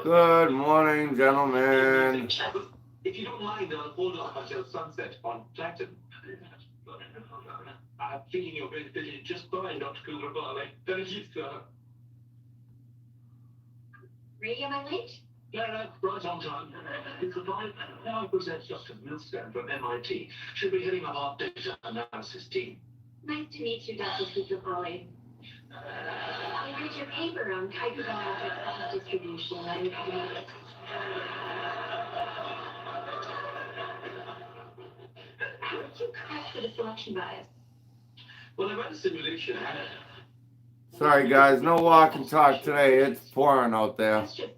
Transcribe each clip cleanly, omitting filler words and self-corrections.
Good morning, gentlemen. If you don't mind, hold off until sunset on Platinum. I'm thinking you're going to fit in just fine, Dr. Cooper Barley. Thank you, sir. Really, am I late? No, right on time. It's the vibe. Now I present Dr. Milstein from MIT. She'll be heading up our data analysis team. Nice to meet you, Dr. Cooper Polly. I read your paper on hyperbiotic distribution and how did you correct for the selection bias? Well, I ran a simulation. Sorry, guys, no walk and talk today. It's pouring out there. That's just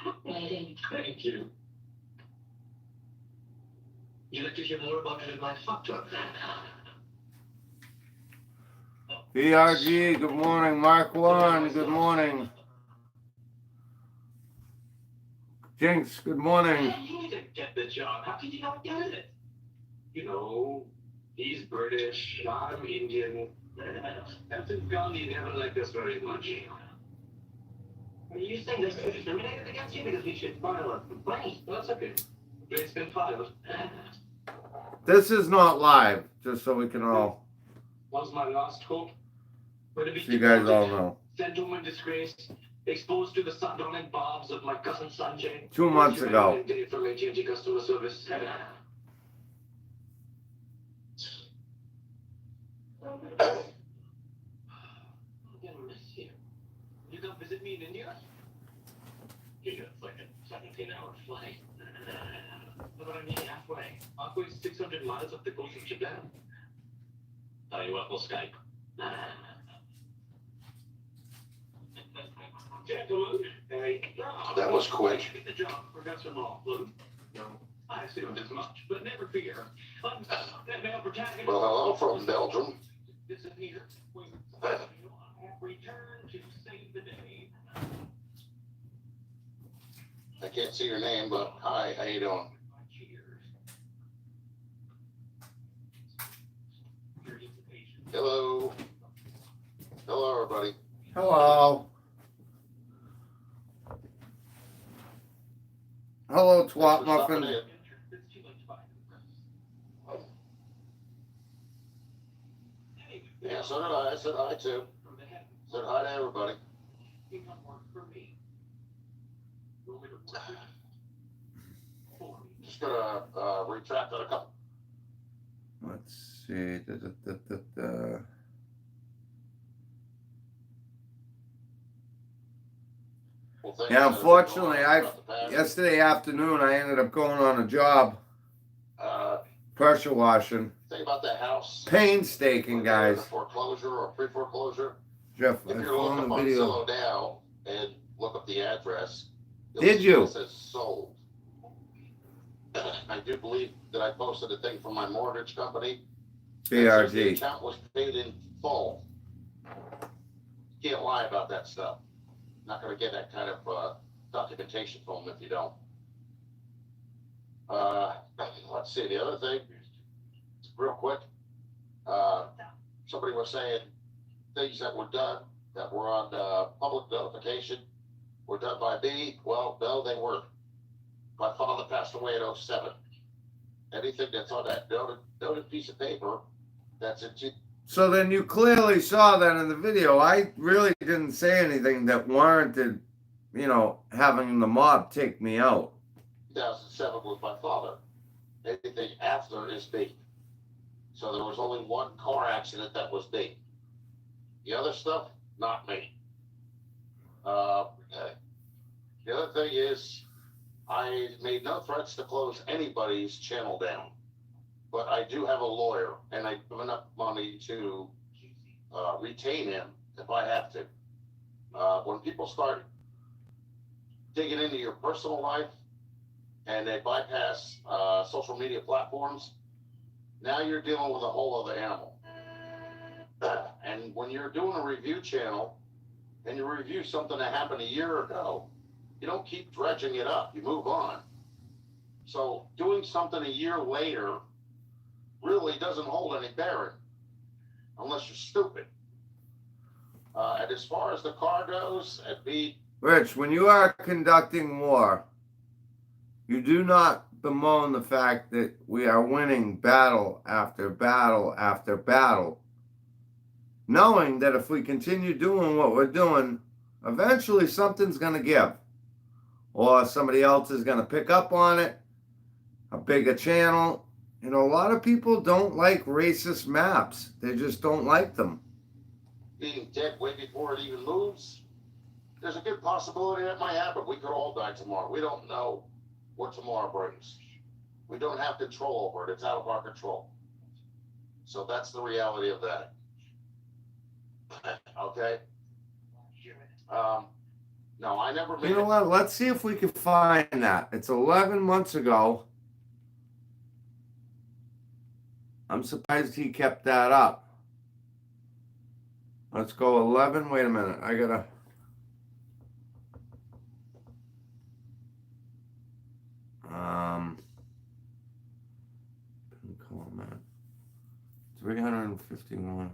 fascinating. Thank you. You'd like to hear more about it in my factor? BRG, good morning. Mark 1, good morning. Jinx, good morning. He didn't get the job. How could you not get it? You know, he's British, I'm Indian. And since Gandhi never liked us very much. Are you saying this is discriminated against you because we should file a complaint? Well, that's okay. It's been filed. This is not live, just so we can all, Was my last hope. so you guys all know. Sent home in disgrace. Exposed to the sundown barbs of my cousin Sanjay. 2 months ago. From AT&T customer service. You come visit me in India? Yeah, it's like a 17-hour flight. But I mean halfway. Halfway 600 miles up the coast of Japan. Tell you what, we'll Skype. Gentlemen, That was quick. Get the job, Professor Laughlin. No, I assumed as much, but never fear. That male protagonist. Well, hello from Belgium. Disappear. Return to save the day. I can't see your name, but hi, how you doing? Hello. Hello, everybody. Hello. Hello, Thanks twat for stopping muffin. in. Yeah, so did I. I said hi too. Said hi to everybody. Just gonna retract that a couple. Let's see. Well, thanks Yeah, to unfortunately, everyone about the past. yesterday afternoon, I ended up going on a job, pressure washing. Think about that house. Painstaking, Whether guys. it's a foreclosure or pre-foreclosure. Jeff, If I you're looking filmed up the on video. Zillow now and look up the address, you'll Did see you? It says sold. I do believe that I posted a thing from my mortgage company. that says The BRG. account was paid in full. Can't lie about that stuff. Not gonna get that kind of documentation from them if you don't. Let's see, the other thing, real quick. Somebody was saying things that were done, that were on public notification, were done by me. Well, no, they weren't. My father passed away in '07. Anything that's on that noted piece of paper, that's it. So then you clearly saw that in the video. I really didn't say anything that warranted, having the mob take me out. 2007 was my father. Anything after is me. So there was only one car accident that was me. The other stuff, not me. The other thing is, I made no threats to close anybody's channel down. but I do have a lawyer, and I've given up money to retain him if I have to. When people start digging into your personal life and they bypass social media platforms, now you're dealing with a whole other animal. And when you're doing a review channel and you review something that happened a year ago, you don't keep dredging it up, you move on. So doing something a year later really doesn't hold any bearing unless you're stupid. And as far as the car goes, at B, Rich, when you are conducting war, you do not bemoan the fact that we are winning battle after battle after battle, knowing that if we continue doing what we're doing, eventually something's going to give, or somebody else is going to pick up on it, a bigger channel. You know, a lot of people don't like racist maps. They just don't like them. being dead way before it even moves, there's a good possibility that might happen. We could all die tomorrow. We don't know what tomorrow brings. We don't have control over it. It's out of our control. So that's the reality of that. Okay? No, I never made You know what? Let's see if we can find that. It's 11 months ago. I'm surprised he kept that up. Let's go 11. Wait a minute. I gotta. Comment. 351.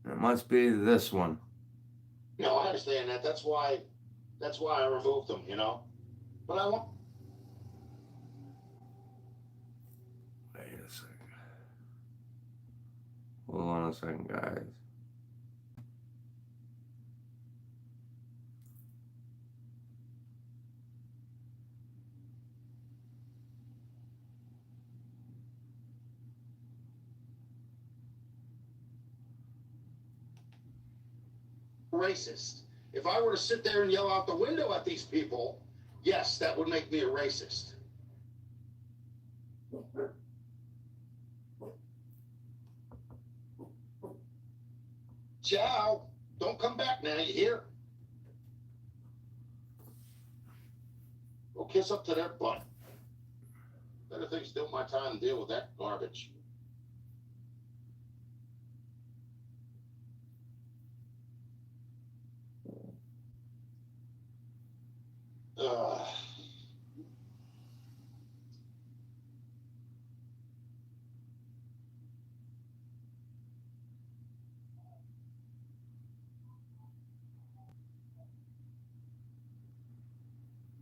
It must be this one. No, I understand that. That's why I removed them, you know. But I want. Wait a second. Hold on a second, guys. Racist. If I were to sit there and yell out the window at these people, yes, that would make me a racist. Ciao. Don't come back now, you hear? Go kiss up to their butt. Better things do my time to deal with that garbage.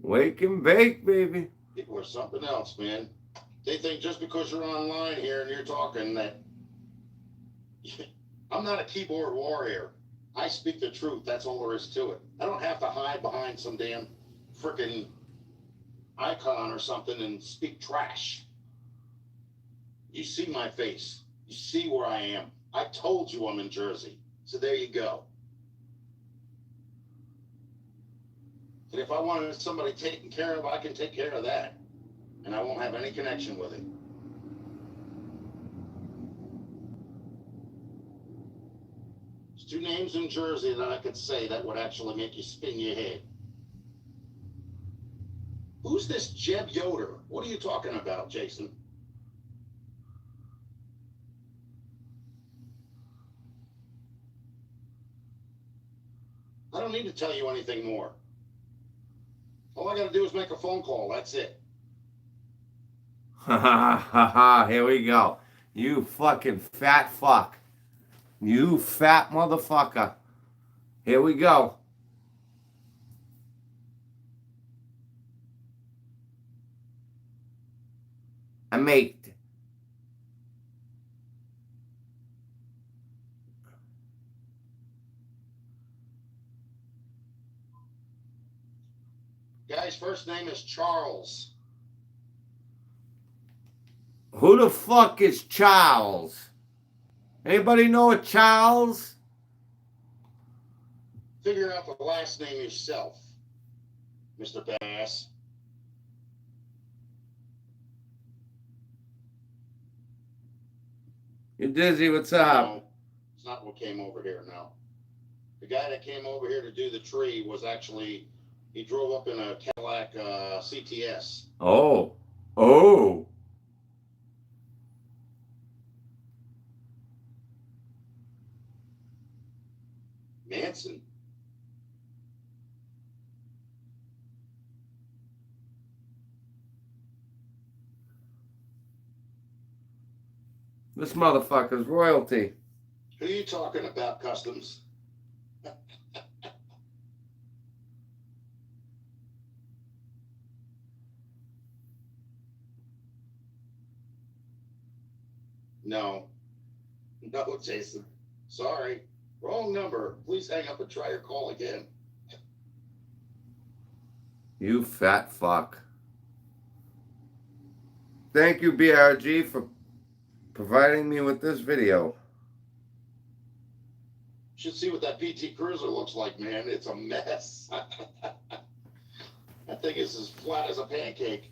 Wake and bake, baby. People are something else, man. They think just because you're online here and you're talking that I'm not a keyboard warrior. I speak the truth. That's all there is to it. I don't have to hide behind some damn freaking icon or something and speak trash. You see my face. You see where I am. I told you I'm in Jersey. So there you go. And if I wanted somebody taken care of, I can take care of that. And I won't have any connection with it. There's two names in Jersey that I could say that would actually make you spin your head. Who's this Jeb Yoder? What are you talking about, Jason? I don't need to tell you anything more. All I gotta do is make a phone call. That's it. Ha ha ha ha. Here we go. You fucking fat fuck. You fat motherfucker. Here we go. I made. Guy's first name is Charles. Who the fuck is Charles? Anybody know a Charles? Figure out the last name yourself. Mr. Bass. You dizzy? What's up? No, it's not what came over here, no. The guy that came over here to do the tree was actually, he drove up in a Cadillac CTS. Oh. Oh. Manson. This motherfucker's royalty. Who are you talking about, Customs? No. No, Jason. Sorry. Wrong number. Please hang up and try your call again. You fat fuck. Thank you, BRG, for providing me with this video. Should see what that PT Cruiser looks like, man. It's a mess. That thing is as flat as a pancake.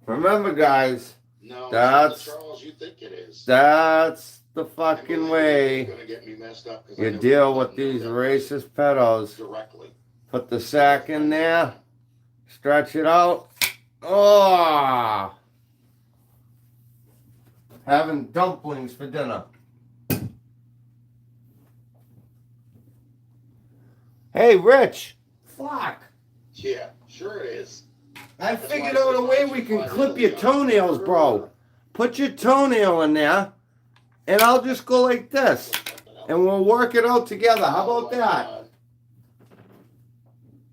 Remember, guys, No, That's- it's not the Charles you think it is. that's the And fucking believe me, way it's gonna get me messed up 'cause I you know deal people with that know these that racist pedos. directly. Put the sack in there, stretch it out. Oh, having dumplings for dinner. Hey, Rich. Fuck. Yeah, sure it is. I figured out a way we can clip your toenails, bro. Put your toenail in there, and I'll just go like this, and we'll work it out together. How about that?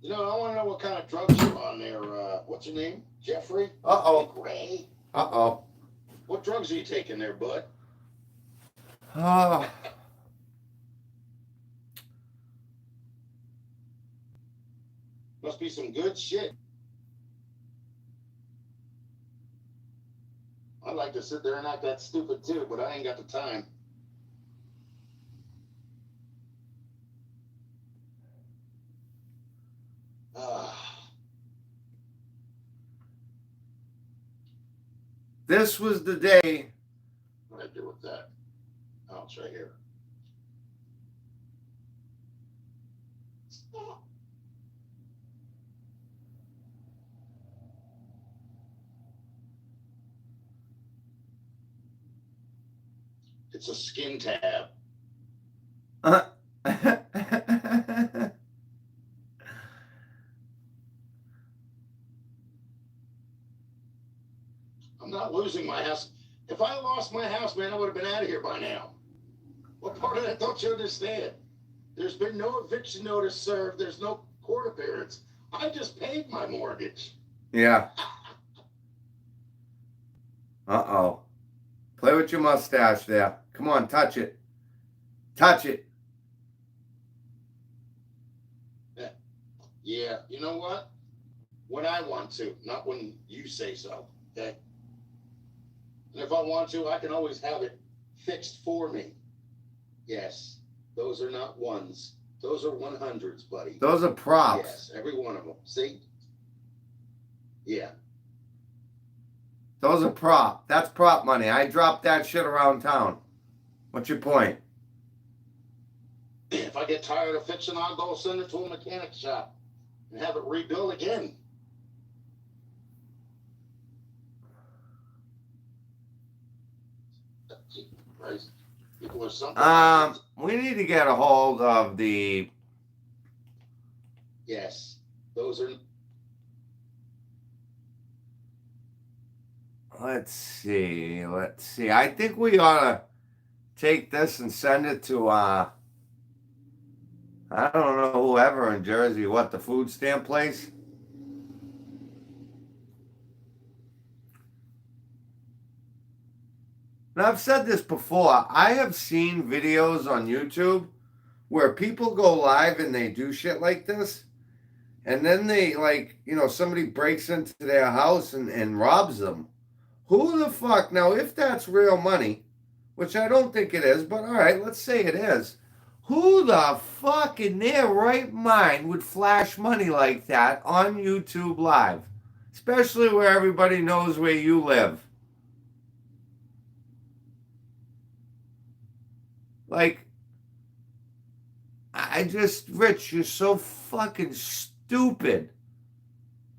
You know, I want to know what kind of drugs you're on there. What's your name? Jeffrey? Uh-oh. Ray? Uh-oh. What drugs are you taking there, bud? Oh. Must be some good shit. I'd like to sit there and act that stupid too, but I ain't got the time. This was the day. What do I do with that? Oh, it's right here. It's a skin tab. I'm not losing my house. If I lost my house, man, I would have been out of here by now. What part of that don't you understand? There's been no eviction notice served. There's no court appearance. I just paid my mortgage. Yeah. Uh-oh. Play with your mustache there. Come on, touch it. Touch it. Yeah, you know what? When I want to, not when you say so, okay? And if I want to, I can always have it fixed for me. Yes, those are not ones. Those are 100s, buddy. Those are props. Yes, every one of them. See? Yeah. Those are prop. That's prop money. I dropped that shit around town. What's your point? If I get tired of fixing, I'll go send it to a mechanic shop and have it rebuilt again. Christ. People are something. We need to get a hold of the. Yes, those are. Let's see. Let's see. I think we ought to take this and send it to I don't know, whoever in Jersey. What, the food stamp place? Now, I've said this before. I have seen videos on YouTube where people go live and they do shit like this. And then they, like, you know, somebody breaks into their house and robs them. Who the fuck? Now, if that's real money, which I don't think it is, but all right, let's say it is. Who the fuck in their right mind would flash money like that on YouTube Live? Especially where everybody knows where you live. Like, Rich, you're so fucking stupid.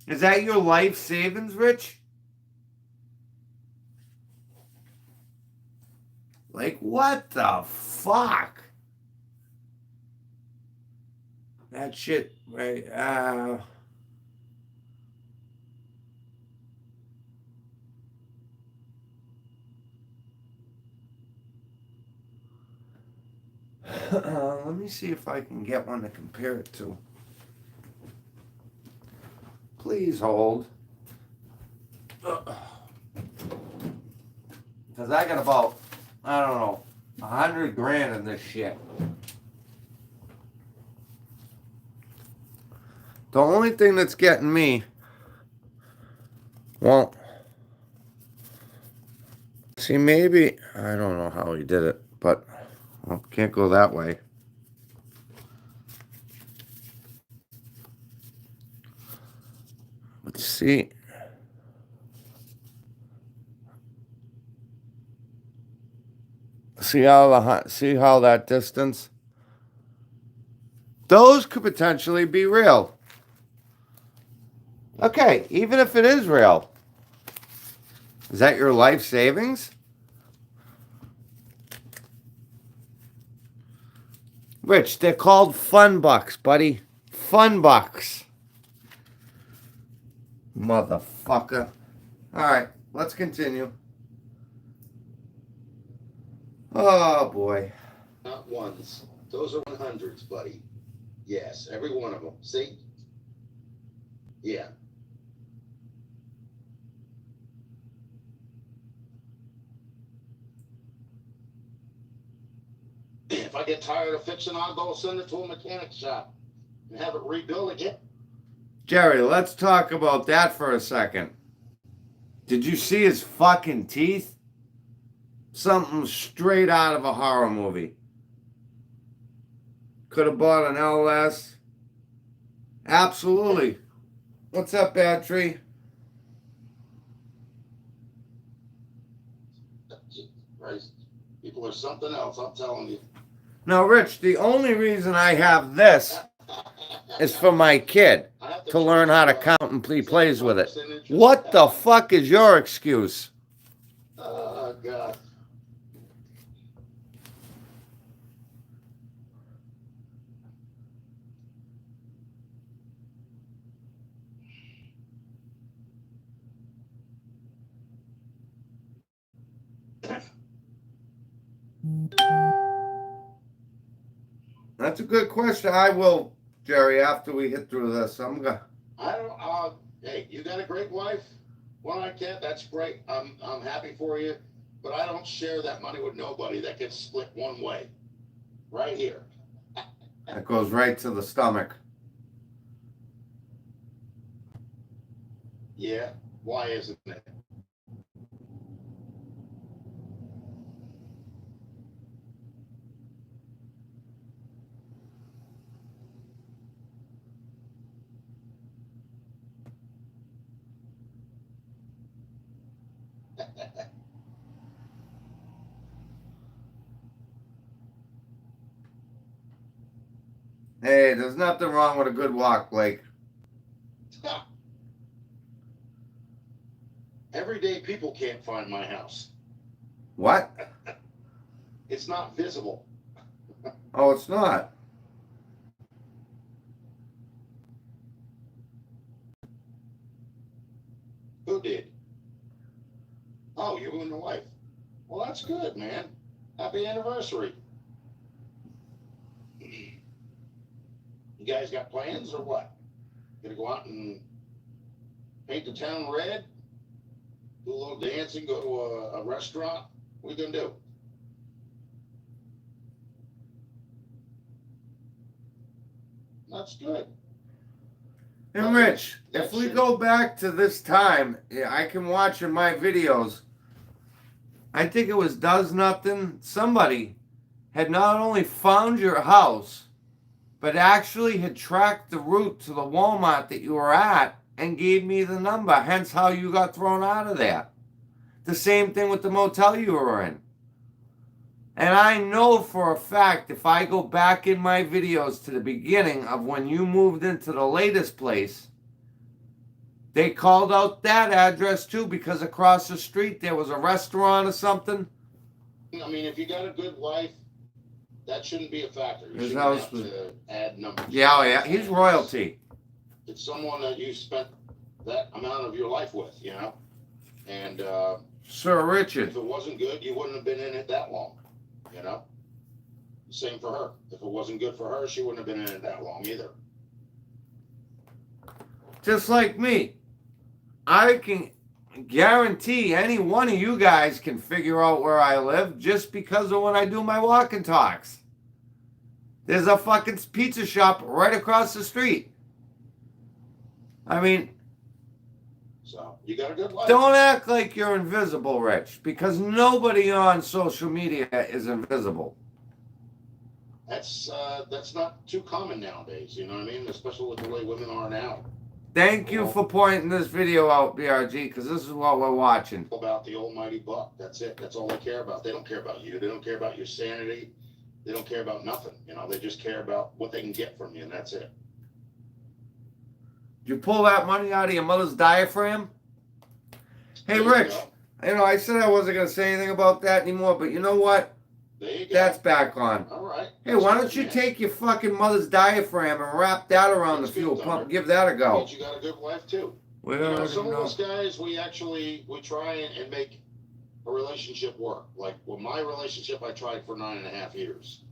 Is that your life savings, Rich? Like, what the fuck? That shit, right? Let me see if I can get one to compare it to. Please hold. Because I got about, I don't know, 100 grand in this shit. The only thing that's getting me, well, see, maybe, I don't know how he did it, but well, can't go that way. Let's see. See how that distance? Those could potentially be real. Okay, even if it is real, is that your life savings? Rich, they're called fun bucks, buddy. Fun bucks. Motherfucker. Alright, let's continue. Oh boy. Not ones. Those are 100s, buddy. Yes, every one of them. See? Yeah. If I get tired of fixing, I'll go send it to a mechanic shop and have it rebuilt again. Jerry, let's talk about that for a second. Did you see his fucking teeth? Something straight out of a horror movie. Could have bought an LS. Absolutely. What's up, Battery? Christ. People are something else, I'm telling you. Now, Rich, the only reason I have this is for my kid to learn how to count and he plays with it. What the fuck is your excuse? Oh, God. That's a good question. I will, Jerry, after we hit through this. I don't. Hey, you got a great wife. One I can't. That's great. I'm happy for you, but I don't share that money with nobody. That gets split one way, right here. That goes right to the stomach. Yeah. Why isn't it? Hey, there's nothing wrong with a good walk, Blake. Everyday people can't find my house. What? It's not visible. Oh, it's not. Who did? Oh, you and your wife. Well, that's good, man. Happy anniversary. You guys got plans or what? Gonna go out and paint the town red? Do a little dancing, go to a restaurant? What are you gonna do? That's good. And Rich, if we go back to this time, I can watch in my videos. I think it was Does Nothing. Somebody had not only found your house, but actually had tracked the route to the Walmart that you were at and gave me the number, hence how you got thrown out of there. The same thing with the motel you were in. And I know for a fact if I go back in my videos to the beginning of when you moved into the latest place, they called out that address too because across the street there was a restaurant or something. I mean, if you got a good wife, that shouldn't be a factor. You His shouldn't house have was- to add numbers. Yeah, oh yeah, he's royalty. It's someone that you spent that amount of your life with, you know? And Sir if Richard. it wasn't good, you wouldn't have been in it that long, you know? Same for her. If it wasn't good for her, she wouldn't have been in it that long either. Just like me. I can guarantee any one of you guys can figure out where I live just because of when I do my walk and talks. There's a fucking pizza shop right across the street. I mean, So you got a good life. don't act like you're invisible, Rich, because nobody on social media is invisible. That's not too common nowadays, you know what I mean? Especially with the way women are now. Thank you for pointing this video out, BRG, because this is what we're watching. About the almighty buck. That's it. That's all they care about. They don't care about you. They don't care about your sanity. They don't care about nothing. You know, they just care about what they can get from you, and that's it. Did you pull that money out of your mother's diaphragm? Hey, There you Rich, go. you know, I said I wasn't going to say anything about that anymore, but you know what? There you go. That's back on. All right. Hey, why don't you take your fucking mother's diaphragm and wrap that around the That's good, fuel pump Thunder. and give that a go? Means you got a good wife too. Well, You I know, don't some of know. us guys, we try and make a relationship work. Like with my relationship, I tried for 9.5 years.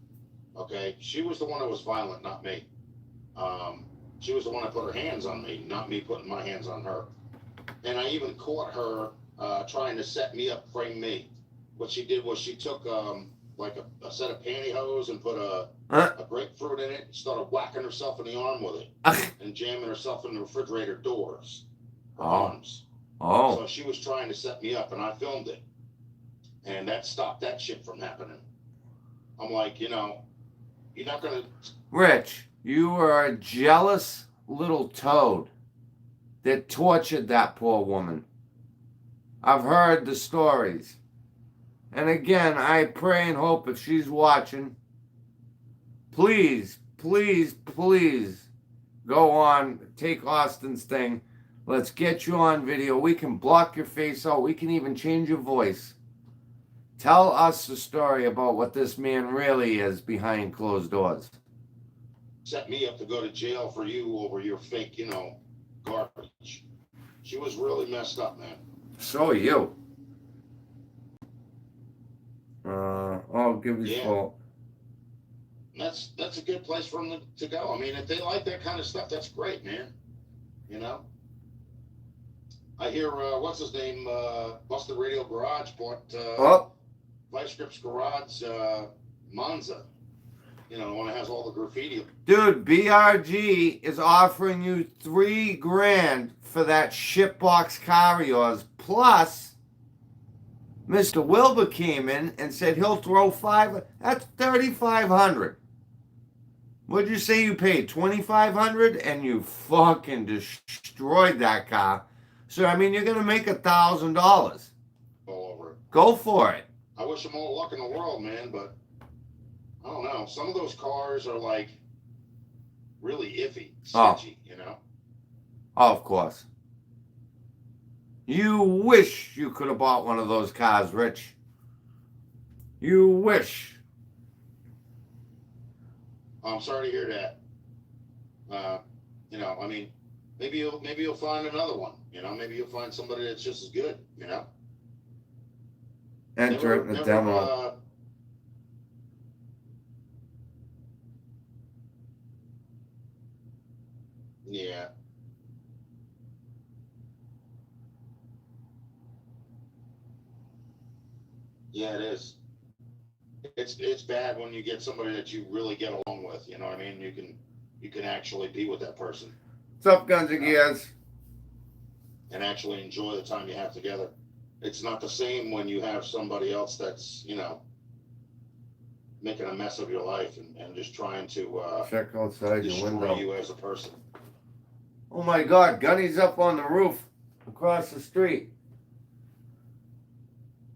Okay, she was the one that was violent, not me. She was the one that put her hands on me, not me putting my hands on her. And I even caught her trying to set me up, frame me. What she did was she took like a set of pantyhose and put a grapefruit in it, and started whacking herself in the arm with it, and jamming herself in the refrigerator doors. Her arms. Oh, So she was trying to set me up, and I filmed it. And that stopped that shit from happening. I'm like, you know, you're not going to... Rich, you were a jealous little toad that tortured that poor woman. I've heard the stories. And again, I pray and hope if she's watching, please, please, please go on, take Austin's thing. Let's get you on video. We can block your face out. We can even change your voice. Tell us the story about what this man really is behind closed doors. set me up to go to jail for you over your fake, you know, garbage. She was really messed up, man. So are you. I'll give you Yeah. fault. That's a good place for them to go. I mean, if they like that kind of stuff, that's great, man. You know. I hear what's his name, Busted Radio Garage bought Oh, Vice Grips Garage Monza. You know, the one that has all the graffiti. dude, BRG is offering you $3,000 for that shitbox car of yours. Plus, Mr. Wilbur came in and said he'll throw $5. That's $3,500. What'd you say you paid? $2,500, and you fucking destroyed that car. So I mean, you're gonna make $1,000. All over it. Go for it. I wish them all the luck in the world, man, but I don't know. Some of those cars are like really iffy, sketchy, you know? Oh, of course. You wish you could have bought one of those cars, Rich. You wish. I'm sorry to hear that. You know, I mean, maybe you'll find another one. You know, maybe you'll find somebody that's just as good. You know. Enter it in the demo. Yeah. Yeah, it is. It's bad when you get somebody that you really get along with. You know what I mean? You can actually be with that person What's up, Guns and Gears? and actually enjoy the time you have together. It's not the same when you have somebody else that's, you know, making a mess of your life and just trying to Check outside your destroy window. you as a person. Oh my God, Gunny's up on the roof across the street.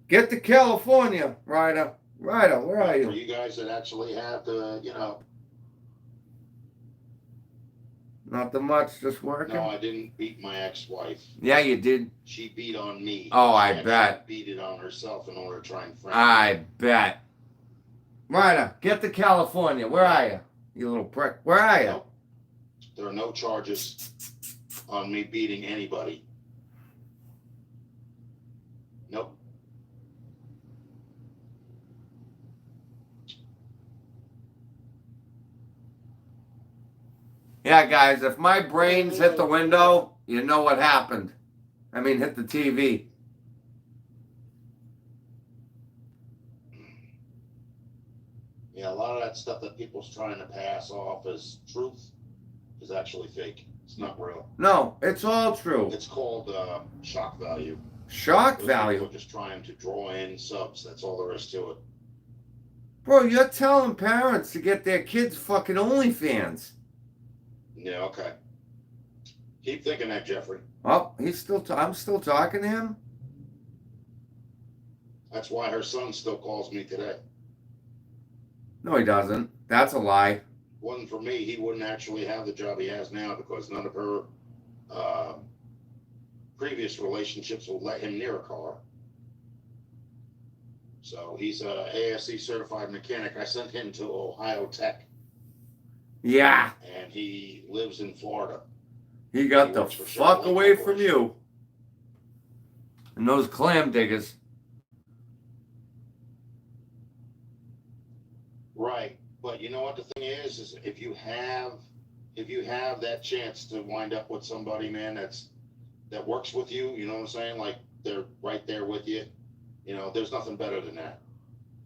Get to California, Ryder. Ryder, where are For you? you guys that actually have the, you know, Nothing much, just working? no, I didn't beat my ex-wife. Yeah, you did. She beat on me. Oh, She I actually bet. beat it on herself in order to try and friend I bet. Ryder, get to California. Where are you? You little prick. Where are you? Nope. There are no charges on me beating anybody. Nope. Yeah, guys, if my brains hit the window, you know what happened. I mean, hit the TV. Yeah, a lot of that stuff that people's trying to pass off as truth is actually fake. It's not real. No, it's all true. It's called shock value. Shock Those value. people are just trying to draw in subs. That's all there is to it. Bro, you're telling parents to get their kids fucking OnlyFans. Yeah, okay. Keep thinking that, Jeffrey. Oh, he's still. I'm still talking to him. That's why her son still calls me today. No, he doesn't. That's a lie. Wasn't for me, he wouldn't actually have the job he has now because none of her previous relationships will let him near a car. So he's a ASC certified mechanic. I sent him to Ohio Tech, Yeah, and he lives in Florida. he got He the works for fuck Chevrolet away from Corporation. you. And those clam diggers. Right, but you know what the thing is if you have that chance to wind up with somebody, man, that works with you, you know what I'm saying? Like they're right there with you. You know, there's nothing better than that.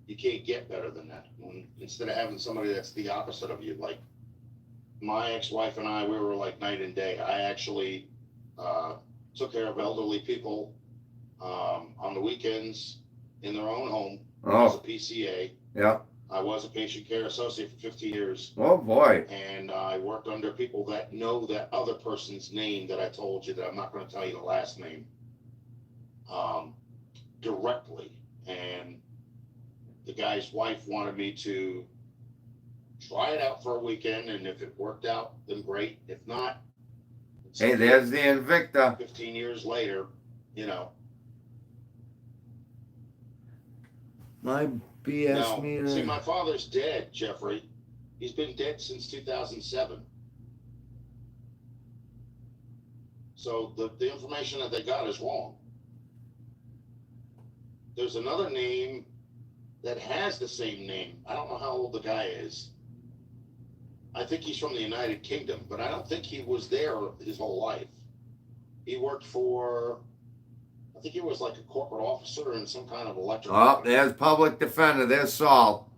You can't get better than that. Instead of having somebody that's the opposite of you, like my ex-wife and I, we were like night and day. I actually took care of elderly people on the weekends in their own home. I was a Oh, PCA. yeah. I was a patient care associate for 15 years, Oh boy. and I worked under people that know that other person's name that I told you that I'm not going to tell you the last name directly. And the guy's wife wanted me to try it out for a weekend, and if it worked out, then great. If not, Hey, there's the Invicta. 15 years later, you know. My BS No, meter. see, my father's dead, Jeffrey. He's been dead since 2007. So the information that they got is wrong. There's another name that has the same name. I don't know how old the guy is. I think he's from the United Kingdom, but I don't think he was there his whole life. He worked for, I think he was like a corporate officer in some kind of electrical. Oh, there's public defender. There's Saul.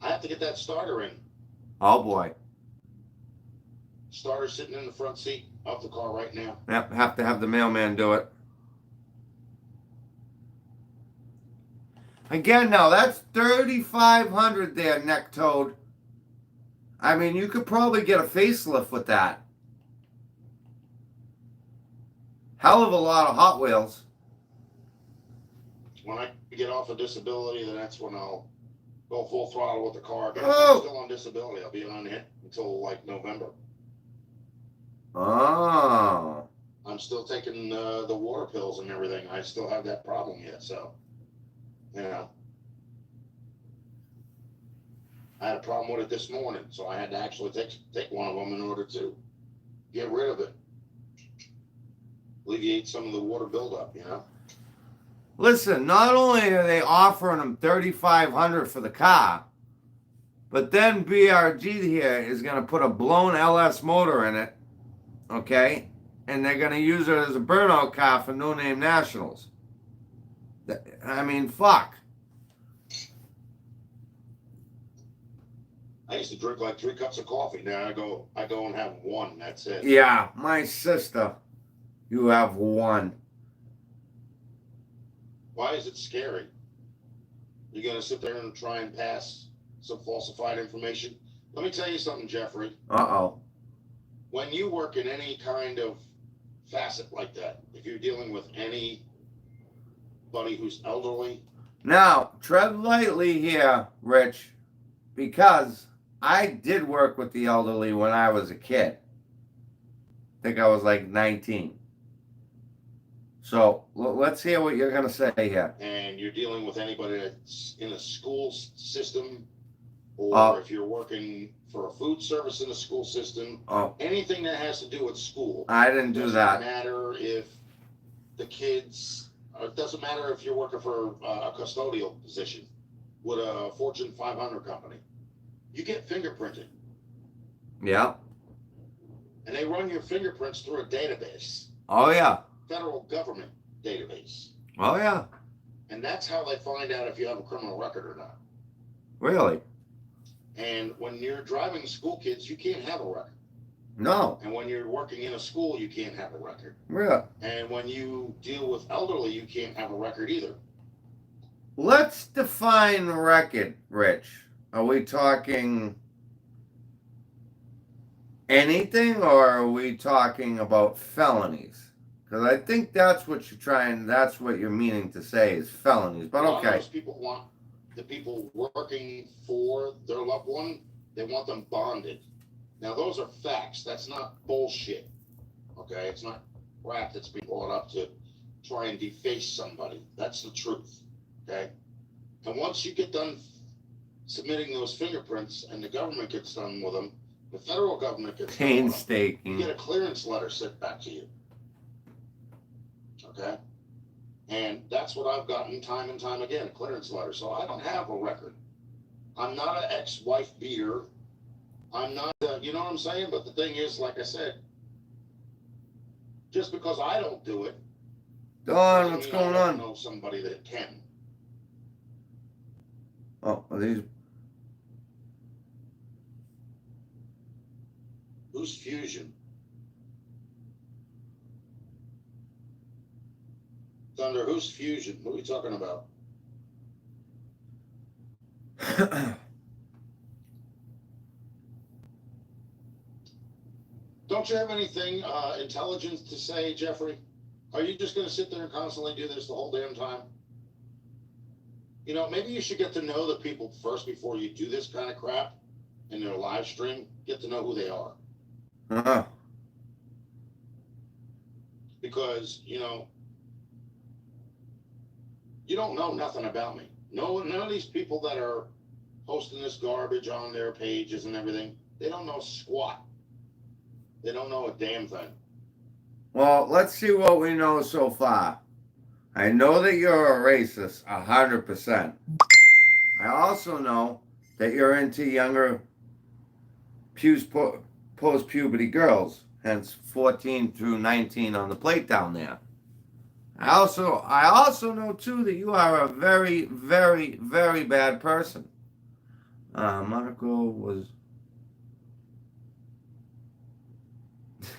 I have to get that starter in. Oh boy. Starter sitting in the front seat of the car right now. Yep, have to have the mailman do it. Again, now that's 3,500 there, neck toad. I mean, you could probably get a facelift with that. Hell of a lot of Hot Wheels. When I get off of disability, then that's when I'll go full throttle with the car again. Oh. I'm still on disability. I'll be on it until like November. Oh. I'm still taking the water pills and everything. I still have that problem yet, so you know. I had a problem with it this morning, so I had to actually take one of them in order to get rid of it. Alleviate some of the water buildup, you know. Listen, not only are they offering them $3,500 for the car, but then BRG here is going to put a blown LS motor in it, okay? And they're going to use it as a burnout car for No Name Nationals. I mean, fuck. I used to drink like 3 cups of coffee. Now I go and have one. That's it. Yeah, my sister, you have one. Why is it scary? You're going to sit there and try and pass some falsified information? Let me tell you something, Jeffrey. Uh-oh. When you work in any kind of facet like that, if you're dealing with anybody who's elderly. Now, tread lightly here, Rich, because I did work with the elderly when I was a kid. I think I was like 19. So let's hear what you're going to say here. And you're dealing with anybody that's in a school system, or if you're working for a food service in a school system, anything that has to do with school. I didn't do that. It doesn't matter if the kids, it doesn't matter if you're working for a custodial position with a Fortune 500 company. You get fingerprinted. Yeah. And they run your fingerprints through a database. Oh, yeah. Federal government database. Oh, yeah. And that's how they find out if you have a criminal record or not. Really? And when you're driving school kids, you can't have a record. No. And when you're working in a school, you can't have a record. Yeah. And when you deal with elderly, you can't have a record either. Let's define record, Rich. Are we talking anything, or are we talking about felonies? Because I think that's what that's what you're meaning to say is felonies, but okay. Most people want the people working for their loved one, they want them bonded. Now, those are facts. That's not bullshit. Okay? It's not crap that's being brought up to try and deface somebody. That's the truth. Okay? And once you get done submitting those fingerprints and the government gets done with them, the federal government gets done with them, Painstaking. you get a clearance letter sent back to you. Okay? And that's what I've gotten time and time again, a clearance letter. So I don't have a record. I'm not an ex-wife beater. I'm not, you know what I'm saying? But the thing is, like I said, just because I don't do it, Don, what's going on? I know somebody that can. Oh, are these? Who's Fusion? Thunder, who's Fusion? What are we talking about? Don't you have anything intelligent to say, Jeffrey? Are you just going to sit there and constantly do this the whole damn time? You know, maybe you should get to know the people first before you do this kind of crap in their live stream. Get to know who they are. Uh-huh. Because, you know, you don't know nothing about me. None of these people that are posting this garbage on their pages and everything, they don't know squat. They don't know a damn thing. Well, let's see what we know so far. I know that you're a racist, 100%. I also know that you're into younger post-puberty girls, hence 14 through 19 on the plate down there. I also know too that you are a very, very, very bad person. Monaco was,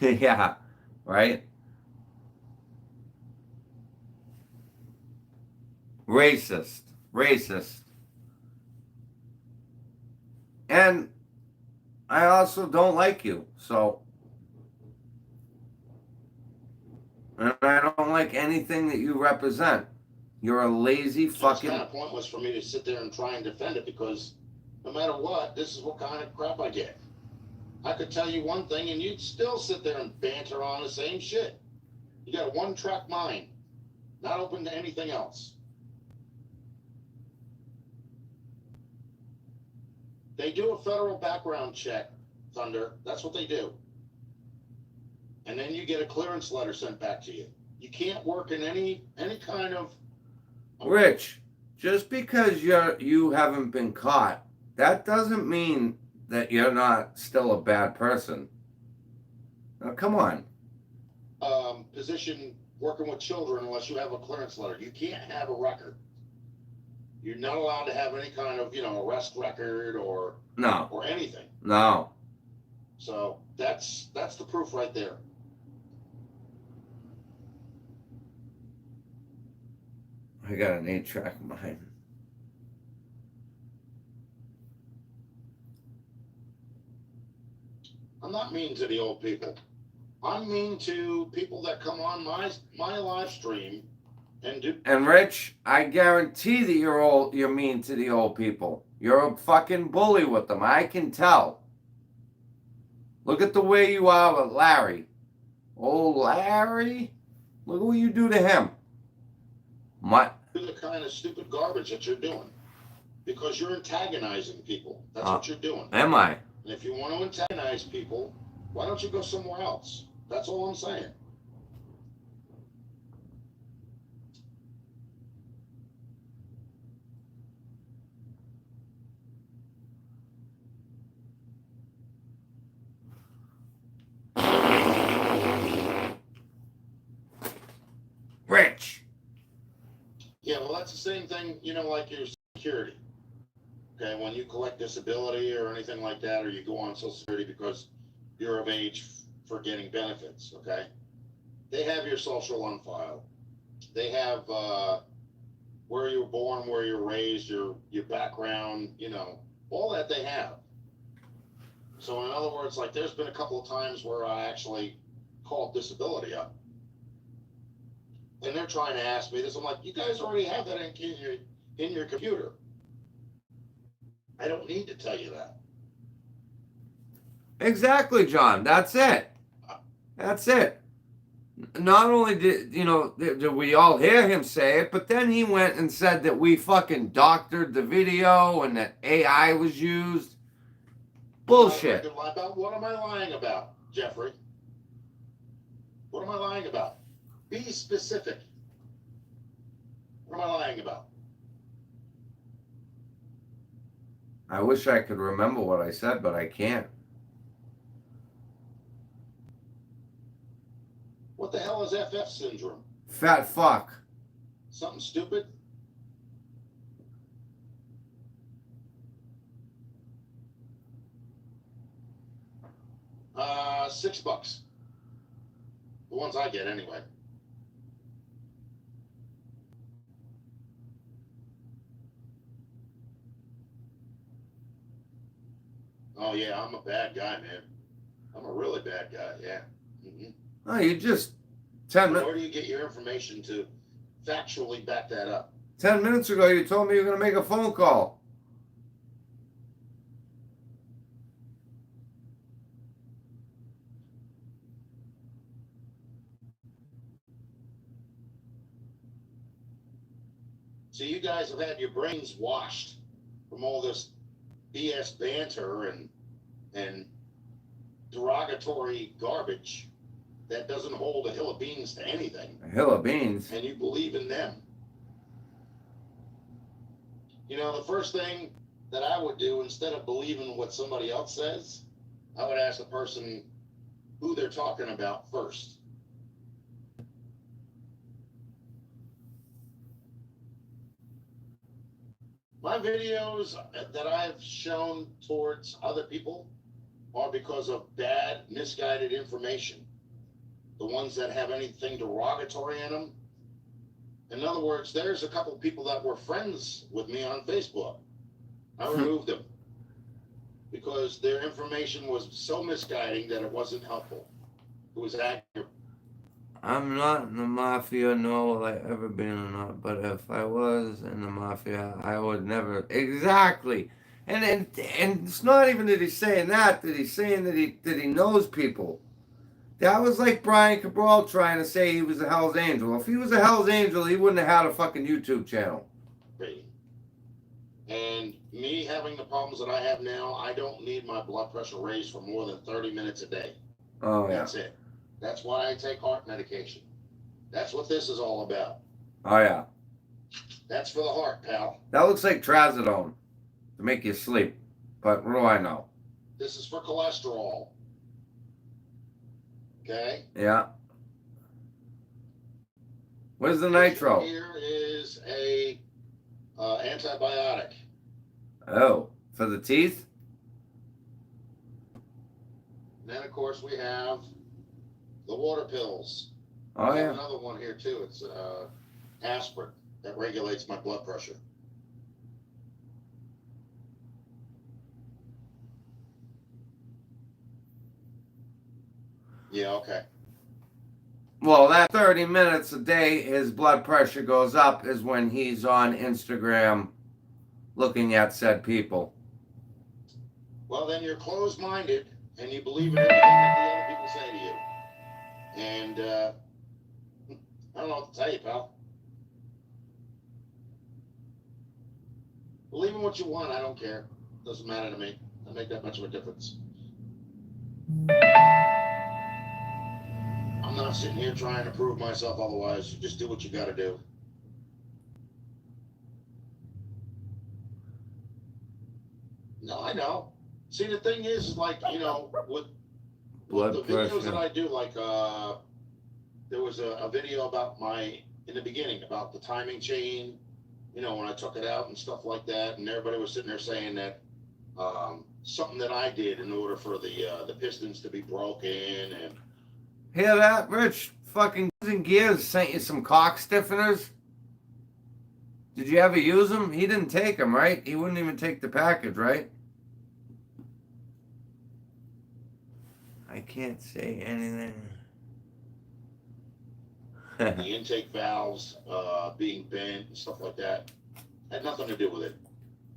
yeah, right. Racist. And I also don't like you, so. And I don't like anything that you represent. You're a lazy fucking. It's kind of pointless for me to sit there and try and defend it because no matter what, this is what kind of crap I get. I could tell you one thing and you'd still sit there and banter on the same shit. You got a one-track mind, not open to anything else. They do a federal background check, Thunder. That's what they do. And then you get a clearance letter sent back to you. You can't work in any kind of. Rich, just because you haven't been caught, that doesn't mean that you're not still a bad person. Now, come on. Position working with children unless you have a clearance letter. You can't have a record. You're not allowed to have any kind of, arrest record or anything. No. So that's the proof right there. I got an 8-track mine. I'm not mean to the old people. I'm mean to people that come on my live stream and do. And Rich, I guarantee that you're mean to the old people. You're a fucking bully with them. I can tell. Look at the way you are with Larry. Oh, Larry. Look what you do to him. Do the kind of stupid garbage that you're doing because you're antagonizing people. That's what you're doing. Am I? And if you want to antagonize people, why don't you go somewhere else? That's all I'm saying. Rich. Yeah, well, that's the same thing, like your security. Okay, when you collect disability or anything like that, or you go on Social Security because you're of age for getting benefits, okay? They have your social on file. They have where you were born, where you were raised, your background, all that they have. So in other words, like there's been a couple of times where I actually called disability up. And they're trying to ask me this. I'm like, you guys already have that in your computer. I don't need to tell you that. Exactly, John. That's it. That's it. Not only did we all hear him say it, but then he went and said that we fucking doctored the video and that AI was used. Bullshit. What am I lying about, Jeffrey? What am I lying about? Be specific. What am I lying about? I wish I could remember what I said, but I can't. What the hell is FF syndrome? Fat fuck. Something stupid? $6. The ones I get anyway. Oh yeah, I'm a bad guy, man. I'm a really bad guy, yeah. Mm-hmm. Oh, you just 10 minutes. Where do you get your information to factually back that up? 10 minutes ago, you told me you were going to make a phone call. So you guys have had your brains washed from all this BS banter and derogatory garbage that doesn't hold a hill of beans to anything. A hill of beans? And you believe in them. The first thing that I would do, instead of believing what somebody else says, I would ask the person who they're talking about first. My videos that I've shown towards other people are because of bad, misguided information. The ones that have anything derogatory in them. In other words, there's a couple people that were friends with me on Facebook. I removed them because their information was so misguiding that it wasn't helpful. It was accurate. I'm not in the mafia, nor will I ever be in it. But if I was in the mafia, I would never. Exactly. And it's not even that he's saying that he's saying that he knows people. That was like Brian Cabral trying to say he was a Hell's Angel. If he was a Hell's Angel, he wouldn't have had a fucking YouTube channel. And me having the problems that I have now, I don't need my blood pressure raised for more than 30 minutes a day. Oh, yeah. That's it. That's why I take heart medication. That's what this is all about. Oh, yeah. That's for the heart, pal. That looks like trazodone to make you sleep. But what do I know? This is for cholesterol. Okay? Yeah. Where's the nitro? Here is a antibiotic. Oh, for the teeth? And then, of course, we have the water pills. Oh, I have yeah. another one here, too. It's aspirin. that regulates my blood pressure. Yeah, okay. Well, that 30 minutes a day his blood pressure goes up is when he's on Instagram looking at said people. Well, then you're closed-minded and you believe in everything that the other people say to you. And I don't know what to tell you, pal. Believe in what you want. I don't care. Doesn't matter to me. Doesn't make that much of a difference. I'm not sitting here trying to prove myself otherwise. You just do what you got to do. No, I know. See, the thing is like, you know, with Blood the videos pressure. that I do, like, there was a video about in the beginning, about the timing chain, you know, when I took it out and stuff like that, and everybody was sitting there saying that something that I did in order for the pistons to be broken, and Hear that, Rich? Fucking Gears sent you some cock stiffeners. Did you ever use them? He didn't take them, right? He wouldn't even take the package, right? I can't say anything. the intake valves being bent and stuff like that had nothing to do with it.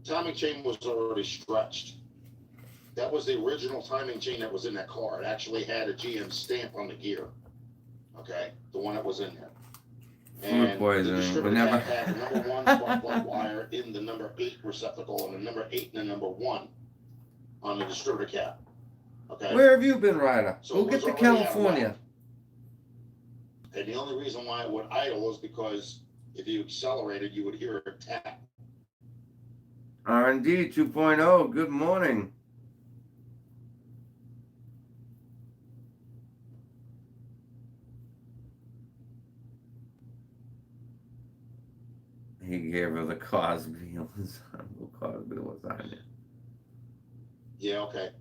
Timing chain was already stretched. That was the original timing chain that was in that car. It actually had a GM stamp on the gear. Okay, the one that was in there. And the poisoning. distributor We never- had the number 1 spark plug wire in the number 8 receptacle, and the number 8 and the number 1 on the distributor cap. Okay. Where have you been, Ryder? So Go it get was to already out of California. whack. And the only reason why it would idle is because if you accelerated, you would hear a tap. R&D 2.0, good morning. He gave her the Cosby. Uncle Cosby was on it. Yeah, okay.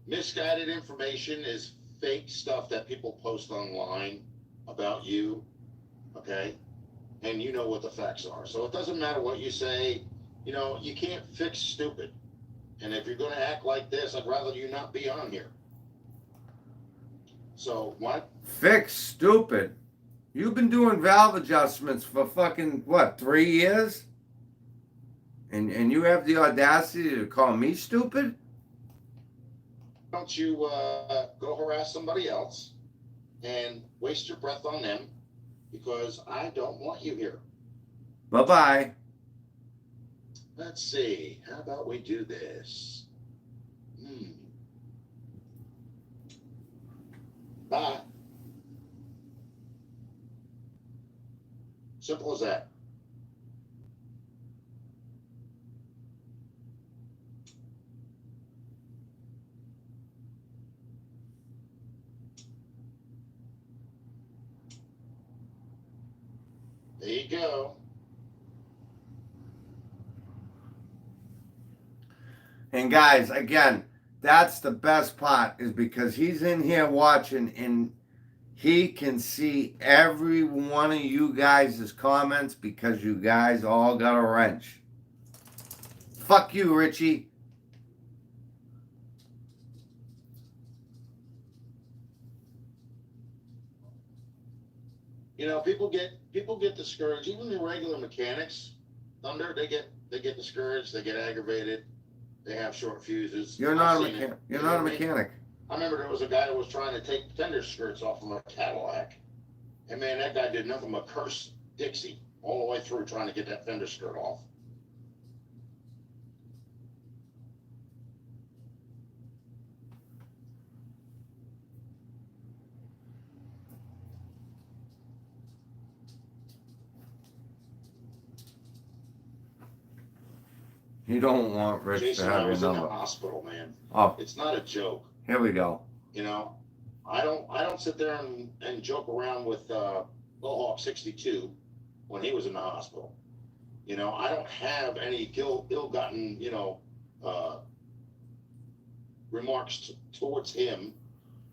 Misguided information is fake stuff that people post online about you, okay? And you know what the facts are. So it doesn't matter what you say. You know, you can't fix stupid. And if you're going to act like this, I'd rather you not be on here. So what? Fix stupid. You've been doing valve adjustments for fucking, what, 3 years? And you have the audacity to call me stupid? Don't you go harass somebody else and waste your breath on them, because I don't want you here. Bye-bye. Let's see. How about we do this? Bye. Simple as that. There you go. And guys, again, that's the best part, is because he's in here watching and he can see every one of you guys' comments because you guys all got a wrench. Fuck you, Richie. You know, people get discouraged. Even the regular mechanics, Thunder, they get discouraged. They get aggravated. They have short fuses. You're not a I've seen mechanic. it. You're You know not a what I mean? mechanic. I remember there was a guy that was trying to take fender skirts off of a Cadillac. And man, that guy did nothing but curse Dixie all the way through trying to get that fender skirt off. You don't want Rich Jason, to I have your was in the number. hospital, man. Oh, It's not a joke. here we go. You know, I don't sit there and joke around with Mohawk 62 when he was in the hospital. You know, I don't have any ill-gotten, you know, remarks towards him.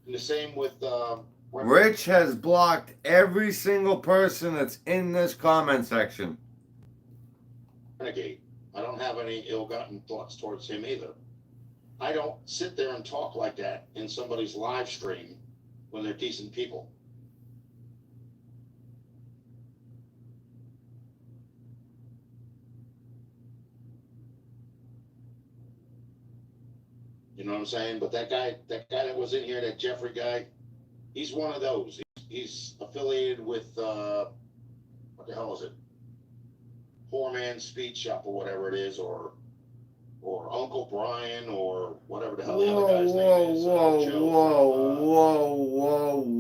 And the same with Rich has blocked every single person that's in this comment section. Renegade. I don't have any ill-gotten thoughts towards him either. I don't sit there and talk like that in somebody's live stream when they're decent people. You know what I'm saying? But that guy that was in here, that Jeffrey guy, he's one of those. He's affiliated with what the hell is it? Poor Man's Speed Shop or whatever it is, or Uncle Brian or whatever the hell the other guy's name is.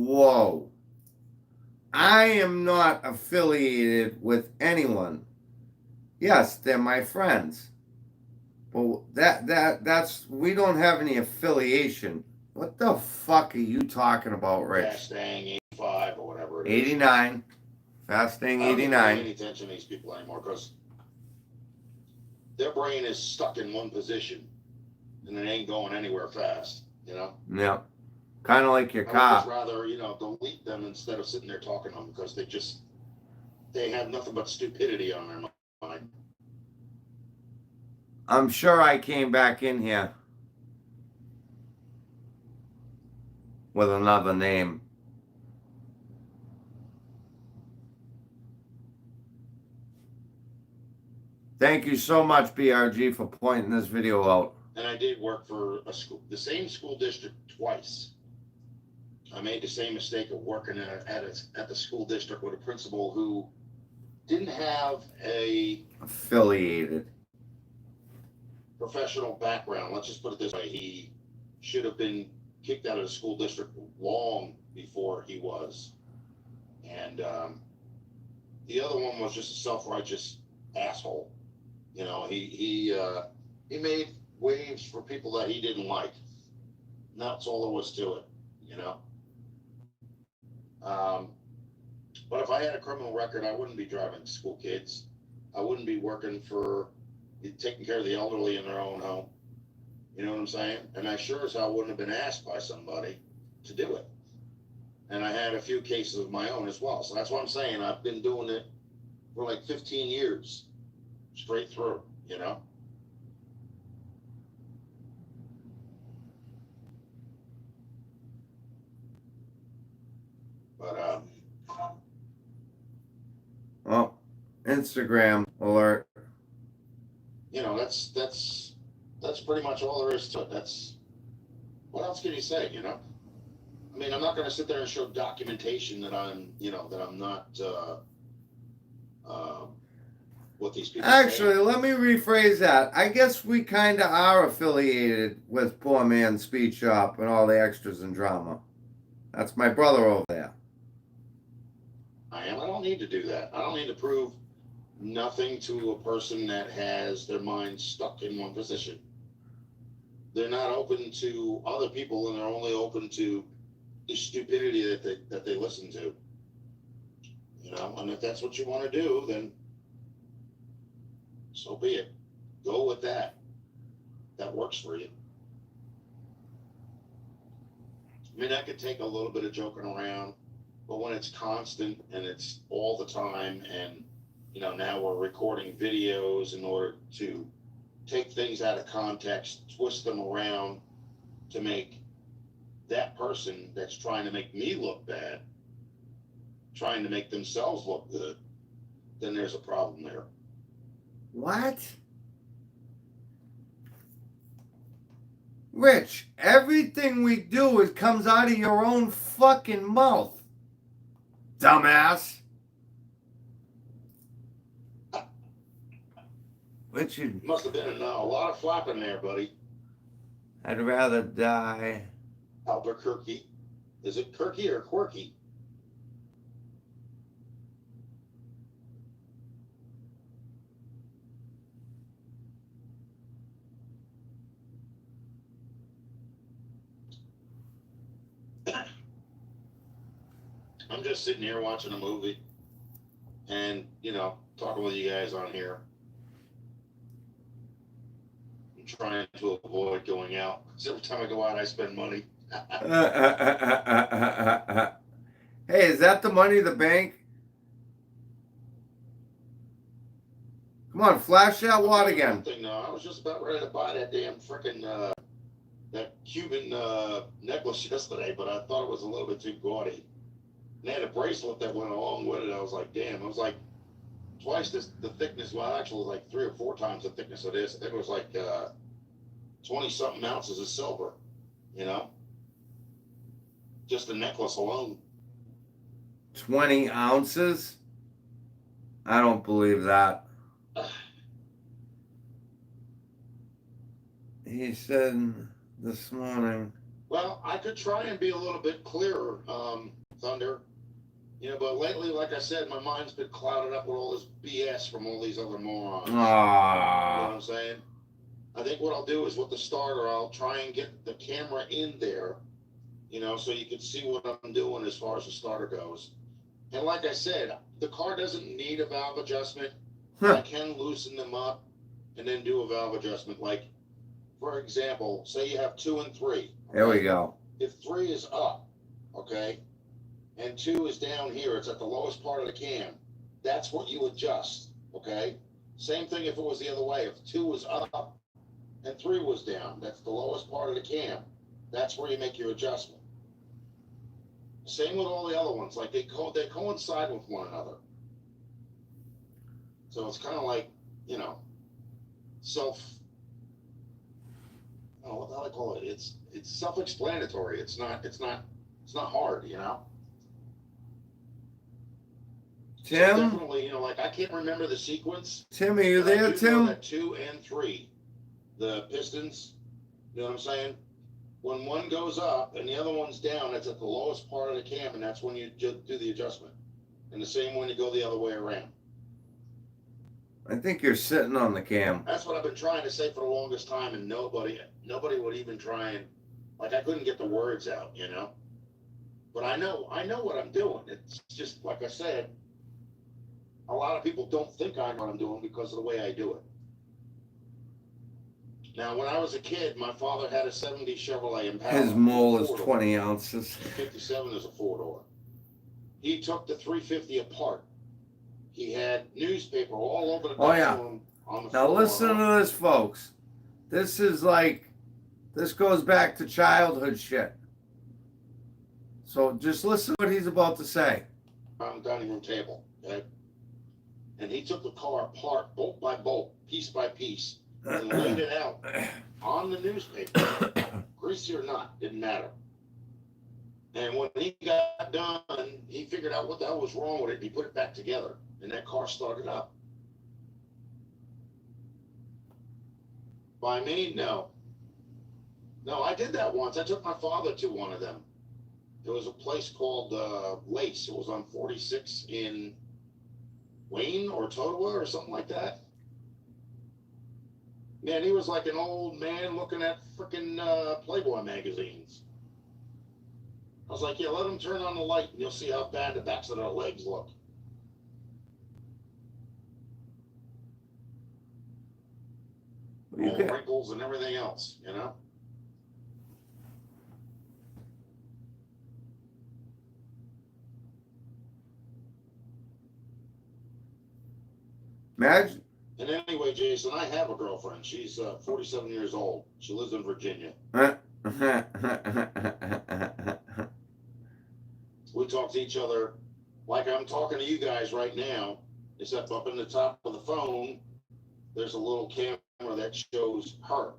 Whoa. I am not affiliated with anyone. Yes, they're my friends. But that's we don't have any affiliation. What the fuck are you talking about, Rich? Fastang 85 or whatever it is. 89. Fastang 89. I don't pay any attention to these people anymore because their brain is stuck in one position and it ain't going anywhere fast, you know? Yeah. Kind of like your I would car. just rather, delete them instead of sitting there talking to them because they have nothing but stupidity on their mind. I'm sure I came back in here with another name. Thank you so much, BRG, for pointing this video out. And I did work for the same school district twice. I made the same mistake of working at the school district with a principal who didn't have a affiliated professional background. Let's just put it this way. He should have been kicked out of the school district long before he was. And the other one was just a self-righteous asshole. He made waves for people that he didn't like. And that's all there was to it, But if I had a criminal record, I wouldn't be driving school kids. I wouldn't be working for taking care of the elderly in their own home. You know what I'm saying? And I sure as hell wouldn't have been asked by somebody to do it. And I had a few cases of my own as well. So that's what I'm saying. I've been doing it for like 15 years straight through, But oh, Instagram alert. That's pretty much all there is to it. What else can you say, I mean, I'm not going to sit there and show documentation that I'm not what these people Actually, say. let me rephrase that. I guess we kind of are affiliated with Poor Man's Speed Shop and all the extras and drama. That's my brother over there. I am. I don't need to do that. I don't need to prove nothing to a person that has their mind stuck in one position. They're not open to other people, and they're only open to the stupidity that they listen to. And if that's what you want to do, then so be it. Go with that. That works for you. I mean, that could take a little bit of joking around, but when it's constant and it's all the time, and now we're recording videos in order to take things out of context, twist them around to make that person that's trying to make me look bad, trying to make themselves look good, then there's a problem there. What? Rich, everything we do comes out of your own fucking mouth. Dumbass. Richard. Must have been a lot of flapping there, buddy. I'd rather die. Albuquerque. Is it Kirky or Quirky? I'm just sitting here watching a movie and, talking with you guys on here. I'm trying to avoid going out because every time I go out, I spend money. Hey, is that the money of the bank? Come on, flash that wad again. One thing, though, I was just about ready to buy that damn freaking that Cuban necklace yesterday, but I thought it was a little bit too gaudy. And they had a bracelet that went along with it. I was like, damn, it was like twice the thickness. Well, actually, it was like 3 or 4 times the thickness of this. I think it was like 20 something ounces of silver, you know, just the necklace alone. 20 ounces? I don't believe that. He said this morning. Well, I could try and be a little bit clearer, Thunder. You know, but lately, like I said, my mind's been clouded up with all this BS from all these other morons. You know what I'm saying? I think what I'll do is with the starter, I'll try and get the camera in there, you know, so you can see what I'm doing as far as the starter goes. And like I said, the car doesn't need a valve adjustment. I can loosen them up and then do a valve adjustment. Like, for example, say you have 2 and 3. Okay? There we go. If 3 is up, okay, and 2 is down here, it's at the lowest part of the cam, that's what you adjust, okay? Same thing if it was the other way. If 2 was up and 3 was down, that's the lowest part of the cam. That's where you make your adjustment. Same with all the other ones. Like they coincide with one another. So it's kind of like, you know, what the hell I call it? It's self-explanatory. It's not hard, you know. Tim? So definitely, you know, like I can't remember the sequence. Tim, are you there, I do know Tim? that 2 and 3, the pistons, you know what I'm saying? When one goes up and the other one's down, it's at the lowest part of the cam, and that's when you do the adjustment. And the same when you go the other way around. I think you're sitting on the cam. That's what I've been trying to say for the longest time, and nobody would even try and, like, I couldn't get the words out, you know. But I know what I'm doing. It's just like I said, a lot of people don't think I know what I'm doing because of the way I do it. Now, when I was a kid, my father had a 70 Chevrolet Impala. His mole is 4-door. 20 ounces. The 57 is a 4-door. He took the 350 apart. He had newspaper all over the bathroom on the Now floor. listen to this, folks. This goes back to childhood shit. So just listen to what he's about to say. On the dining room table, okay? And he took the car apart, bolt by bolt, piece by piece, and laid it out on the newspaper, greasy or not, didn't matter. And when he got done, he figured out what the hell was wrong with it, and he put it back together, and that car started up. By me, no. No, I did that once. I took my father to one of them. It was a place called Lace. It was on 46 in Wayne or Totowa or something like that. Man, he was like an old man looking at freaking Playboy magazines. I was like, yeah, let him turn on the light and you'll see how bad the backs of their legs look. All wrinkles and everything else, you know? Imagine. And anyway, Jason, I have a girlfriend. She's 47 years old. She lives in Virginia. We talk to each other like I'm talking to you guys right now, except up in the top of the phone, there's a little camera that shows her.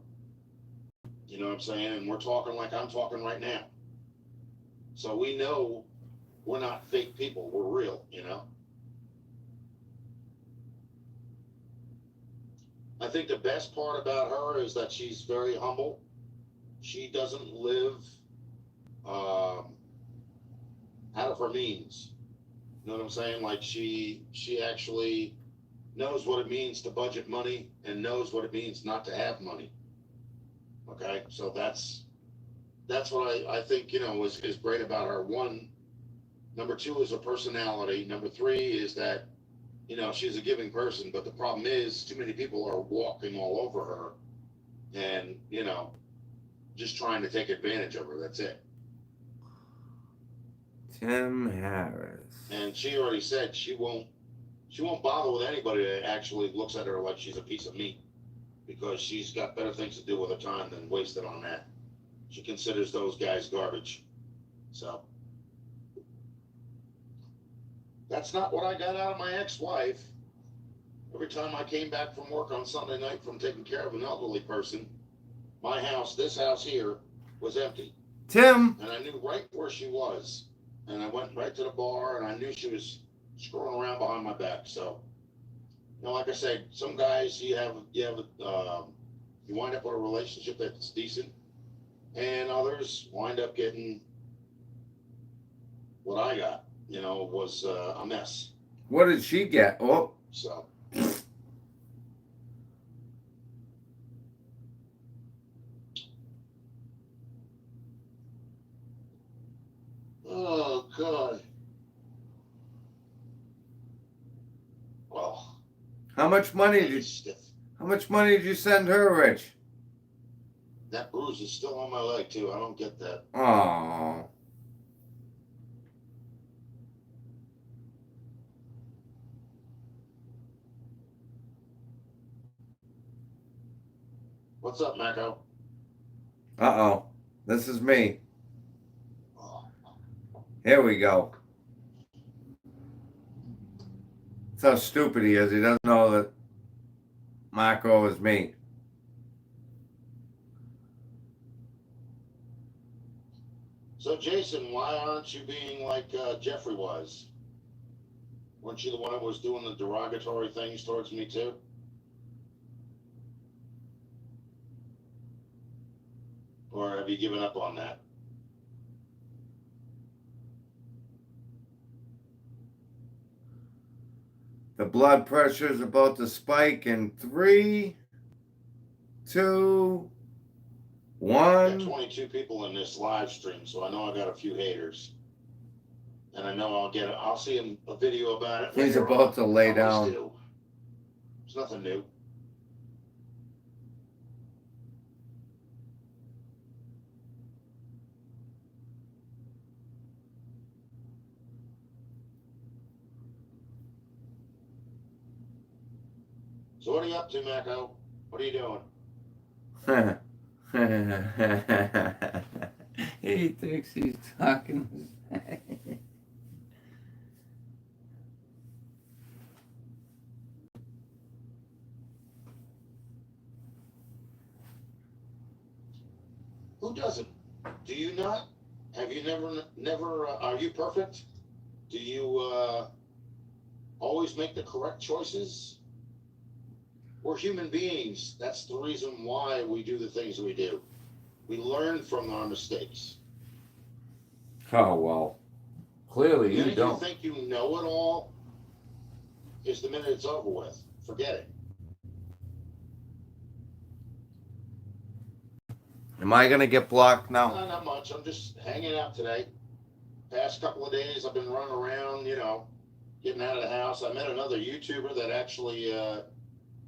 You know what I'm saying? And we're talking like I'm talking right now. So we know we're not fake people. We're real, you know? I think the best part about her is that she's very humble. She doesn't live out of her means. You know what I'm saying? Like she actually knows what it means to budget money and knows what it means not to have money. Okay, so that's what I think, you know, is great about her. One, number 2 is her personality. Number 3 is that, you know, she's a giving person, but the problem is too many people are walking all over her and, you know, just trying to take advantage of her. That's it. Tim Harris. And she already said she won't bother with anybody that actually looks at her like she's a piece of meat, because she's got better things to do with her time than waste it on that. She considers those guys garbage. So that's not what I got out of my ex-wife. Every time I came back from work on Sunday night from taking care of an elderly person, my house, this house here, was empty. Tim. And I knew right where she was. And I went right to the bar, and I knew she was screwing around behind my back. So, you know, like I said, some guys you wind up with a relationship that's decent, and others wind up getting what I got. You know, was a mess. What did she get? Oh. So. Oh God. Well. How much money did you send her, Rich? That bruise is still on my leg too. I don't get that. Oh. What's up, Mako? Uh-oh. This is me. Here we go. That's how stupid he is. He doesn't know that Marco is me. So, Jason, why aren't you being like Jeffrey was? Weren't you the one that was doing the derogatory things towards me too? Or have you given up on that? The blood pressure is about to spike in 3, 2, 1. I got 22 people in this live stream, so I know I got a few haters. And I know I'll see a video about it. He's about to lay down. It's nothing new. So what are you up to, Mako? What are you doing? He thinks he's talking. Who doesn't? Do you not? Have you never, are you perfect? Do you always make the correct choices? We're human beings. That's the reason why we do the things we do. We learn from our mistakes. Oh, well. Clearly you don't. You think you know it all is the minute it's over with. Forget it. Am I going to get blocked now? Not much. I'm just hanging out today. Past couple of days, I've been running around, you know, getting out of the house. I met another YouTuber that actually,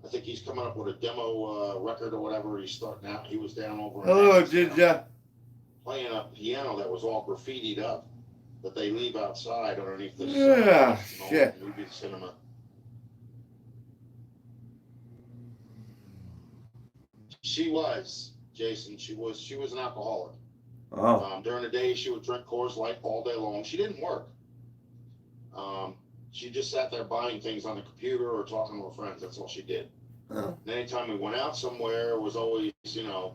I think he's coming up with a demo record or whatever. He's starting out. He was down over. Oh, did ya? Playing a piano that was all graffitied up that they leave outside underneath the shit. movie cinema. She was, Jason. She was an alcoholic. Oh. During the day, she would drink Coors Light all day long. She didn't work. She just sat there buying things on the computer or talking to her friends. That's all she did. Oh. And anytime we went out somewhere, it was always, you know,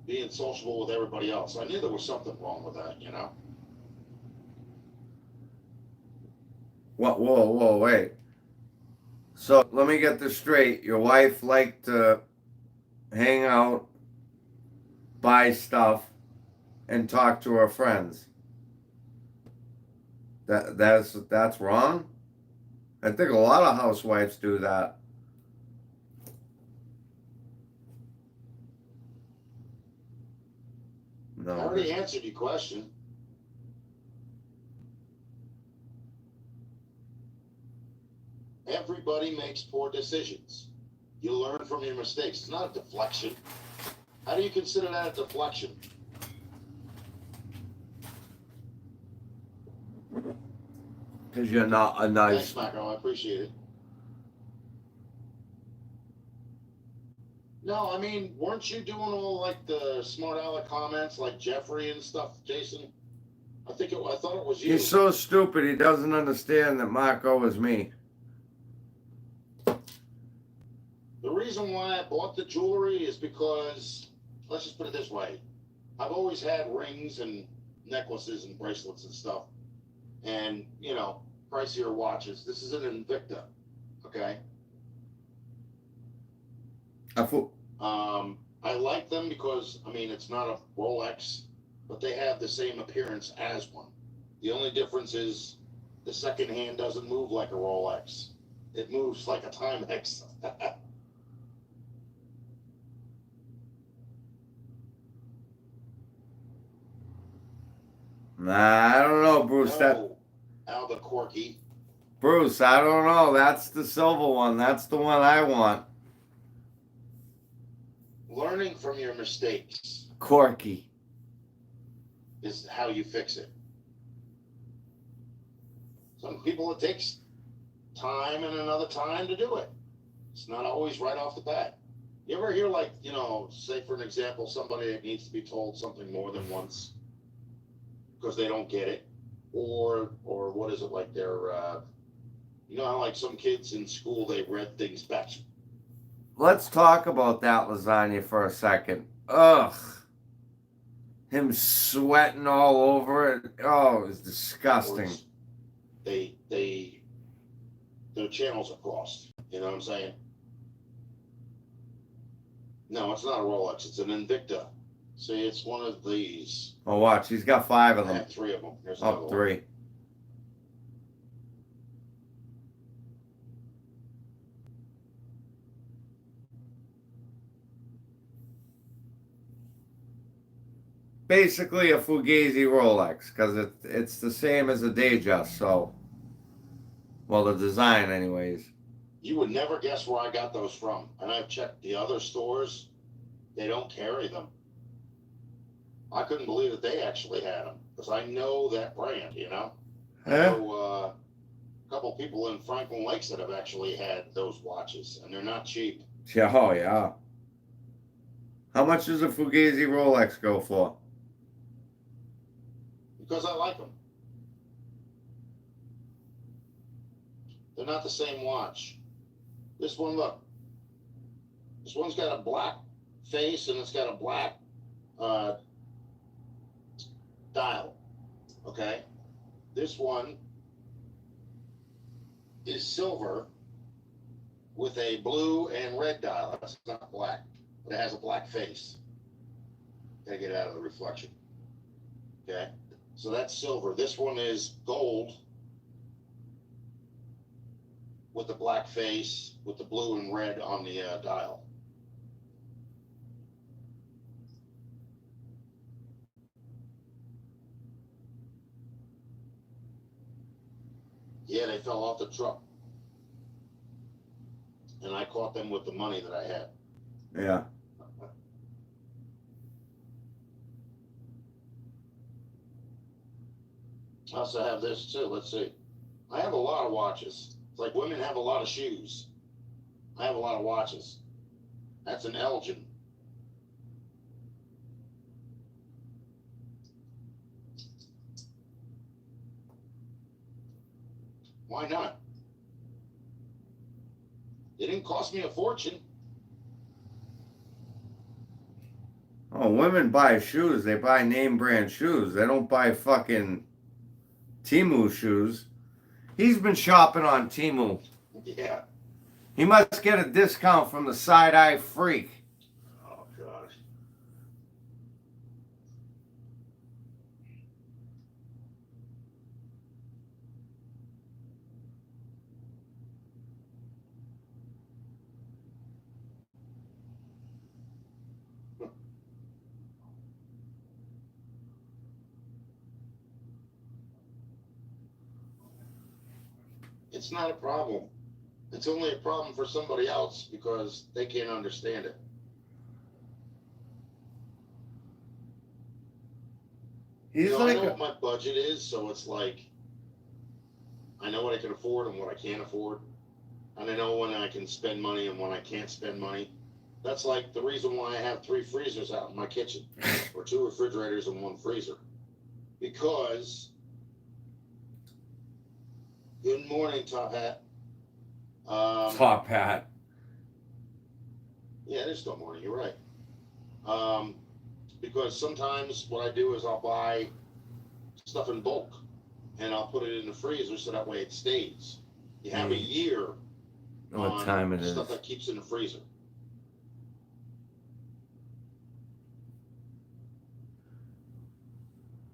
being sociable with everybody else. I knew there was something wrong with that, you know. What? Whoa, wait. So let me get this straight. Your wife liked to hang out, buy stuff, and talk to her friends. That's wrong? I think a lot of housewives do that. No. I already answered your question. Everybody makes poor decisions. You learn from your mistakes. It's not a deflection. How do you consider that a deflection? Because you're not a Thanks, nice. Marco. I appreciate it. No, I mean, weren't you doing all like the smart aleck comments like Jeffrey and stuff, Jason? I thought it was you. He's so stupid he doesn't understand that Marco is me. The reason why I bought the jewelry is because, let's just put it this way, I've always had rings and necklaces and bracelets and stuff, and you know, pricier watches. This is an Invicta, okay? I like them because, I mean, it's not a Rolex, but they have the same appearance as one. The only difference is the second hand doesn't move like a Rolex. It moves like a Timex. Nah, I don't know, Bruce. No, Albuquerque. Bruce, I don't know. That's the silver one. That's the one I want. Learning from your mistakes Corky. is how you fix it. Some people, it takes time and another time to do it. It's not always right off the bat. You ever hear, like, you know, say for an example, somebody that needs to be told something more than once because they don't get it, or what is it, like they're, you know how like some kids in school they read things back. Let's talk about that lasagna for a second. Ugh. Him sweating all over it. Oh, it was disgusting. Their channels are crossed. You know what I'm saying? No, it's not a Rolex. It's an Invicta. See, it's one of these. Oh, watch. He's got 5 of I them. have 3 of them. There's another Oh, one. 3. Basically a Fugazi Rolex, because it's the same as a Datejust, so. Well, the design, anyways. You would never guess where I got those from. And I've checked the other stores. They don't carry them. I couldn't believe that they actually had them. Because I know that brand, you know? I know a couple people in Franklin Lakes that have actually had those watches. And they're not cheap. Yeah, oh, yeah. How much does a Fugazi Rolex go for? Because I like them. They're not the same watch. This one, look. This one's got a black face and it's got a black dial. Okay? This one is silver with a blue and red dial. It's not black, but it has a black face. Gotta get out of the reflection. Okay? So that's silver. This one is gold with the black face, with the blue and red on the dial. Yeah, they fell off the truck. And I caught them with the money that I had. Yeah. I also have this too. Let's see. I have a lot of watches. It's like women have a lot of shoes. I have a lot of watches. That's an Elgin. Why not? It didn't cost me a fortune. Oh, women buy shoes. They buy name brand shoes. They don't buy fucking Temu shoes. He's been shopping on Temu. Yeah. He must get a discount from the Side Eye Freak. Oh, gosh. It's not a problem. It's only a problem for somebody else because they can't understand it. He's You know, like I know what my budget is, so it's like I know what I can afford and what I can't afford. And I know when I can spend money and when I can't spend money. That's like the reason why I have 3 freezers out in my kitchen, or 2 refrigerators and 1 freezer. Because, good morning, Top Hat. top hat. Yeah, it is still morning, you're right. Because sometimes what I do is I'll buy stuff in bulk and I'll put it in the freezer so that way it stays. You have a year What on time it is? stuff that keeps in the freezer.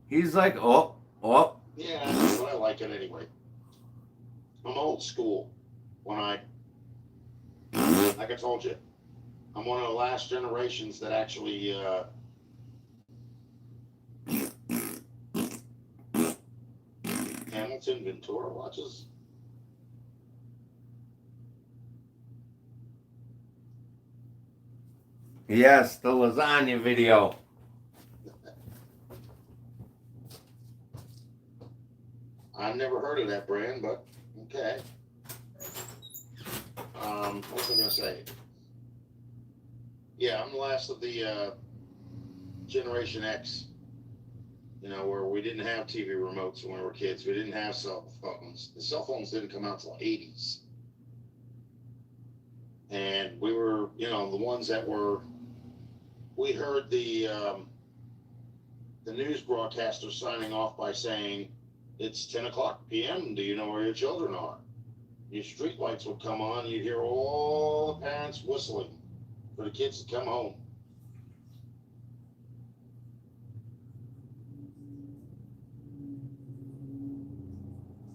He's like, oh. Yeah, but I like it anyway. I'm old school. Like I told you, I'm one of the last generations that actually Hamilton Ventura watches. Yes, the lasagna video. I've never heard of that brand, but okay. What was I gonna say? Yeah, I'm the last of the Generation X. You know, where we didn't have TV remotes when we were kids. We didn't have cell phones. The cell phones didn't come out till '80s, and we were, you know, the ones that were. We heard the news broadcaster signing off by saying, "It's 10 o'clock p.m. Do you know where your children are?" Your street lights would come on. You'd hear all the parents whistling for the kids to come home.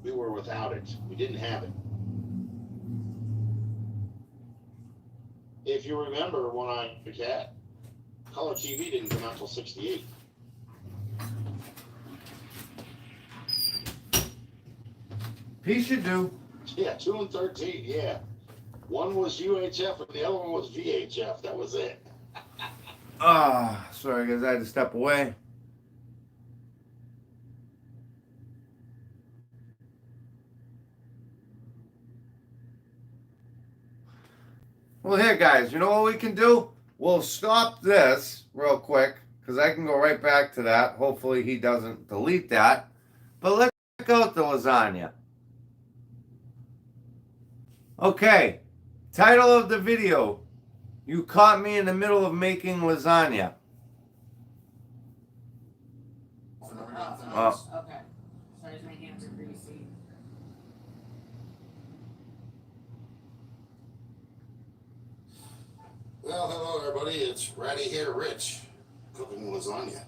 We were without it. We didn't have it. If you remember, when I was a cat, color TV didn't come out till '68. He should do. Yeah, 2 and 13. Yeah, one was UHF and the other one was VHF. That was it. Sorry guys, I had to step away. Well, here, guys, you know what we can do? We'll stop this real quick, because I can go right back to that. Hopefully he doesn't delete that. But let's check out the lasagna. Okay, title of the video. You caught me in the middle of making lasagna. Oh. Okay. Sorry, my hands are greasy. Well, hello everybody. It's Ratty Hair Rich cooking lasagna.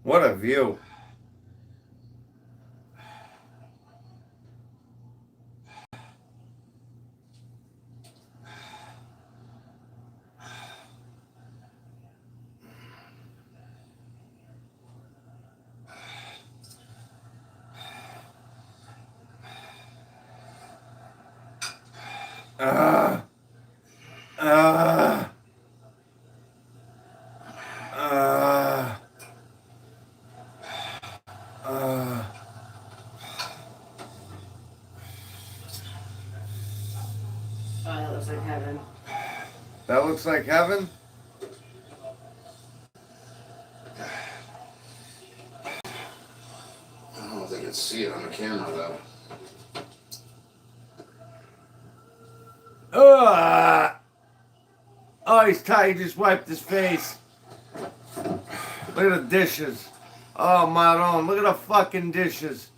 What a view. Oh, that looks like heaven. That looks like heaven? I don't know if they can see it on the camera though. Oh, he's tired. He just wiped his face. Look at the dishes. Oh, Maron, look at the fucking dishes.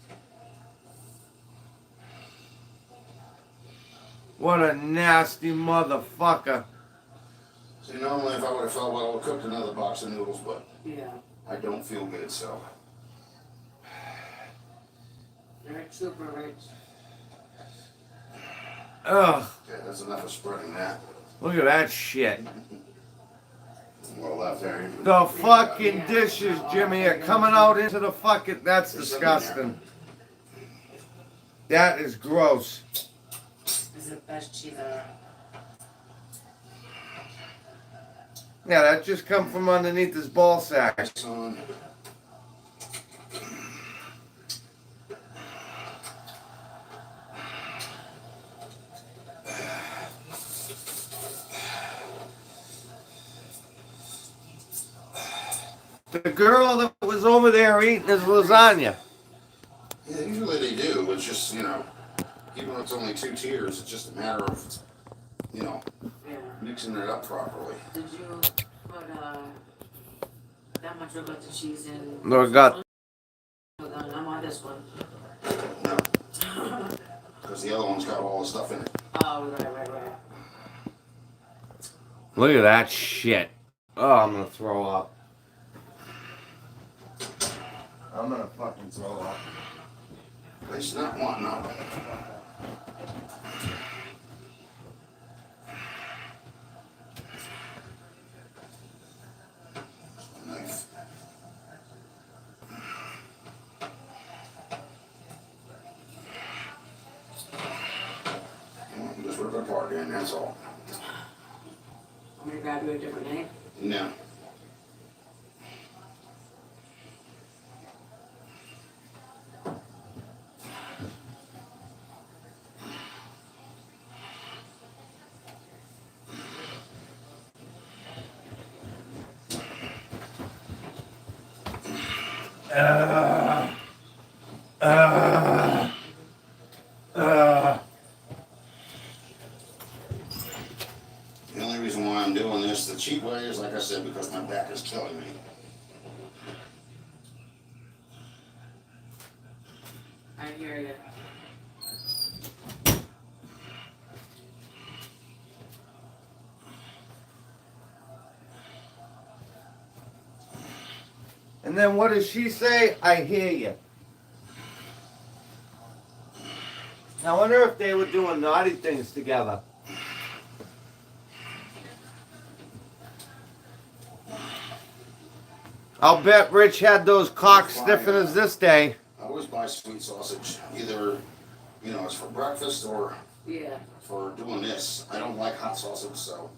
What a nasty motherfucker. See, normally if I would have felt well, I would have cooked another box of noodles, but Yeah. I don't feel good, so. They're super rich. Ugh, Okay, that's enough of spreading that. look at that shit. More left there. The fucking dishes, Jimmy, are coming out into the fucking... That's disgusting. That is gross. This is the best cheese ever. Yeah, that just come from underneath his ball sack. On. The girl that was over there eating his lasagna. Yeah, usually they do. It's just, you know, even though it's only 2 tiers, it's just a matter of, you know, Yeah. mixing it up properly. Did you put that much ricotta cheese in? No, I got. Oh, God, I'm on this one. No, because the other one's got all the stuff in it. Oh, right. Look at that shit. Oh, I'm gonna throw up. I'm gonna fucking throw up. It's not wanting up. Knife. Just rip it apart, and that's all. I'm gonna grab you a different knife. No. The only reason why I'm doing this the cheap way is, like I said, because my back is killing me. I hear you. And then what does she say? I hear you. I wonder if they were doing naughty things together. I'll bet Rich had those cocks sniffing as this day. I always buy sweet sausage, either, you know, it's for breakfast or Yeah. for doing this. I don't like hot sausage, so,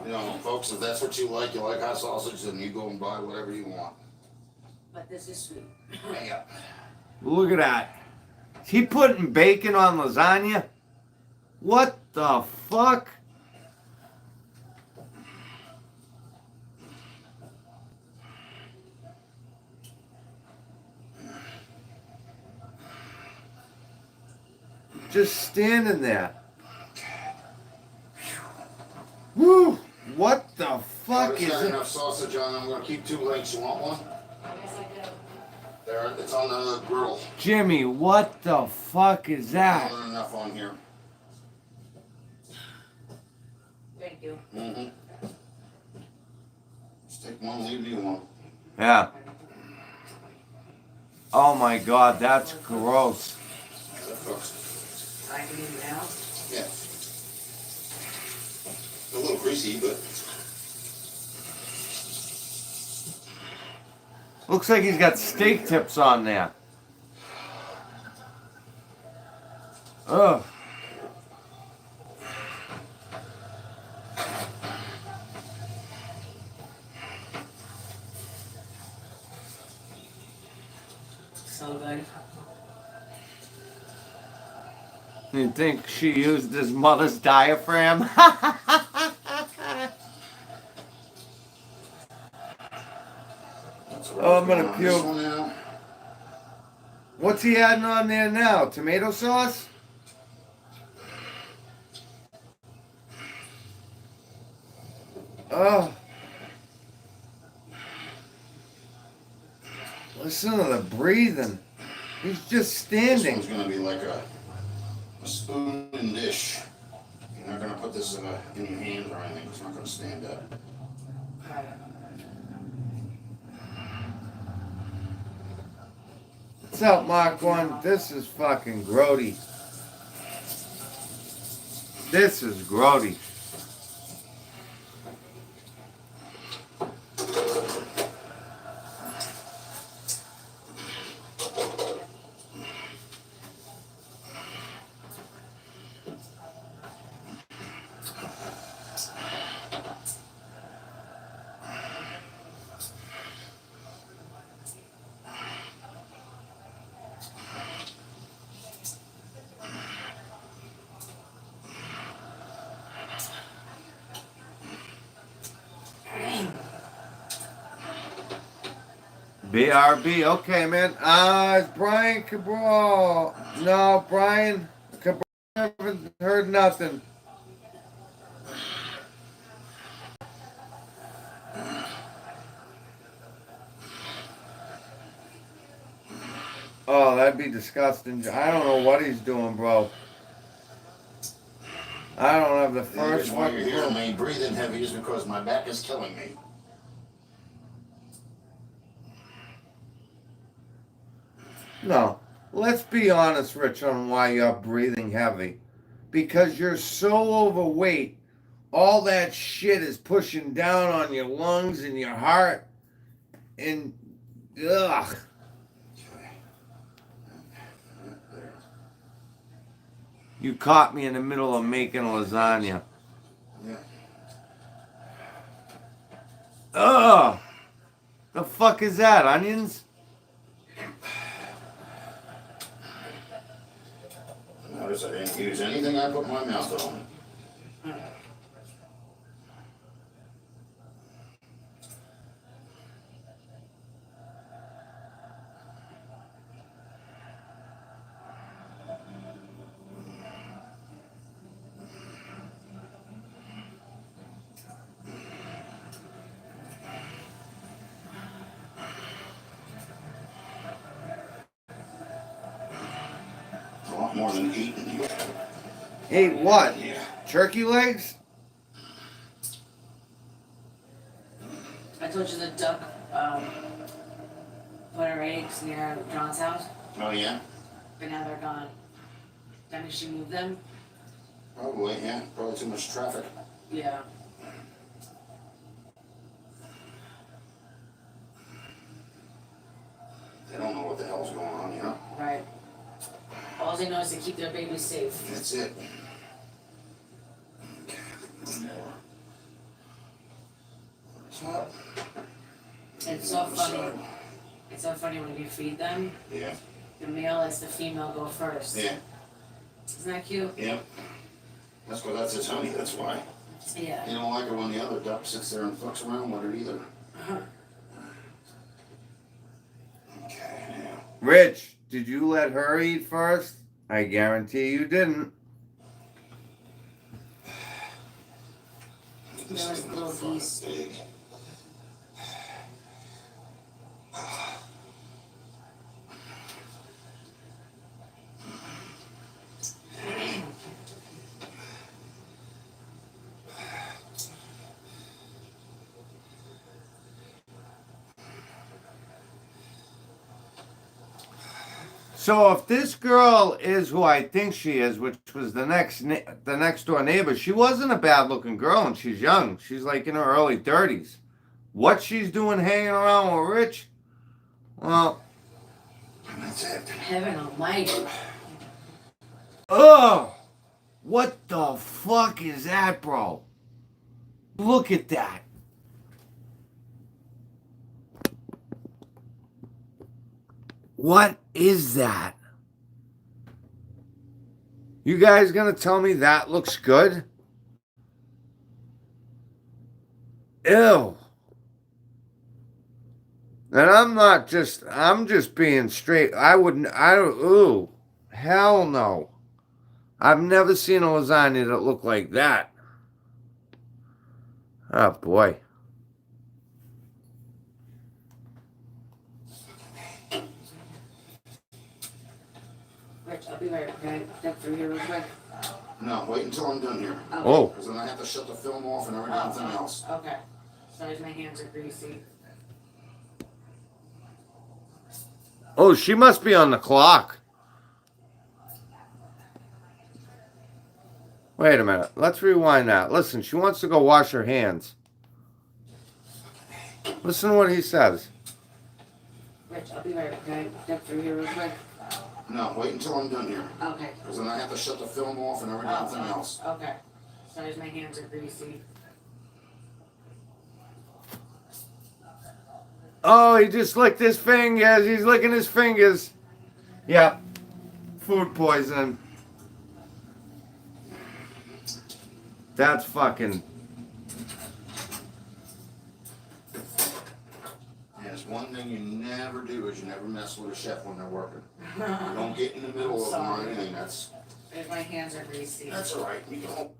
you know, folks, if that's what you like hot sausage, then you go and buy whatever you want. But this is sweet. Yeah. Look at that. Is he putting bacon on lasagna? What the fuck? Just standing there. Woo! What the fuck It's is got it? enough sausage on. I'm gonna keep 2 legs. You want one? I guess I do. There, it's on the grill. Jimmy, what the fuck is that? More than enough on here. Thank you. Mm-hmm. Just take one, leave me one. Yeah. Oh my god, that's gross. That cooks. I can eat it now. Yeah. A little greasy, but Looks like he's got steak tips on there. Ugh. So good. You think she used his mother's diaphragm? that's Oh, I'm gonna on this puke. one now. What's he adding on there now? Tomato sauce? Oh. Listen to the breathing. He's just This standing. one's gonna be like a spoon and dish. You're not gonna put this in your hands or anything. It's not gonna stand up. What's up, Mark One? This is fucking grody. This is grody. BRB, okay, man. It's Brian Cabral. No, Brian Cabral, haven't heard nothing. Oh, that'd be disgusting. I don't know what he's doing, bro. I don't have the The first reason why you're fucking hearing clue. me breathing heavy is because my back is killing me. No, let's be honest, Rich, on why you're breathing heavy. Because you're so overweight, all that shit is pushing down on your lungs and your heart, and ugh. Okay. There. You caught me in the middle of making lasagna. Yeah. Ugh! The fuck is that? Onions? Notice I didn't use anything I put my mouth on. A lot more than eating. Ate what? Yeah. Turkey legs? I told you the duck put her eggs near John's house, Oh yeah? but now they're gone. Then did she move them? Probably, yeah. Probably too much traffic. Yeah. They don't know what the hell's going on, you know? Right. All they know is to keep their babies safe. That's it. Okay. One more. Top. It's so funny. It's so funny when you feed them, Yeah. the male lets the female go first. Yeah. Isn't that cute? Yep. That's why that's his honey, that's why. Yeah. You don't like it when the other duck sits there and fucks around with it either. Uh-huh. Okay, now. Rich, did you let her eat first? I guarantee you didn't. This There was is gonna little be fucking geese. big. So if this girl is who I think she is, which was the next door neighbor, she wasn't a bad looking girl and she's young. She's like in her early 30s. What she's doing hanging around with Rich? Well, That's it. Heaven almighty. ugh! What the fuck is that, bro? Look at that. What is that? You guys gonna tell me that looks good? Ew. And I'm just being straight. I don't, ooh. Hell no. I've never seen a lasagna that looked like that. Oh boy. Rich, I'll be right back. Step through here real quick. No, wait until I'm done here. Oh. Because then I have to shut the film off and everything else. Okay. Sorry, my hands are greasy. Oh, she must be on the clock. Wait a minute. Let's rewind that. Listen, she wants to go wash her hands. Listen to what he says. Rich, I'll be right back. Step through here real quick. No, wait until I'm done here. Okay. Because then I have to shut the film off and everything else. Okay. Sorry, my hands are greasy. Oh, he just licked his fingers. He's licking his fingers. Yep. Food poisoning. That's fucking. There's one there. thing you never do is you never mess with a chef when they're working. You don't get in the middle of them or anything. That's My hands are greasy. all right. You don't.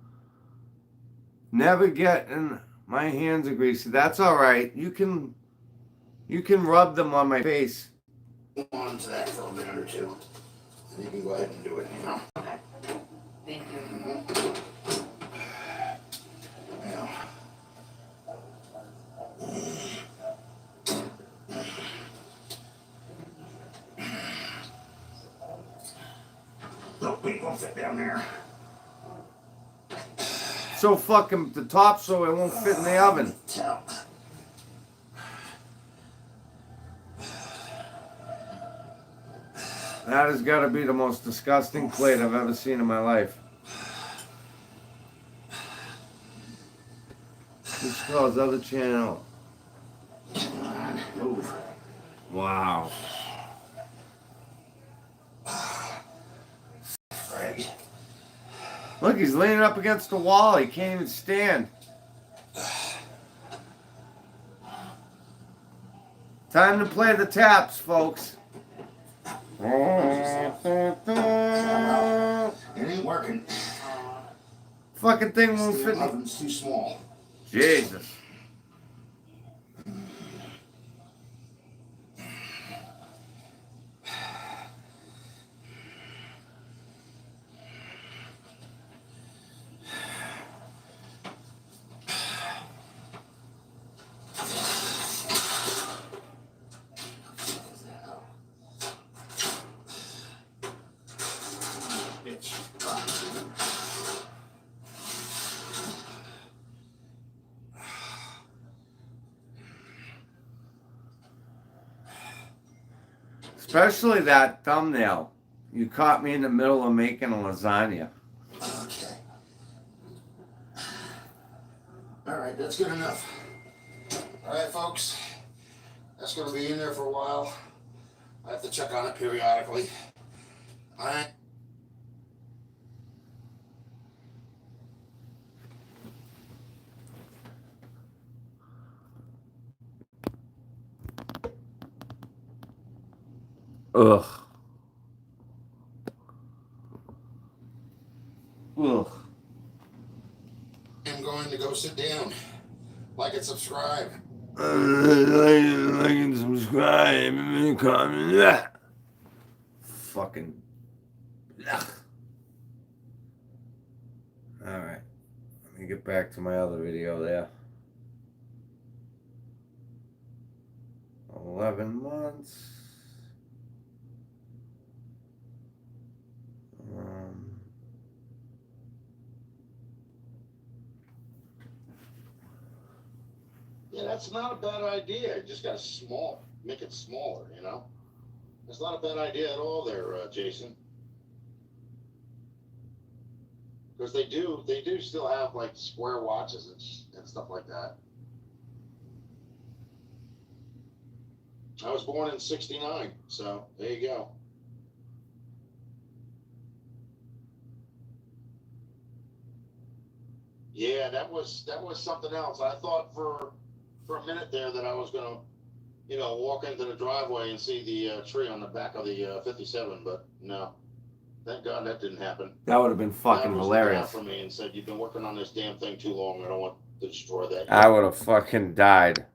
Never getting my hands are greasy. That's all right. You can rub them on my face. Hold on to that for a minute or two. And you can go ahead and do it, you know. Okay. Thank you. Yeah. Nope, we won't fit down there. So fucking the top so it won't fit in the oven. Tell. That has got to be the most disgusting plate I've ever seen in my life. This calls other channel. Move. Wow. Right. Look, he's leaning up against the wall. He can't even stand. Time to play the taps, folks. It ain't working. Fucking thing won't The fit. oven's too small. Jesus. Bitch. Especially that thumbnail. You caught me in the middle of making a lasagna. Okay. All right, that's good enough. All right, folks. That's going to be in there for a while. I have to check on it periodically. All right. Ugh. Ugh. I'm going to go sit down. Like and subscribe. Like and subscribe and comment. Fucking. Ugh. Alright. Let me get back to my other video there. 11 months. Yeah, that's not a bad idea. You just got to make it smaller, you know? That's not a bad idea at all there, Jason. Because they do still have like square watches and stuff like that. I was born in '69, so there you go. Yeah, that was something else. I thought for a minute there that I was gonna, walk into the driveway and see the tree on the back of the 57, but no. Thank God that didn't happen. That would have been fucking Dad was looking out hilarious. for me and said, "You've been working on this damn thing too long. I don't want to destroy that." I would have fucking died.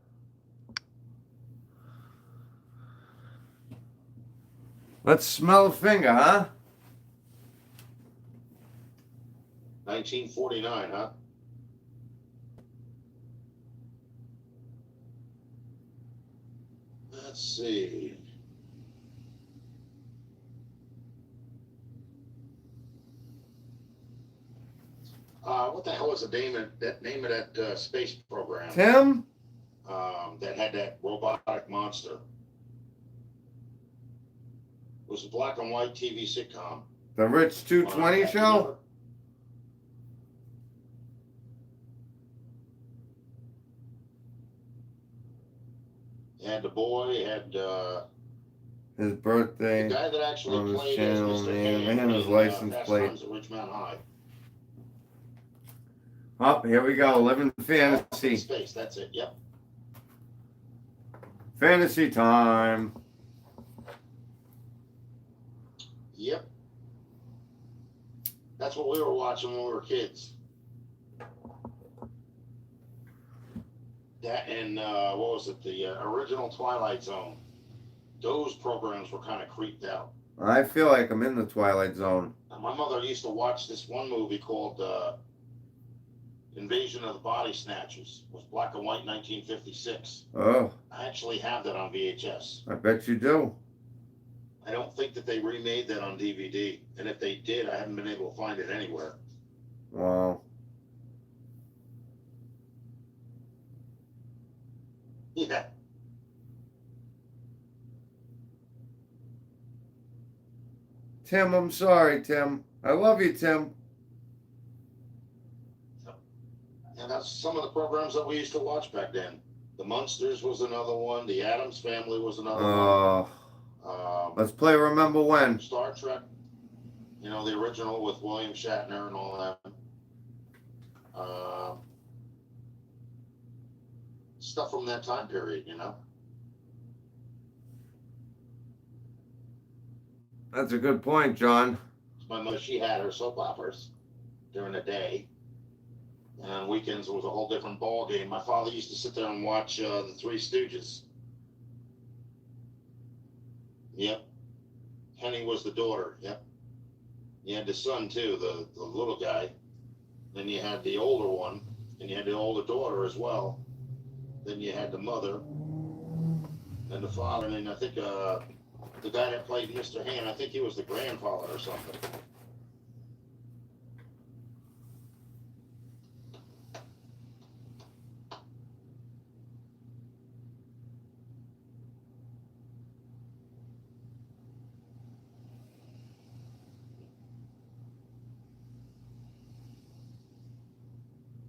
Let's smell a finger, huh? 1949, huh? Let's see. What the hell was the name of that space program? Tim? That had that robotic monster. It was a black and white TV sitcom. The Rich 220 show? Had the boy, had His the birthday. guy that actually on his played channel, as Mr. man, Ham and his in, license Fast plate. Times at Ridgemont High. Oh, here we go. Living Oh, fantasy. space, that's it, yep. Fantasy time. Yep. That's what we were watching when we were kids. That and what was it? The original Twilight Zone. Those programs were kind of creeped out. I feel like I'm in the Twilight Zone. Now, my mother used to watch this one movie called Invasion of the Body Snatchers. It was black and white, 1956. Oh, I actually have that on VHS. I bet you do. I don't think that they remade that on DVD, and if they did, I haven't been able to find it anywhere. Wow. Yeah. Tim, I'm sorry, Tim. I love you, Tim. And that's some of the programs that we used to watch back then. The Munsters was another one. The Addams Family was another one. Let's play Remember When. Star Trek, you know, the original with William Shatner and all that. Stuff from that time period, you know. That's a good point, John. My mother, she had her soap operas during the day. And on weekends, it was a whole different ball game. My father used to sit there and watch the Three Stooges. Yep. Henny was the daughter. Yep. You had the son, too, the little guy. Then you had the older one. And you had the older daughter as well. Then you had the mother. And the father. And then I think the guy that played Mr. Hand, I think he was the grandfather or something.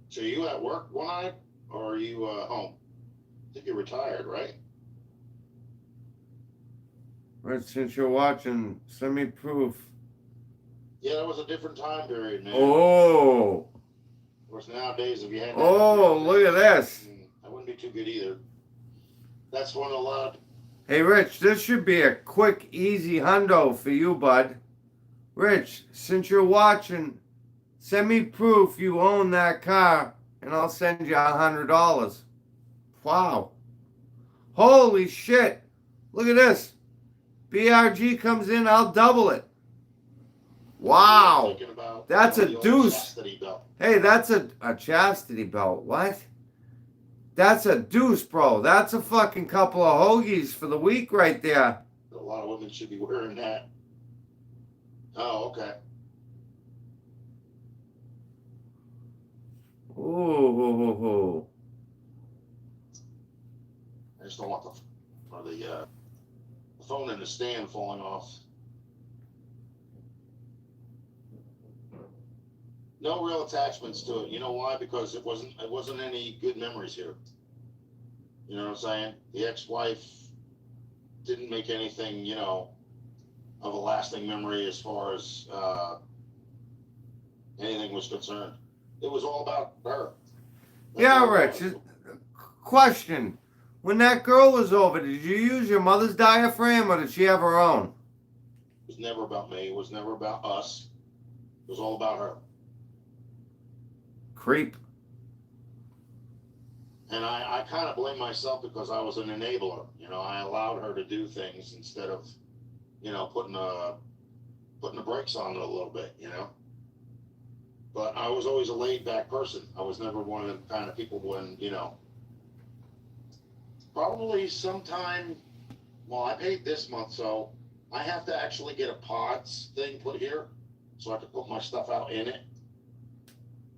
So are you at work one night, or are you home? I think you're retired, right? Right, since you're watching, send me proof. Yeah, that was a different time period, man. Oh. Of course, nowadays, if you had that, Oh, look at this. that wouldn't be too good either. That's one allowed. Hey, Rich, this should be a quick, easy hundo for you, bud. Rich, since you're watching, send me proof you own that car, and I'll send you $100. Wow. Holy shit. Look at this. BRG comes in, I'll double it. Wow. That's a deuce. Hey, that's a chastity belt. What? That's a deuce, bro. That's a fucking couple of hoagies for the week right there. A lot of women should be wearing that. Oh, okay. Ooh. I just don't want the phone in the stand falling off. No real attachments to it. You know why? Because it wasn't any good memories here. You know what I'm saying? The ex-wife didn't make anything, you know, of a lasting memory as far as anything was concerned. It was all about her. That's Yeah, all it Rich. was. Question. When that girl was over, did you use your mother's diaphragm or did she have her own? It was never about me. It was never about us. It was all about her. Creep. And I kind of blame myself because I was an enabler. You know, I allowed her to do things instead of, you know, putting the brakes on it a little bit, you know. But I was always a laid back person. I was never one of the kind of people when, you know, probably sometime, well, I paid this month, so I have to actually get a pods thing put here so I can put my stuff out in it.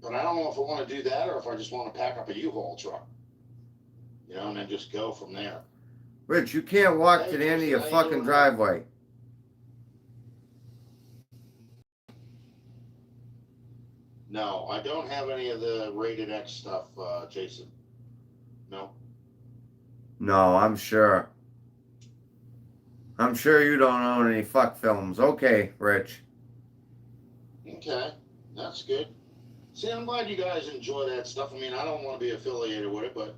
But I don't know if I want to do that or if I just want to pack up a U-Haul truck, you know, and then just go from there. Rich, you can't walk to the end of your fucking driveway. No, I don't have any of the rated X stuff, Jason. No. No, I'm sure. I'm sure you don't own any fuck films. Okay, Rich. Okay, that's good. See, I'm glad you guys enjoy that stuff. I mean, I don't want to be affiliated with it, but,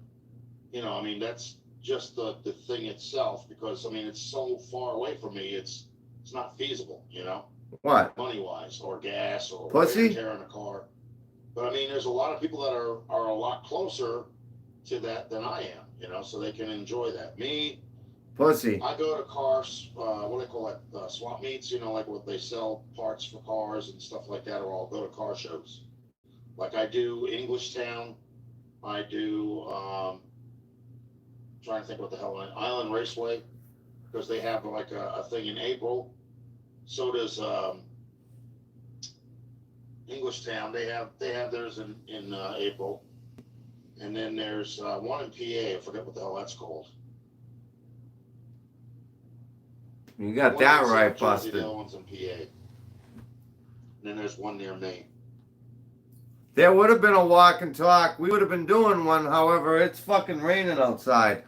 you know, I mean, that's just the thing itself, because I mean it's so far away from me. It's not feasible, you know, What? money wise or gas or Pussy? wear and tear on a car. But I mean, there's a lot of people that are a lot closer to that than I am, you know, so they can enjoy that. Me, Pussy. I go to cars, what do they call it, swap meets, you know, like what they sell parts for cars and stuff like that, or I'll go to car shows. Like I do Englishtown, I do, trying to think what the hell, Island Raceway, because they have like a thing in April. So does Englishtown. They have theirs in April, and then there's one in PA. I forget what the hell that's called. You got One that in right, South Jersey, busted. the other one's in PA. And then there's one near me. There would have been a walk and talk. We would have been doing one, however, it's fucking raining outside.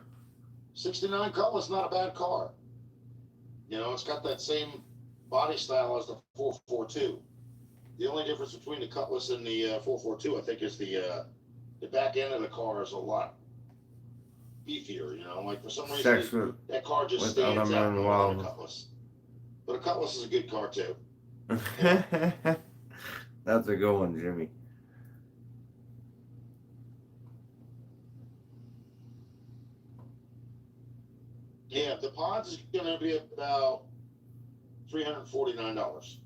69 Cutlass, not a bad car. You know, it's got that same body style as the 442. The only difference between the Cutlass and the 442, I think, is the back end of the car is a lot beefier. You know, like for some Sex reason with that car just with stands other out men more than a involved. Cutlass. But a Cutlass is a good car too. That's a good one, Jimmy. Yeah, the Pods is going to be about $349.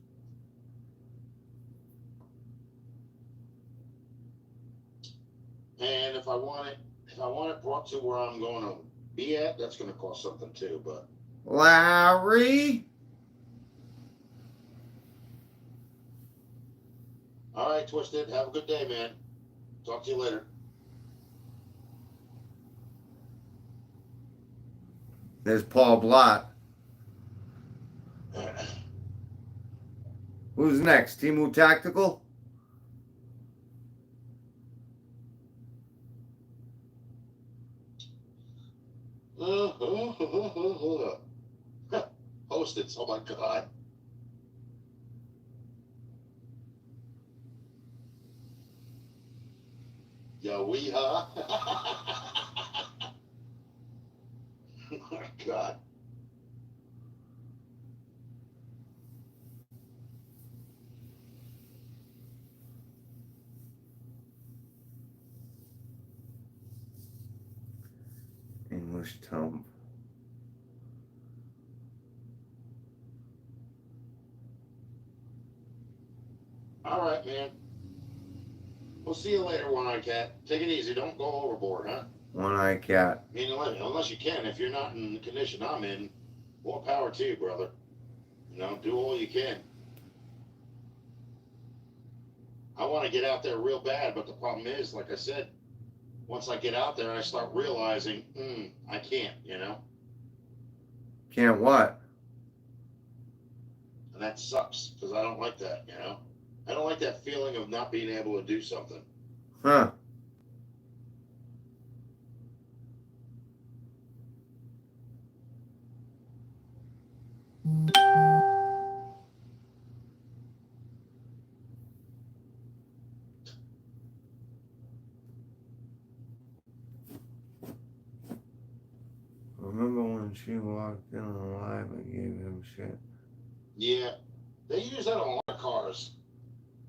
And if I want it brought to where I'm going to be at, that's going to cost something too. But Larry? all right, Twisted. Have a good day, man. Talk to you later. There's Paul Blott. Who's next? Timu Tactical? Post-its. Oh my God. Yo, huh? Oh my God. English Hump. All right, man. We'll see you later, One-Eye Cat. Take it easy. Don't go overboard, huh? One-Eye Cat. I mean, unless you can. If you're not in the condition I'm in, more power to you, brother. You know, do all you can. I want to get out there real bad, but the problem is, like I said, once I get out there, I start realizing, I can't, you know? Can't what? And that sucks, because I don't like that, you know? I don't like that feeling of not being able to do something. Huh. Remember when she walked in alive and gave him shit? Yeah. They use that on a lot of cars.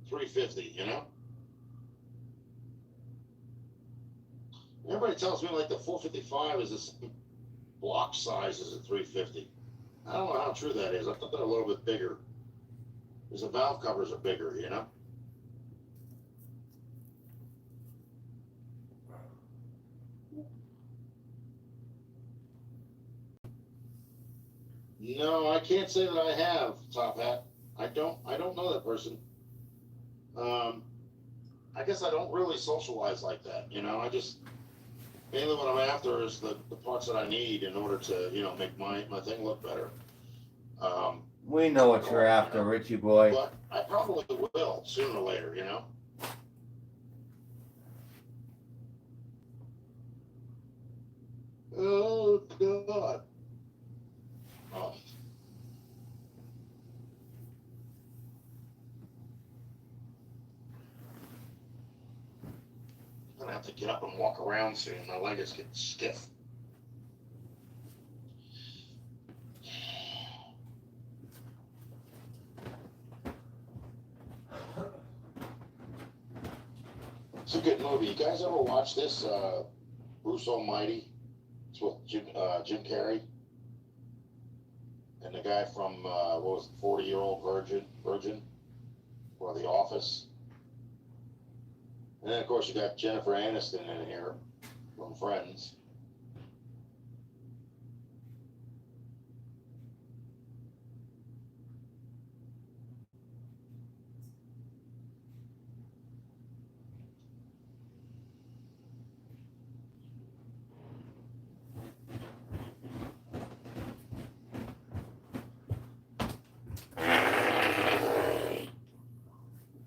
350, you know? Everybody tells me like the 455 is the same block size as a 350. I don't know how true that is. I thought they're a little bit bigger. Because the valve covers are bigger, you know? No, I can't say that I have, Top Hat. I don't know that person. I guess I don't really socialize like that, you know? I just mainly what I'm after is the parts that I need in order to, you know, make my thing look better. We know what you're after, you know? Richie boy. But I probably will sooner or later, you know? Oh, God. Oh. I'm gonna have to get up and walk around soon. My leg is getting stiff. It's a good movie. You guys ever watch this? Bruce Almighty. It's with Jim Carrey and the guy from what was it, 40-Year-Old Virgin, or The Office. And then of course you got Jennifer Aniston in here from Friends.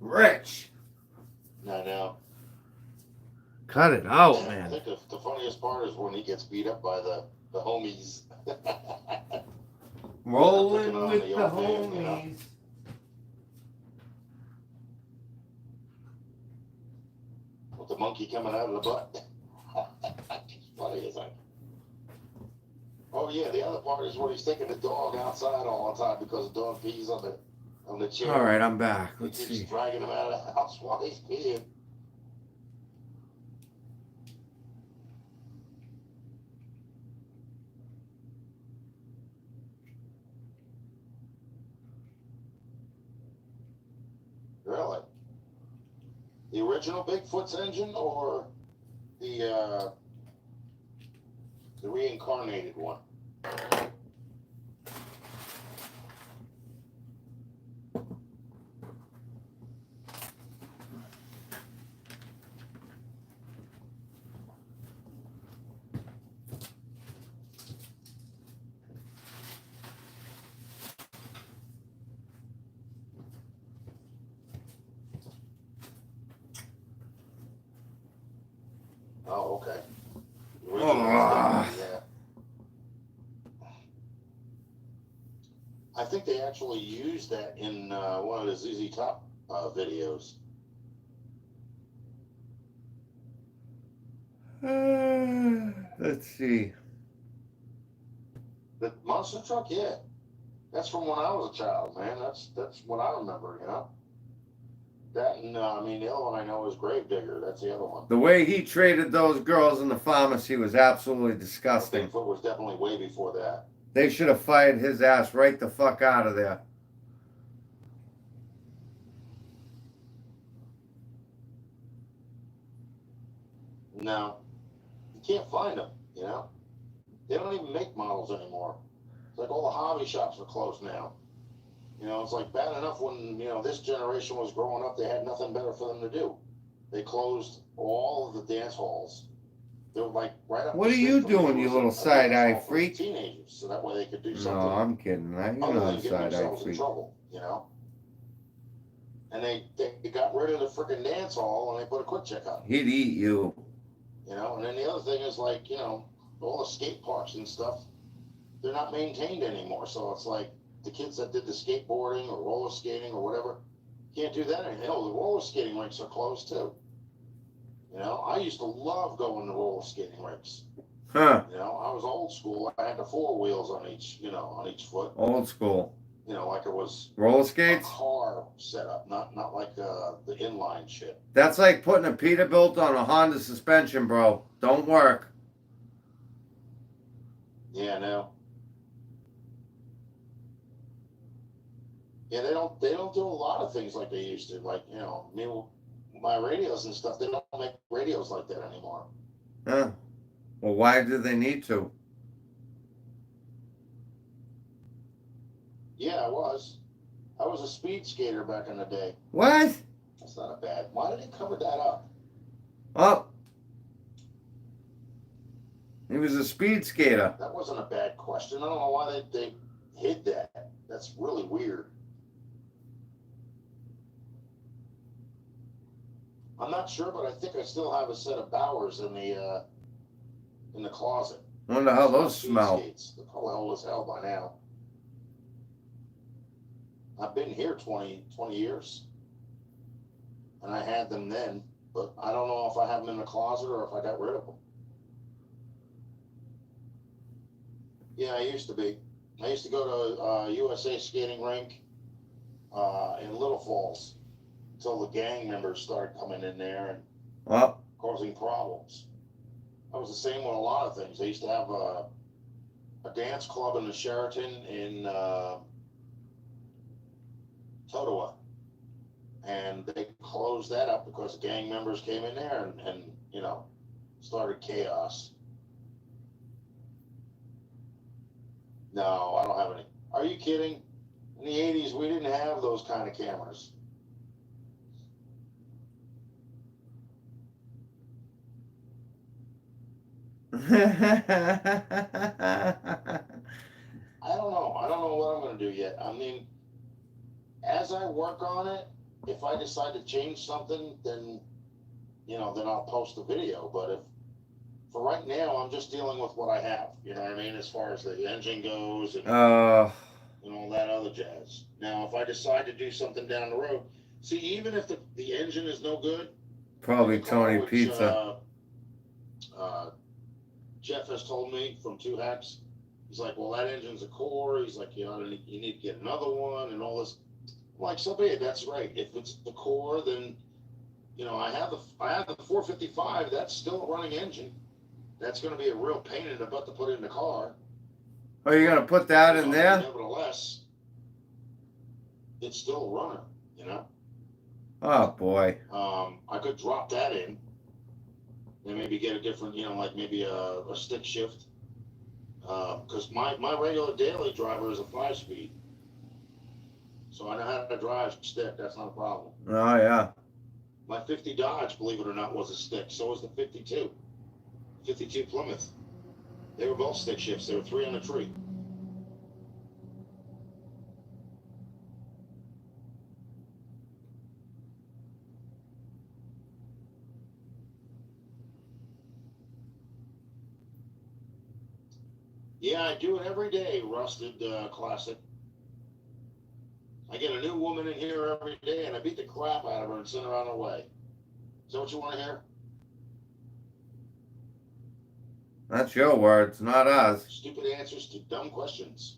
Rich. Now, Cut it out, I man. think the funniest part is when he gets beat up by the homies. Rolling Picking on with the the old man, you know. homies. With the monkey coming out of the butt. It's funny, isn't it? Oh yeah, the other part is when he's taking the dog outside all the time because the dog pees on the chair. All right, I'm back. He Let's keeps see. dragging him out of the house while he's peeing. Really? The original Bigfoot's engine or the reincarnated one? Oh, okay. The original Ah. was definitely, yeah. I think they actually used that in one of the ZZ Top videos. Let's see. The monster truck, yeah. That's from when I was a child, man. That's what I remember, you know. That and I mean the other one I know is Gravedigger. That's the other one. The way he treated those girls in the pharmacy was absolutely disgusting. Bigfoot was definitely way before that. They should have fired his ass right the fuck out of there. No, you can't find them. You know, they don't even make models anymore. It's like all the hobby shops are closed now. You know, it's like bad enough when this generation was growing up, they had nothing better for them to do. They closed all of the dance halls. They were like right up. What the are you street from me doing, you was little a dance side-eye hall for freak? Teenagers, so that way they could do No, something I'm kidding. I you other know than I'm get side-eye themselves in freak. trouble. You know. And they got rid of the freaking dance hall and they put a quick check up. He'd eat you. You know, and then the other thing is like, all the skate parks and stuff, they're not maintained anymore. So it's like the kids that did the skateboarding or roller skating or whatever can't do that anymore. Hell, the roller skating rinks are closed too. You know, I used to love going to roller skating rinks. Huh. You know, I was old school. I had the four wheels on each foot. Old school. You know, like it was Roller a skates? car setup, not like the inline shit. That's like putting a Peterbilt on a Honda suspension, bro. Don't work. Yeah, no. Yeah, they don't do a lot of things like they used to. Like, I mean, my radios and stuff, they don't make radios like that anymore. Huh. Well, why do they need to? Yeah, I was. I was a speed skater back in the day. What? That's not a bad. Why did he cover that up? Oh. He was a speed skater. That wasn't a bad question. I don't know why they hid that. That's really weird. I'm not sure, but I think I still have a set of Bowers in the closet. Wonder how those Speed smell. Skates. They're probably old as hell by now. I've been here 20 years. And I had them then, but I don't know if I have them in the closet or if I got rid of them. Yeah, I used to be. I used to go to USA skating rink in Little Falls until the gang members started coming in there. And Well, causing problems. That was the same with a lot of things. They used to have a dance club in the Sheraton in Totowa, and they closed that up because gang members came in there and you know, started chaos. No, I don't have any. Are you kidding? In the 80s, we didn't have those kind of cameras. I don't know. I don't know what I'm going to do yet. I mean, as I work on it, if I decide to change something, then, you know, then I'll post the video. But if for right now, I'm just dealing with what I have. You know what I mean? As far as the engine goes and all that other jazz. Now, if I decide to do something down the road, see, even if the engine is no good, probably the car, Tony which, Pizza. Jeff has told me from Two Hacks, he's like, well, that engine's a core. He's like, you know, you need to get another one and all this. I'm like, so be it. That's right. If it's the core, then, you know, I have the 455. That's still a running engine. That's going to be a real pain in the butt to put in the car. Are you gonna put that in there? Nevertheless, it's still a runner, you know. Oh boy. I could drop that in and maybe get a different, you know, like maybe a stick shift. Because my regular daily driver is a 5-speed. So I know how to drive stick. That's not a problem. Oh yeah. My 50 Dodge, believe it or not, was a stick. So was the 52. 52 Plymouth. They were both stick shifts. They were 3 on a tree. Yeah, I do it every day, Rusted Classic. I get a new woman in here every day, and I beat the crap out of her and send her on her way. Is that what you want to hear? That's your words, not ours. Stupid answers to dumb questions.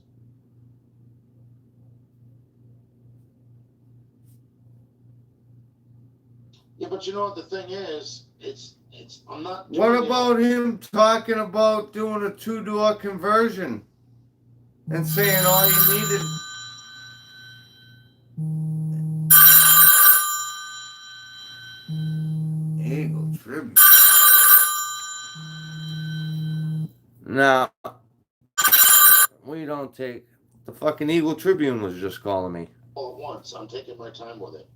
Yeah, but you know what the thing is? I'm not doing What about him talking about doing a 2-door conversion and saying all you needed? Eagle Tribute. No, we don't take. The fucking Eagle Tribune was just calling me. all at once. I'm taking my time with it.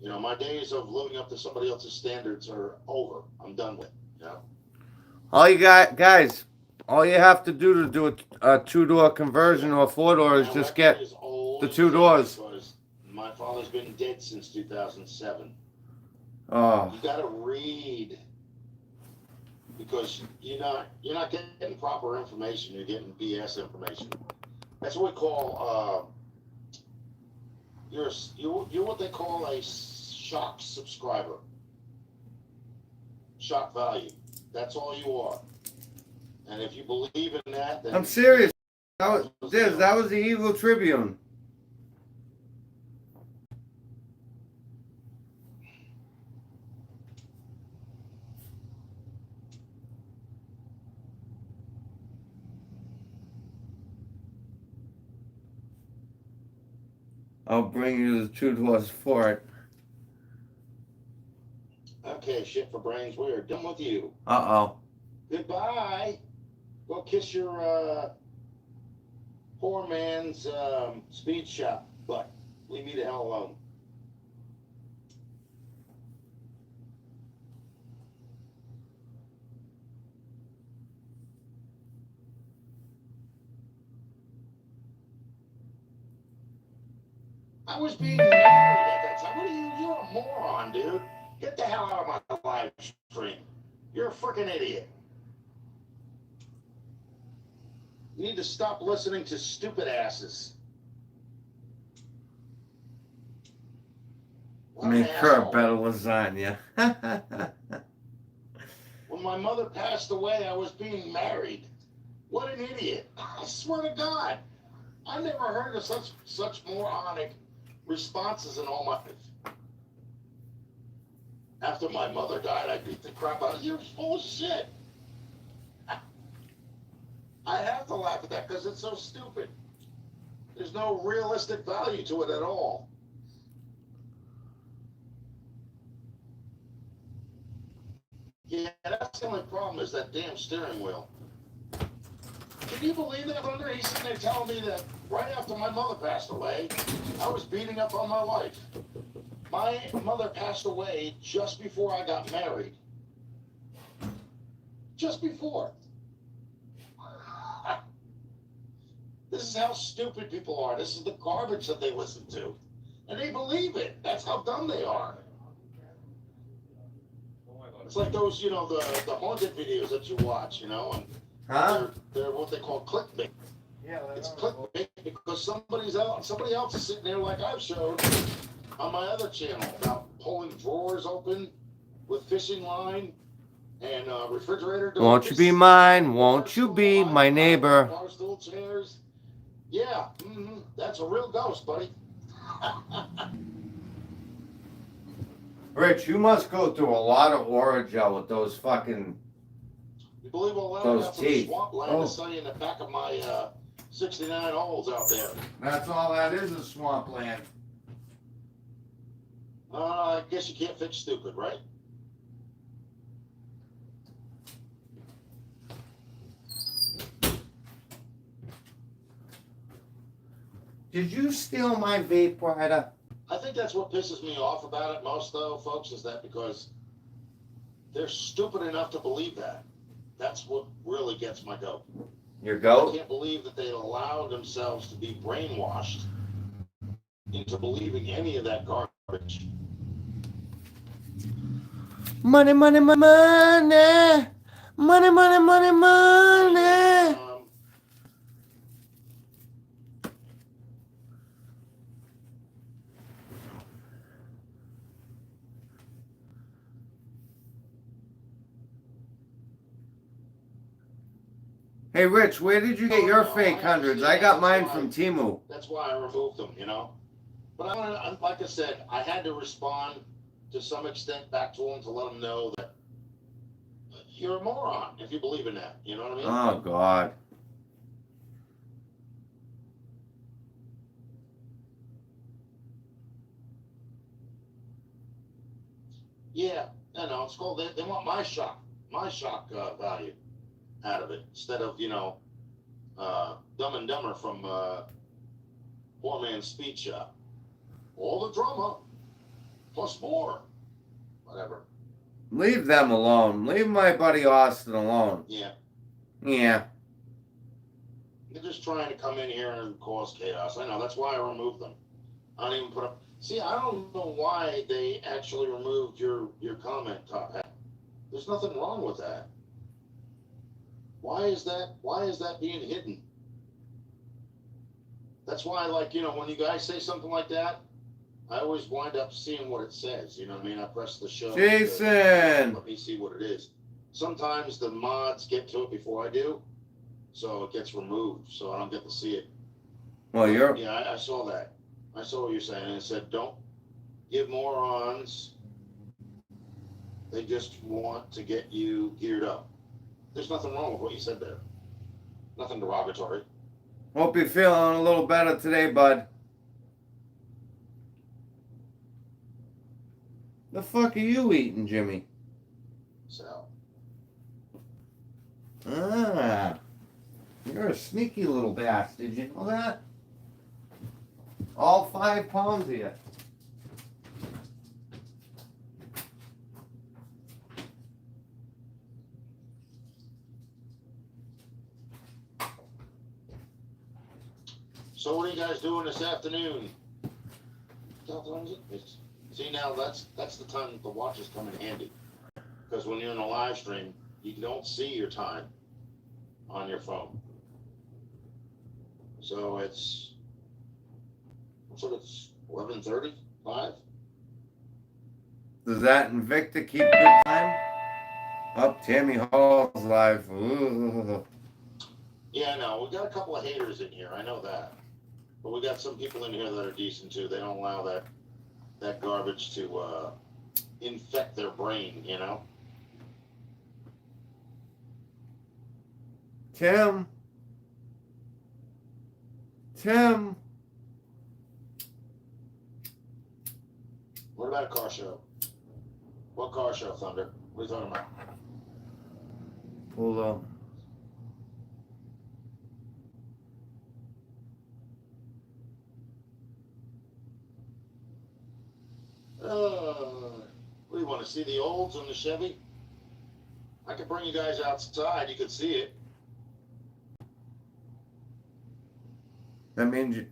You know, my days of living up to somebody else's standards are over. I'm done with it, you know? All you got, guys, all you have to do to do a 2-door conversion or a 4-door is My just record get is old the as 2 dirt doors. because my father's been dead since 2007. Oh, You gotta read because you're not getting proper information. You're getting BS information. That's what we call you're what they call a shock subscriber. Shock value. That's all you are. And if you believe in that, then I'm serious. That was the Eagle Tribune. I'll bring you the 2 doors for it. Okay, shit for brains. We are done with you. Uh-oh. Goodbye. Go kiss your poor man's speed shop butt. Leave me the hell alone. I was being married at that time. What are you? You're a moron, dude. Get the hell out of my live stream. You're a freaking idiot. You need to stop listening to stupid asses. What an Make her a asshole. better lasagna. When my mother passed away, I was being married. What an idiot. I swear to God. I never heard of such moronic responses in all my life. After my mother died, I beat the crap out of you. You're full of shit. I have to laugh at that because it's so stupid. There's no realistic value to it at all. Yeah, that's the only problem is that damn steering wheel. Can you believe that, Thunder? He's sitting there telling me that right after my mother passed away, I was beating up on my wife. My mother passed away just before I got married. Just before. This is how stupid people are. This is the garbage that they listen to. And they believe it. That's how dumb they are. It's like those, the haunted videos that you watch, and they're what they call clickbait. Yeah, It's clickbait because somebody else is sitting there like I've showed on my other channel about pulling drawers open with fishing line and refrigerator doors. Won't you be mine? Won't you be my neighbor? Bar stool chairs. Yeah, that's a real ghost, buddy. Rich, you must go through a lot of Orajel with those fucking. You believe all that? Those I got some teeth. swampland to say in the back of my 69 holes out there. That's all that is swampland. I guess you can't fix stupid, right? Did you steal my vape rider? I think that's what pisses me off about it most, though, folks, is that because they're stupid enough to believe that. That's what really gets my goat. Your I goat? can't believe that they allowed themselves to be brainwashed into believing any of that garbage. Money, money, money, money. Money, money, money, money. Hey, Rich, where did you get your fake hundreds? I got mine from Temu. That's why I removed them, But like I said, I had to respond to some extent back to them to let them know that you're a moron if you believe in that. You know what I mean? Oh, God. Yeah, I know. It's called. They want my shock value out of it instead of Dumb and Dumber from Poor Man's Speed Shop. All the drama plus more, whatever. Leave them alone. Leave my buddy Austin alone. Yeah, Yeah. they're just trying to come in here and cause chaos. I know. That's why I removed them. I don't even put up. See, I don't know why they actually removed your comment top hat. There's nothing wrong with that. Why is that being hidden? That's why, when you guys say something like that, I always wind up seeing what it says. You know what I mean? I press the show. Jason! Let me see what it is. Sometimes the mods get to it before I do, so it gets removed, so I don't get to see it. Well, you're. Yeah, I saw that. I saw what you're saying. And it said, don't give morons. They just want to get you geared up. There's nothing wrong with what you said there. Nothing derogatory. Hope you're feeling a little better today, bud. The fuck are you eating, Jimmy? So, Ah. You're a sneaky little bastard. You know that? All 5 pounds of you. so what are you guys doing this afternoon? See, now that's the time that the watches come in handy. Because when you're in a live stream, you don't see your time on your phone. So it's 11:30, 5. Does that Invicta keep good time? Up Tammy Hall's live. Ooh. Yeah, no, we got a couple of haters in here. I know that. But we got some people in here that are decent too. They don't allow that garbage to infect their brain, you know? Tim. What about a car show? What car show, Thunder? What are you talking about? Hold on. What do you want to see the olds on the Chevy? I could bring you guys outside. You could see it. That means you.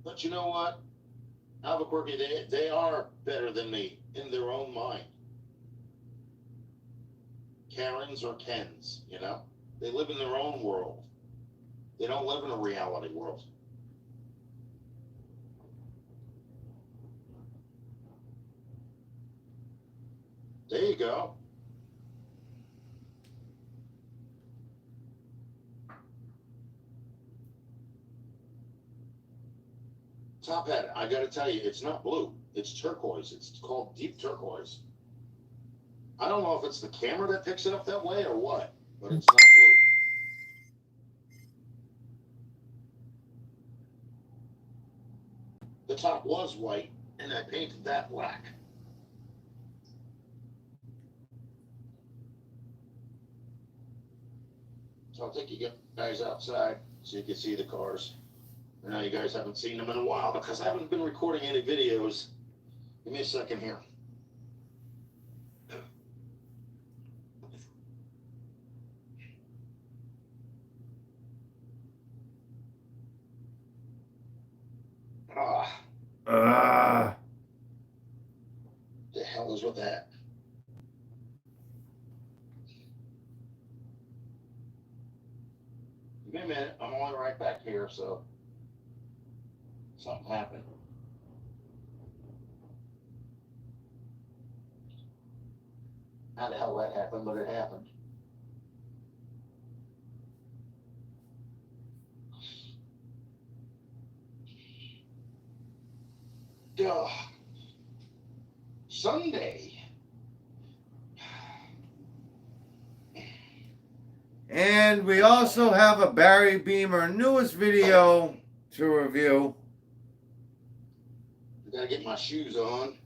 But you know what? Albuquerque, they are better than me in their own mind. Karens or Kens, you know? They live in their own world. They don't live in a reality world. There you go. Top hat, I gotta tell you, it's not blue. It's turquoise. It's called deep turquoise. I don't know if it's the camera that picks it up that way or what, but it's not blue. The top was white, and I painted that black. So I'll take you guys outside so you can see the cars. I know you guys haven't seen them in a while because I haven't been recording any videos. Give me a second here. The hell is with that? Give me a minute. I'm only right back here, so something happened. How the hell that happened, but it happened. Duh. Sunday. And we also have a Barry Beamer newest video to review. I gotta get my shoes on.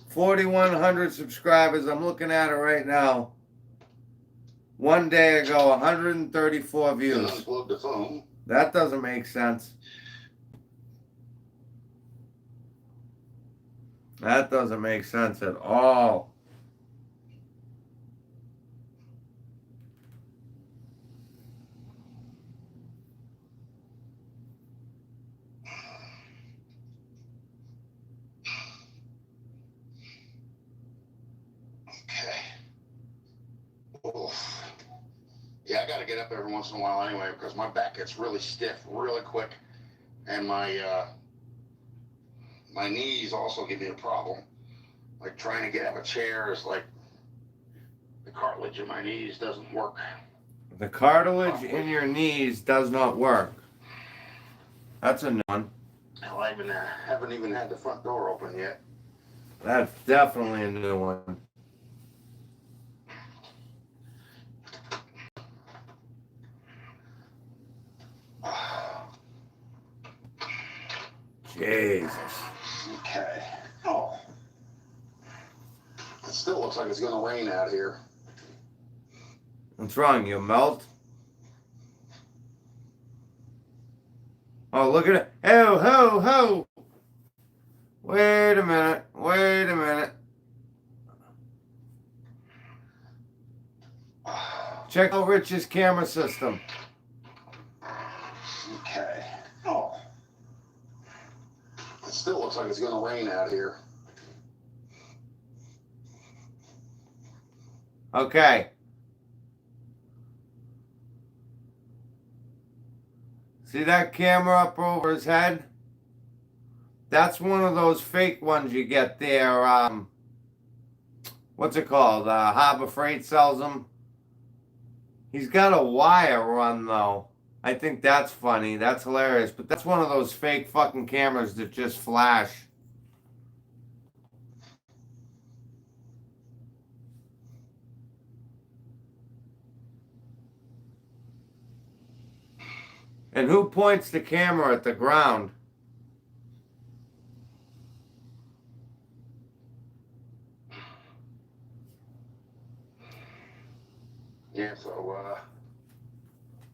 4,100 subscribers. I'm looking at it right now. One day ago, 134 views. Unplug the phone. That doesn't make sense. That doesn't make sense at all. Okay. Oof. Yeah, I gotta get up every once in a while anyway because my back gets really stiff really quick, and my knees also give me a problem. Like trying to get out of a chair is like the cartilage in my knees doesn't work. The cartilage in your knees does not work. That's a non. Hell, I haven't even had the front door open yet. That's definitely a new one. Jesus. Okay. Oh. It still looks like it's gonna rain out here. What's wrong? You melt? Oh, look at it. Ho, ho, ho. Wait a minute. Wait a minute. Check out Rich's camera system. Okay. Oh. It still looks like it's gonna rain out here. Okay. See that camera up over his head? That's one of those fake ones you get there. What's it called? Harbor Freight sells them. He's got a wire run though. I think that's funny. That's hilarious. But that's one of those fake fucking cameras that just flash. And who points the camera at the ground? Yeah, so,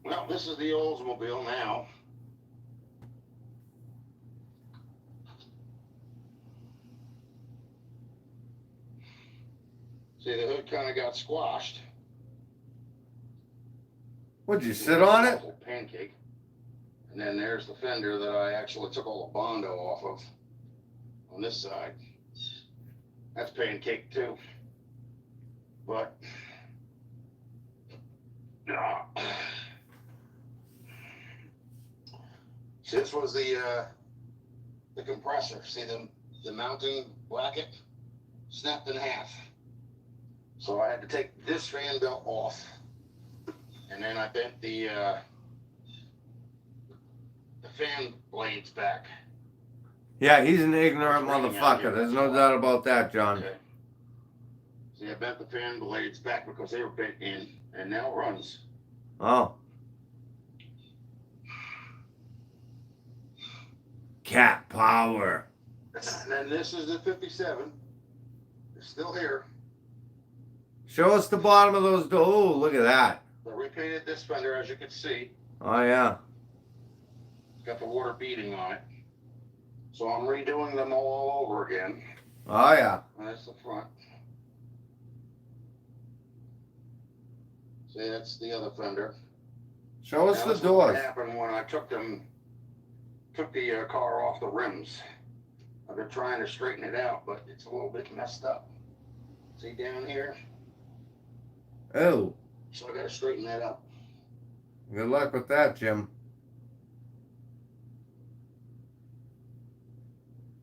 well, this is the Oldsmobile now. See, the hood kind of got squashed. Would you sit on it? Pancake. And then there's the fender that I actually took all the Bondo off of on this side. That's pancake too. But see, this was the compressor. See the mounting bracket snapped in half. So I had to take this fan belt off, and then I bent the fan blades back. Yeah, he's an ignorant motherfucker. There's no doubt about that, John. Okay. See, I bent the fan blades back because they were bent in, and now it runs. Oh. Cat power. And then this is the 57. It's still here. Show us the bottom of those doors. Oh, look at that. I repainted this fender, as you can see. Oh, yeah. It's got the water beading on it. So I'm redoing them all over again. Oh, yeah. And that's the front. See, that's the other fender. Show us Now, the this is what doors. happened when I took the car off the rims. I've been trying to straighten it out, but it's a little bit messed up. See down here? Oh. So I gotta straighten that up. Good luck with that, Jim.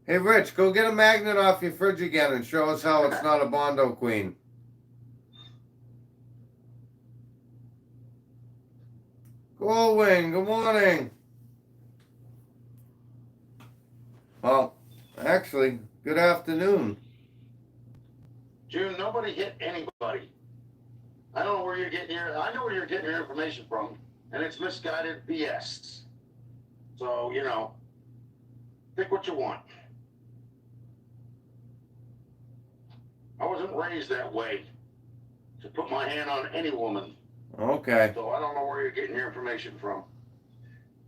Hey, Rich, go get a magnet off your fridge again and show us how it's not a Bondo Queen. Goldwing, good morning. Well, actually, good afternoon. June, nobody hit anybody. I don't know where you're getting I know where you're getting your information from, and it's misguided BS. So, pick what you want. I wasn't raised that way to put my hand on any woman. Okay. So I don't know where you're getting your information from.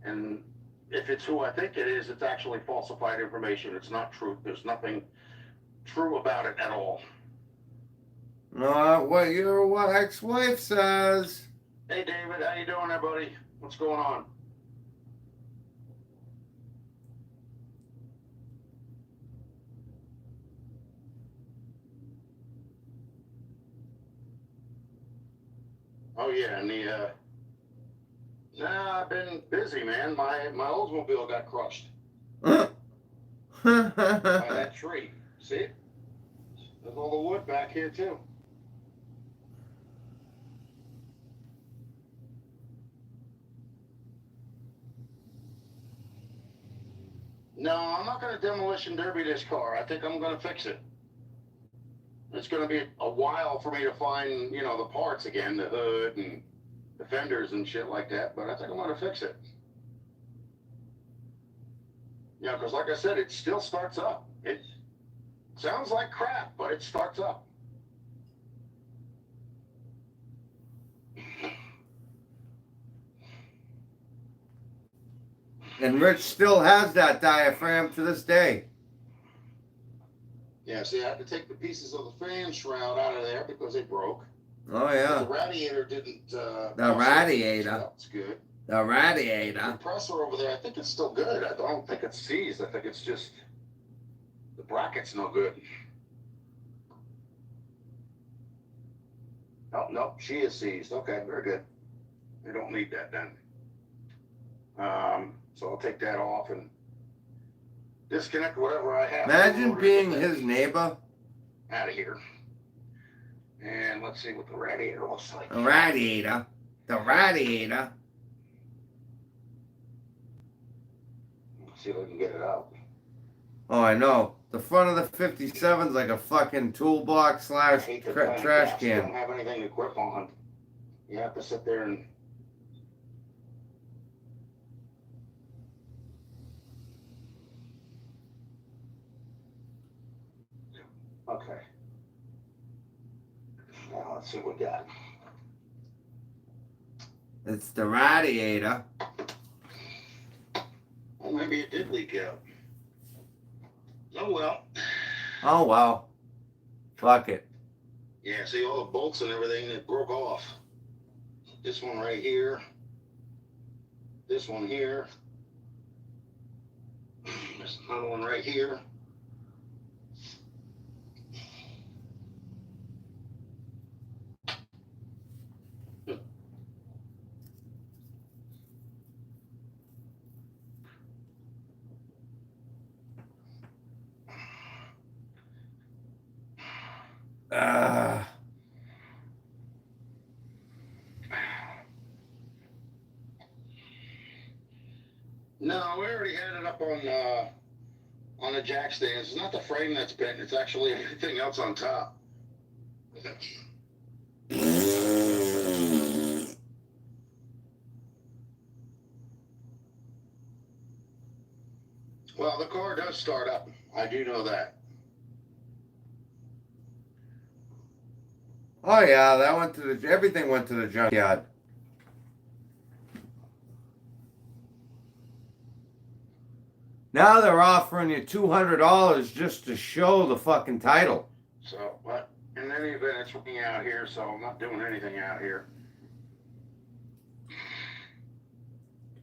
And if it's who I think it is, it's actually falsified information. It's not true. There's nothing true about it at all. What your ex-wife says. Hey, David, how you doing there, buddy? What's going on? Oh, yeah, and I've been busy, man. My Oldsmobile got crushed by that tree. See it? There's all the wood back here, too. No, I'm not going to demolition derby this car. I think I'm going to fix it. It's going to be a while for me to find, the parts again, the hood and the fenders and shit like that, but I think I'm going to fix it. Yeah, because like I said, it still starts up. It sounds like crap, but it starts up. And Rich still has that diaphragm to this day. Yeah, see, I had to take the pieces of the fan shroud out of there because they broke. Oh, The yeah. radiator didn't... The radiator. That's good. The radiator. The compressor over there, I think it's still good. I don't think it's seized. I think it's just... the bracket's no good. Oh, no, she is seized. Okay, very good. I don't need that then. So I'll take that off and disconnect whatever I have. Imagine being his neighbor. Out of here. And let's see what the radiator looks like. The radiator. The radiator. Let's see if I can get it out. Oh, I know. The front of the 57's like a fucking toolbox I slash hate the trash caps. can. Don't have anything to grip on. You have to sit there and Okay. Now let's see what we got. It's the radiator. Well, maybe it did leak out. Oh well. Oh well. Fuck it. Yeah, see all the bolts and everything that broke off. This one right here. This one here. There's another one right here. Uh, No, we already had it up on the jack stands. It's not the frame that's bent, it's actually everything else on top. Well, the car does start up. I do know that. oh yeah, that went to the. Everything went to the junkyard. Now they're offering you $200 just to show the fucking title. So, but in any event, it's working out here, so I'm not doing anything out here.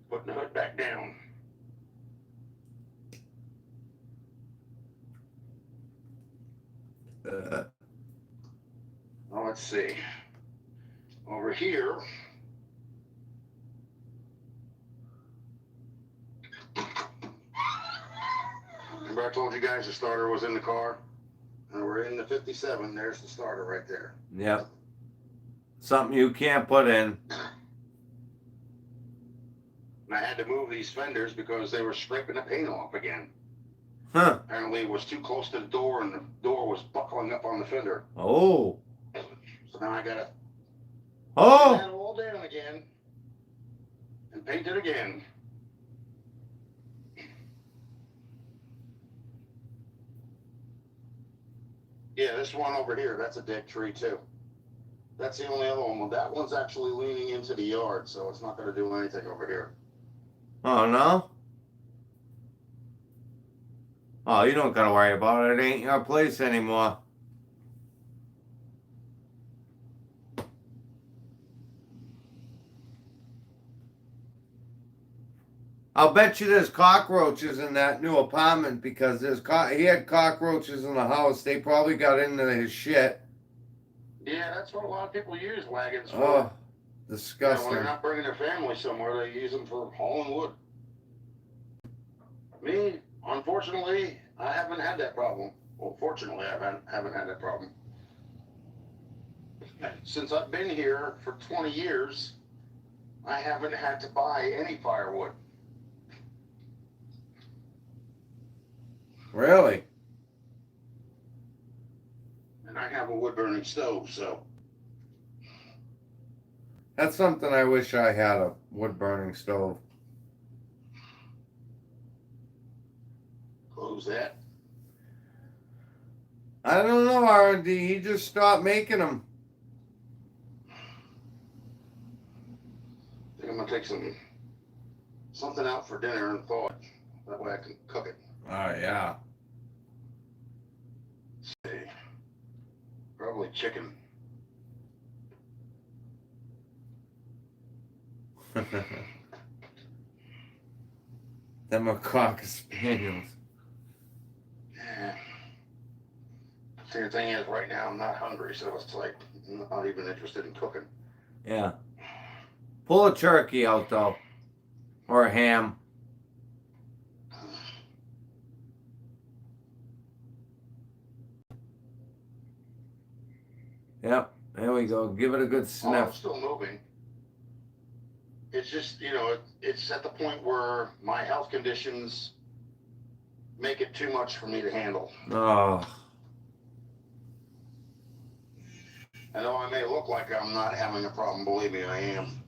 Putting the hood back down. Well, let's see. Over here. Remember I told you guys the starter was in the car? And we're in the 57. There's the starter right there. Yep. Something you can't put in. And I had to move these fenders because they were scraping the paint off again. Huh. Apparently it was too close to the door and the door was buckling up on the fender. Oh. So now I gotta Oh. that all down again and paint it again. Yeah, this one over here, that's a dead tree too. That's the only other one. Well, that one's actually leaning into the yard, so it's not gonna do anything over here. Oh no. Oh, you don't gotta worry about it. It ain't your place anymore. I'll bet you there's cockroaches in that new apartment because he had cockroaches in the house. They probably got into his shit. Yeah, that's what a lot of people use wagons for. Oh, Yeah, when disgusting. they're not bringing their family somewhere, they use them for hauling wood. Me, unfortunately, I haven't had that problem. Well, fortunately, I haven't had that problem. Since I've been here for 20 years, I haven't had to buy any firewood. Really? And I have a wood-burning stove, so. That's something I wish I had, a wood-burning stove. Close that. I don't know, R&D. He just stopped making them. I think I'm gonna take something out for dinner and thaw it. That way I can cook it. Oh, yeah. Let's see. Probably chicken. Them are Cocker Spaniels. Yeah. See, the thing is, right now I'm not hungry, so it's like I'm not even interested in cooking. Yeah. Pull a turkey out, though. Or a ham. Yep. There we go. Give it a good Oh, I'm sniff. still moving. It's just, it's at the point where my health conditions make it too much for me to handle. Oh. I know I may look like I'm not having a problem. Believe me, I am.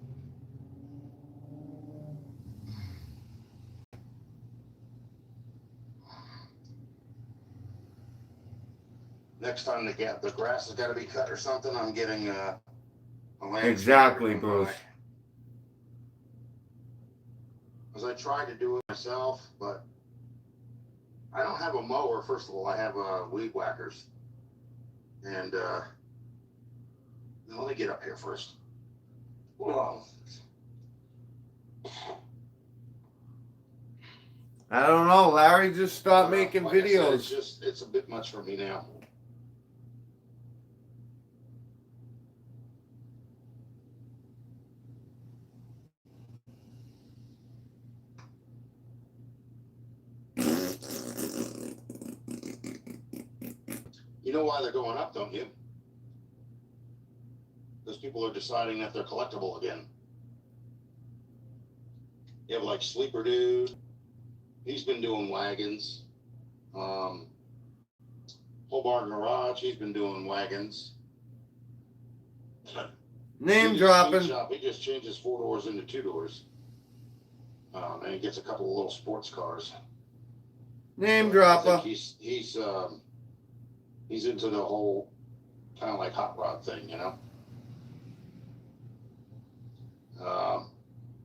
next time the grass has got to be cut or something, I'm getting a landscaper Exactly, to Bruce. mow. Because I tried to do it myself, but I don't have a mower. First of all, I have weed whackers. And let me get up here first. Whoa. I don't know. Larry just stopped making Like I said, videos. it's a bit much for me now. You know why they're going up, don't you? Because people are deciding that they're collectible again. You have like Sleeper Dude. He's been doing wagons. Whole Bar Garage. He's been doing wagons. Name City's dropping. Speed Shop, he just changes 4 doors into 2 doors. And he gets a couple of little sports cars. Name I dropper. think he's into the whole kind of like hot rod thing, you know.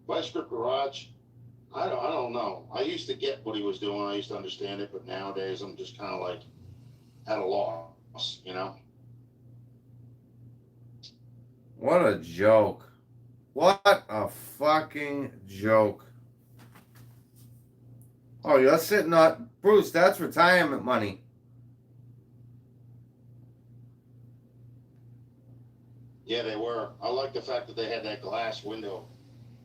Vice Grip Garage, I don't know. I used to get what he was doing. I used to understand it, but nowadays I'm just kind of like at a loss, you know. What a joke. What a fucking joke. Oh, you're sitting on... Bruce, that's retirement money. Yeah, they were. I like the fact that they had that glass window,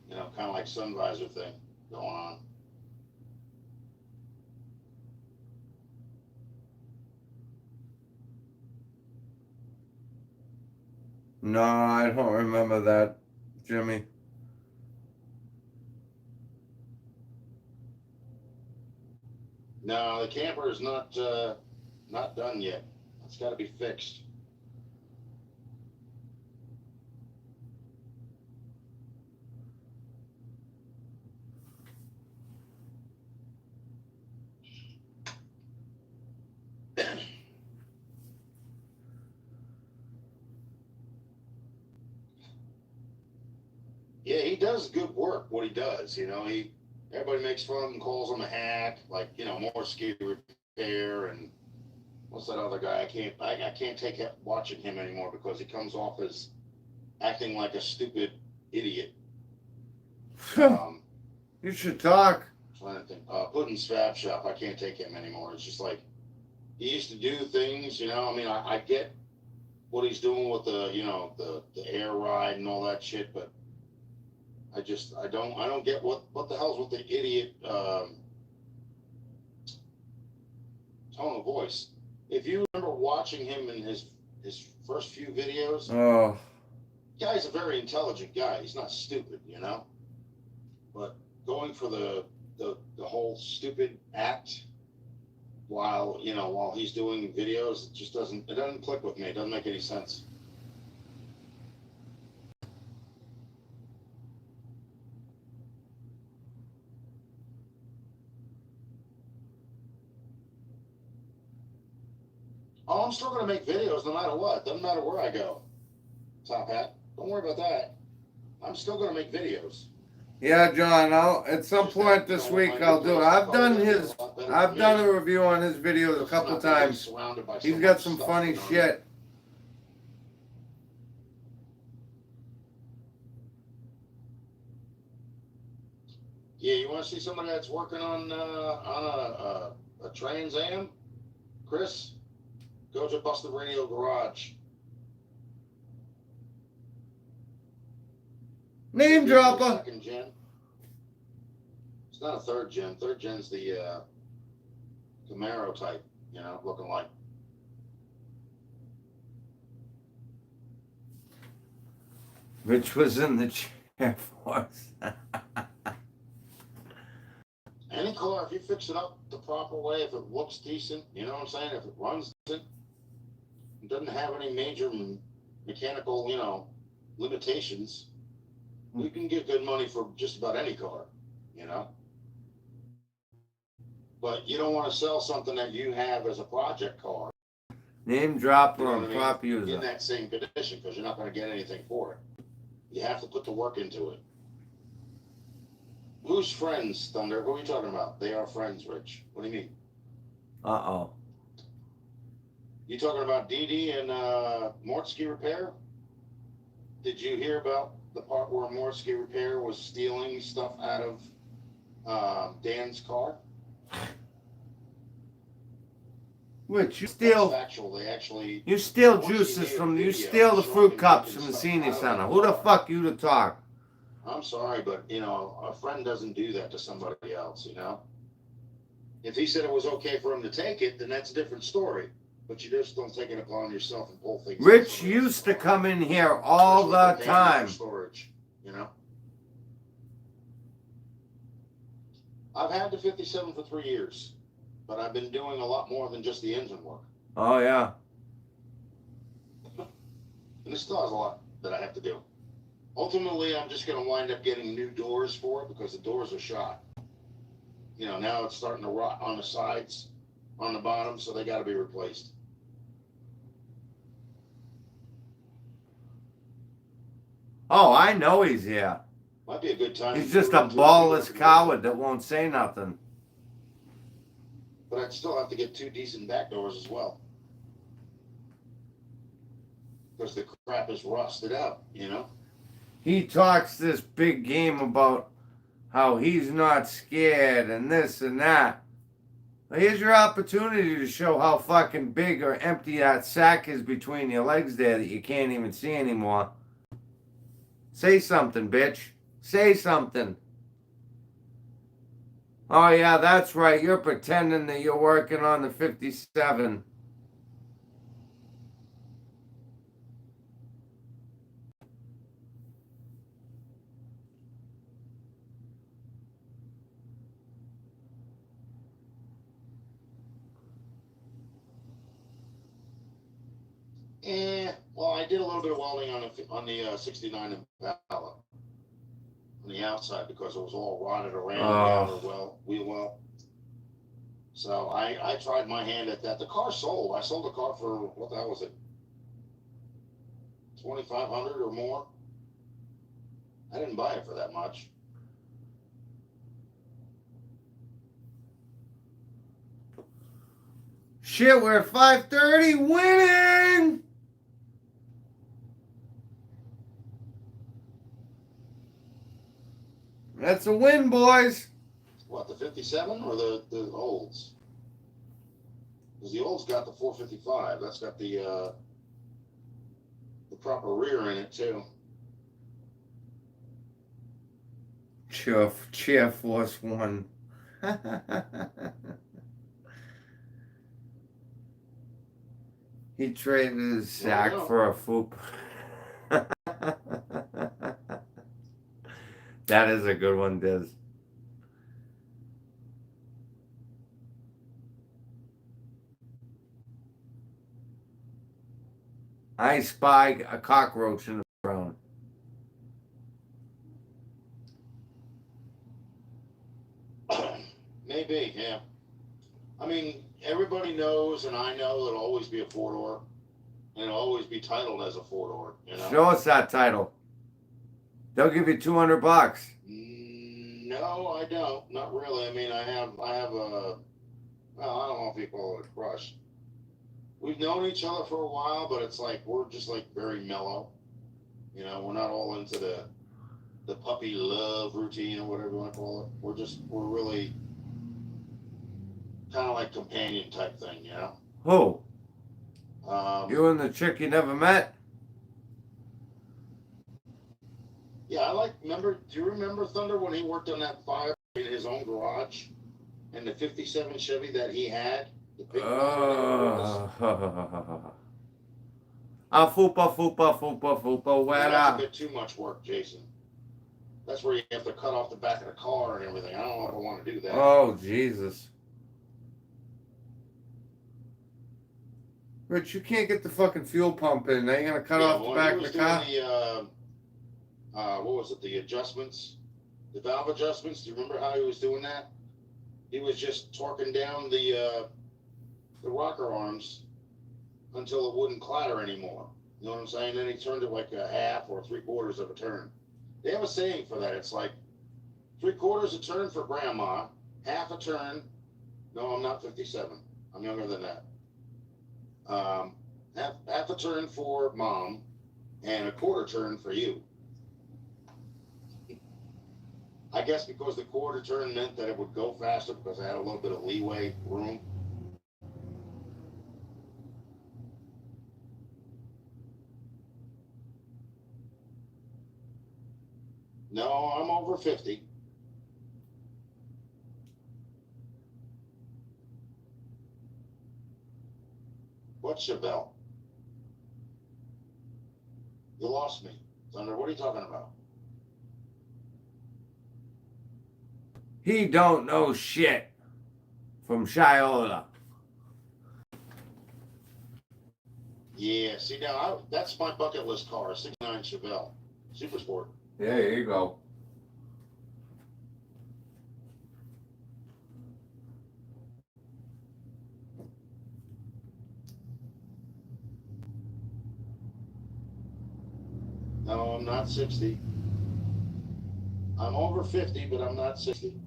you know, kind of like sun visor thing going on. No, I don't remember that, Jimmy. No, the camper is not done yet. It's got to be fixed. Yeah, he does good work. What he does, you know, everybody makes fun of him, calls him a hack, like, you know, more ski repair and what's that other guy? I can't take it watching him anymore because he comes off as acting like a stupid idiot. You should talk. Trying to think. Puddin's Fab Shop. I can't take him anymore. It's just like he used to do things, you know. I mean, I get what he's doing with the, you know, the air ride and all that shit, but I don't get what the hell's with the idiot tone of voice. If you remember watching him in his first few videos, Oh, the guy's a very intelligent guy. He's not stupid, you know. But going for the whole stupid act while he's doing videos, it doesn't click with me. It doesn't make any sense. Oh, I'm still gonna make videos no matter what. Doesn't matter where I go. Top Hat. Don't worry about that. I'm still gonna make videos. yeah, John. At some point this week I'll do it. I've done a review on his videos a couple times. He's got some funny shit. Yeah, you want to see somebody that's working on a Trans Am? Chris, go to Busted Radio Garage. Name dropper. Second gen. It's not a third gen. Third gen's the Camaro type, you know, looking like. Rich was in the chair for us. Any car, if you fix it up the proper way, if it looks decent, you know what I'm saying? If it runs decent, it doesn't have any major mechanical, you know, limitations, you can get good money for just about any car, you know? But you don't want to sell something that you have as a project car. Name dropper You know and what I mean? prop In user. that same condition, because you're not going to get anything for it. You have to put the work into it. Who's friends, Thunder? Who are you talking about? They are friends, Rich. What do you mean? Uh-oh. You talking about Dee and Mortsky Repair? Did you hear about the part where Mortsky Repair was stealing stuff out of Dan's car? Which you That's steal? factual. They actually. You steal Mortsky juices made a from. You video steal the showing fruit him cups taking from the stuff senior out of center. that Who the car. fuck you to talk? I'm sorry, but you know, a friend doesn't do that to somebody else, you know? If he said it was okay for him to take it, then that's a different story. But you just don't take it upon yourself and pull things. Rich used to come in here all the time. Storage, you know? I've had the 57 for 3 years, but I've been doing a lot more than just the engine work. Oh yeah. And it still has a lot that I have to do. Ultimately, I'm just going to wind up getting new doors for it because the doors are shot. You know, now it's starting to rot on the sides, on the bottom, so they got to be replaced. Oh, I know he's here. Might be a good time. He's to just put a it into ballless video. coward that won't say nothing. But I'd still have to get 2 decent back doors as well. Because the crap is rusted out, you know? He talks this big game about how he's not scared and this and that. Well, here's your opportunity to show how fucking big or empty that sack is between your legs there that you can't even see anymore. Say something, bitch. Say something. Oh, yeah, that's right. You're pretending that you're working on the 57. Well, I did a little bit of welding on the 69 Impala on the outside because it was all rotted around the outer wheel well. So I tried my hand at that. The car sold. I sold the car for, what the hell was it? $2,500 or more. I didn't buy it for that much. Shit, we're at 5:30 winning! That's a win, boys. What, the 57 or the olds? Because the olds got the 455. That's got the proper rear in it too. Cheer Force 1. He traded his sack for a foop. That is a good one, Diz. I spy a cockroach in the throne. Maybe, yeah. I mean, everybody knows, and I know it'll always be a 4-door, and it'll always be titled as a 4-door. You know? Show us that title. They'll give you $200. No, I don't. Not really. I mean, I have a. Well, I don't know if you call it a crush. We've known each other for a while, but it's like we're just like very mellow. You know, we're not all into the puppy love routine or whatever you want to call it. We're really kind of like companion type thing, you know. Who? You and the chick you never met? Yeah, do you remember Thunder when he worked on that fire in his own garage? And the 57 Chevy that he had? The big Fupa, where that's a bit too much work, Jason. That's where you have to cut off the back of the car and everything. I don't know if I want to do that. Oh, Jesus. Rich, you can't get the fucking fuel pump in. Now you're going to cut off the back of the car? What was it? The adjustments? The valve adjustments? Do you remember how he was doing that? He was just torquing down the rocker arms until it wouldn't clatter anymore. You know what I'm saying? Then he turned it like a half or 3/4 of a turn. They have a saying for that. It's like 3/4 a turn for grandma, half a turn. No, I'm not 57. I'm younger than that. Half a turn for mom, and a quarter turn for you. I guess because the quarter turn meant that it would go faster because I had a little bit of leeway room. No, I'm over 50. What's Chevelle? You lost me. Thunder, what are you talking about? He don't know shit. From Shiola. Yeah, see now, that's my bucket list car, a 69 Chevelle. Super Sport. Yeah, there you go. No, I'm not 60. I'm over 50, but I'm not 60.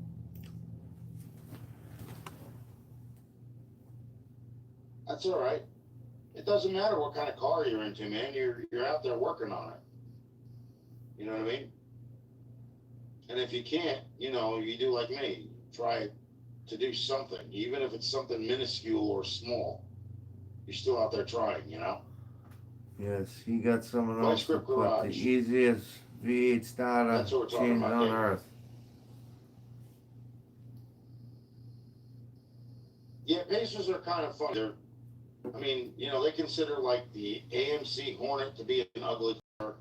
That's all right. It doesn't matter what kind of car you're into, man. You're out there working on it. You know what I mean? And if you can't, you know, you do like me. Try to do something, even if it's something minuscule or small. You're still out there trying, you know? Yes, he got someone Vice else to Grip put the Garage. easiest V8 starter That's what we're talking change about, on Dave. earth. Yeah, Pacers are kind of fun. I mean, you know, they consider like the AMC Hornet to be an ugly car,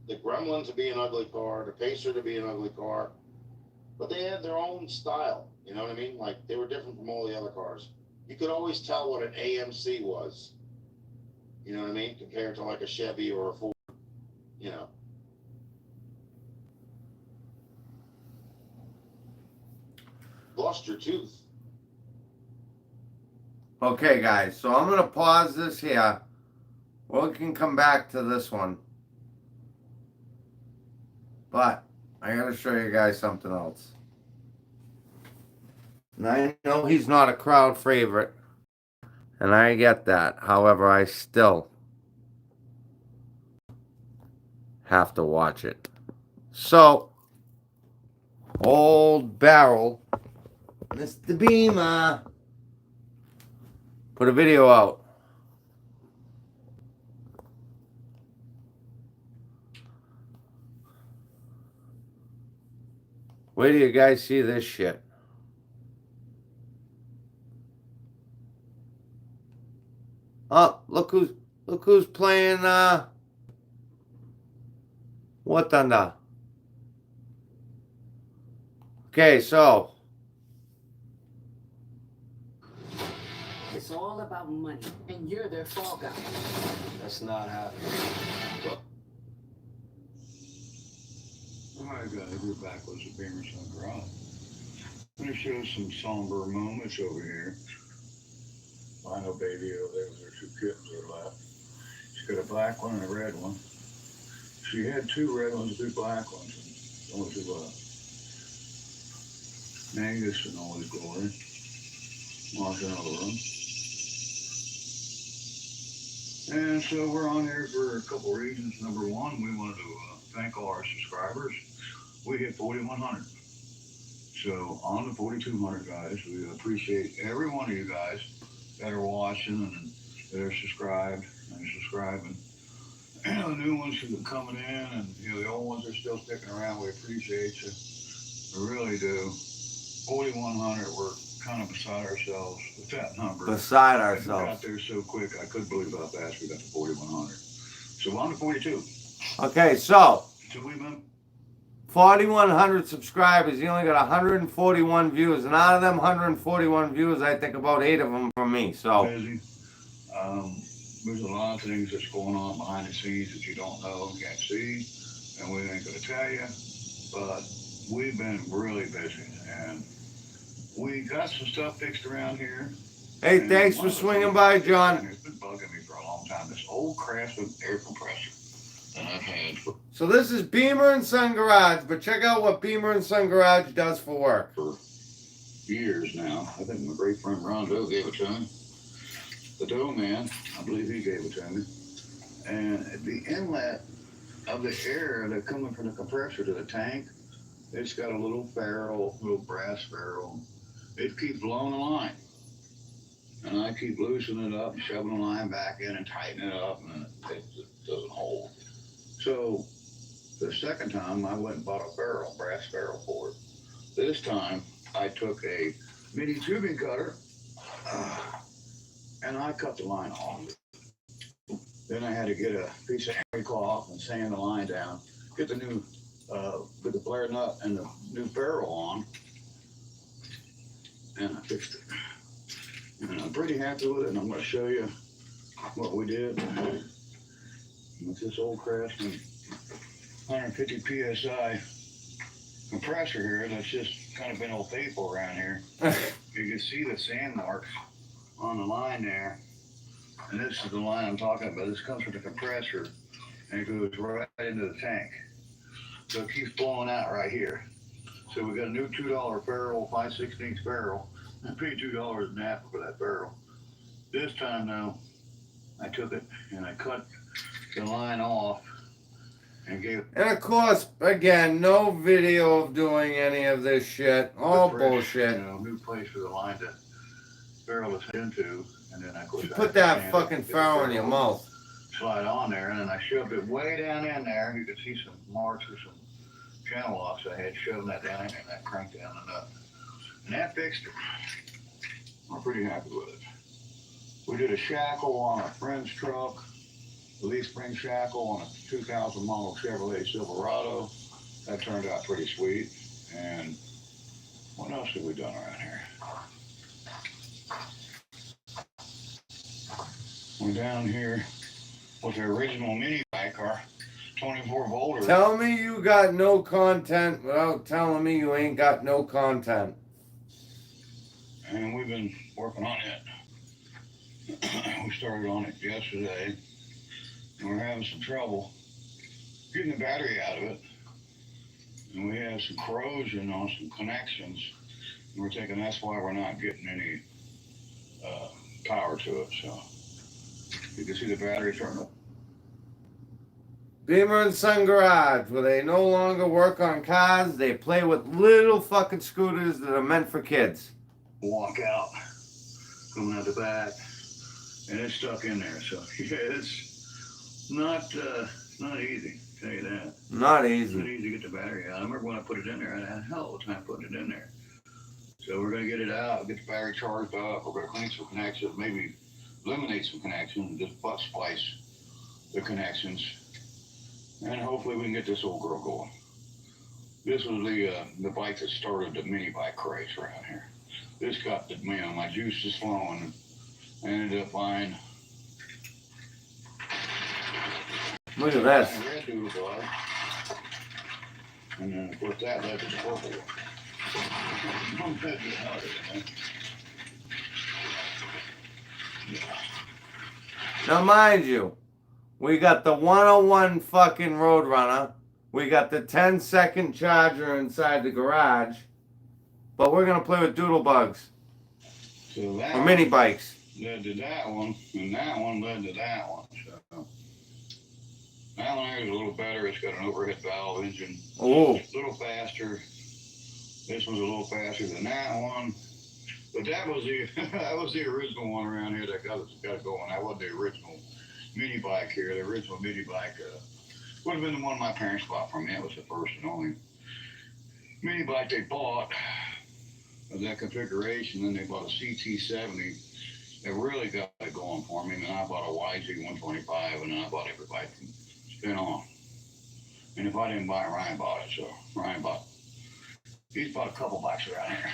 the Gremlin to be an ugly car, the Pacer to be an ugly car, but they had their own style. You know what I mean? Like they were different from all the other cars. You could always tell what an AMC was. You know what I mean? Compared to like a Chevy or a Ford. You know. Lost your tooth. Okay, guys, so I'm going to pause this here. We can come back to this one. But I got to show you guys something else. And I know he's not a crowd favorite. And I get that. However, I still have to watch it. So, old barrel, Mr. Beamer, put a video out. Wait till you guys see this shit. Oh, look who's playing War Thunder. Okay, so It's all about money, and you're their fall guy. That's not happening. Alright guys, we're back with the Beamer's Garage. I'm going to show some somber moments over here. Lino baby over there with her two kittens are left. She's got a black one and a red one. She had two red ones and two black ones. And those are Magus and all his glory. Watching over them. And so we're on here for a couple reasons. Number one, we wanted to thank all our subscribers. We hit 4,100. So on the 4,200 guys, we appreciate every one of you guys that are watching and that are subscribed and subscribing. And the new ones who are coming in, and the old ones are still sticking around. We appreciate you. We really do. 4,100. We're kind of beside ourselves with that number. beside We got ourselves. there so quick, I couldn't believe how fast we got to 4,100. So on to 42. Okay, so So we've been 4,100 subscribers. He only got 141 views, and out of them 141 views, I think about 8 of them from me. So busy. There's a lot of things that's going on behind the scenes that you don't know, can't see, and we ain't gonna tell you. But we've been really busy, and we got some stuff fixed around here. hey, And thanks one for of the swinging things by, that's John. It's been bugging me for a old Craftsman air compressor that I've had for So this is Beamer and Son Garage, but check out what Beamer and Son Garage does for work. years now. I think my great friend Rondo gave it to me. The dough man, I believe he gave it to me. And at the inlet of the air that's coming from the compressor to the tank, it's got a little ferrule, little brass ferrule. It keeps blowing the line. And I keep loosening it up, shoving the line back in and tightening it up, and it just doesn't hold. So the second time I went and bought a ferrule, brass ferrule for it. This time I took a mini tubing cutter and I cut the line off. Then I had to get a piece of hairy cloth and sand the line down, get the new, with the flare nut and the new ferrule on, and I fixed it. And I'm pretty happy with it, and I'm going to show you what we did with this old Craftsman 150 PSI compressor here that's just kind of been old faithful around here. You can see the sand marks on the line there. And this is the line I'm talking about. This comes from the compressor and it goes right into the tank. So it keeps blowing out right here. So we got a new $2 ferrule, 5/16 ferrule. I paid $2 an apple for that ferrule. This time though, I took it and I cut the line off and gave it. And of course, again, no video of doing any of this shit. All bullshit. You know, new place for the line to ferrule us into. And then I You put that fucking ferrule in your mouth. Slide on there, and then I shoved it way down in there. You could see some marks or some channel locks I had shoving that down in there, and that cranked down the nut. And that fixed it. I'm pretty happy with it. We did a shackle on a friend's truck, a leaf spring shackle on a 2000 model Chevrolet Silverado. That turned out pretty sweet. And what else have we done around here? We're down here with the original mini bike, our 24 volter. Tell me you got no content without telling me you ain't got no content. And we've been working on it. We started on it yesterday, and we're having some trouble getting the battery out of it. And we have some corrosion on some connections. And we're thinking that's why we're not getting any power to it. So you can see the battery turn up. Beamer and Son Garage, where they no longer work on cars, they play with little fucking scooters that are meant for kids. Walk out, coming out the back, and it's stuck in there. So yeah, it's not easy, I'll tell you that. Not It's easy. not easy to get the battery out. I remember when I put it in there, I had a hell of a time putting it in there. So we're gonna get it out, get the battery charged up. We're gonna clean some connections, maybe eliminate some connections, and just butt splice the connections, and hopefully we can get this old girl going. This was the bike that started the mini bike craze around here. This got the, man, my juice is flowing. I ended up buying Look at this. a red doodle dog, and then of course that led to the purple one. I'm glad you had it, man. Now mind you, we got the 101 fucking Roadrunner. We got the 10-second charger inside the garage. But we're gonna play with doodle bugs. So that Or mini bikes. led to that one, and that one led to that one. So that one here is a little better. It's got an overhead valve engine. Oh. It's a little faster. This one's a little faster than that one. But that was the that was the original one around here that got it going. That wasn't the original mini bike here. The original mini bike would have been the one my parents bought for me. That was the first and only mini bike they bought of that configuration. Then they bought a CT70 that really got it going for me. And then I bought a YZ125, and then I bought every bike from spin on. And if I didn't buy it, Ryan bought it. So Ryan he's bought a couple bikes around here.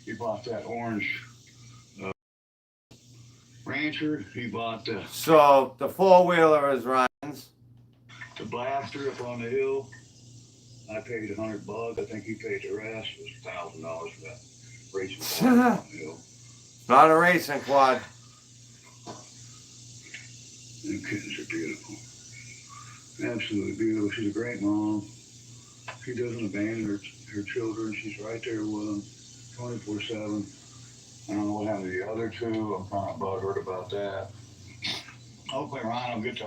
He bought that orange Rancher. He bought the So the 4-wheeler is Ryan's. Blaster up on the hill. I paid $100. I think he paid the rest. It was $1,000 for that racing car up on the hill. Not a racing quad. And kittens are beautiful. Absolutely beautiful. She's a great mom. She doesn't abandon her children. She's right there with them 24/7. I don't know what happened to the other two. I'm kind of butthurt about that. Hopefully Ryan will get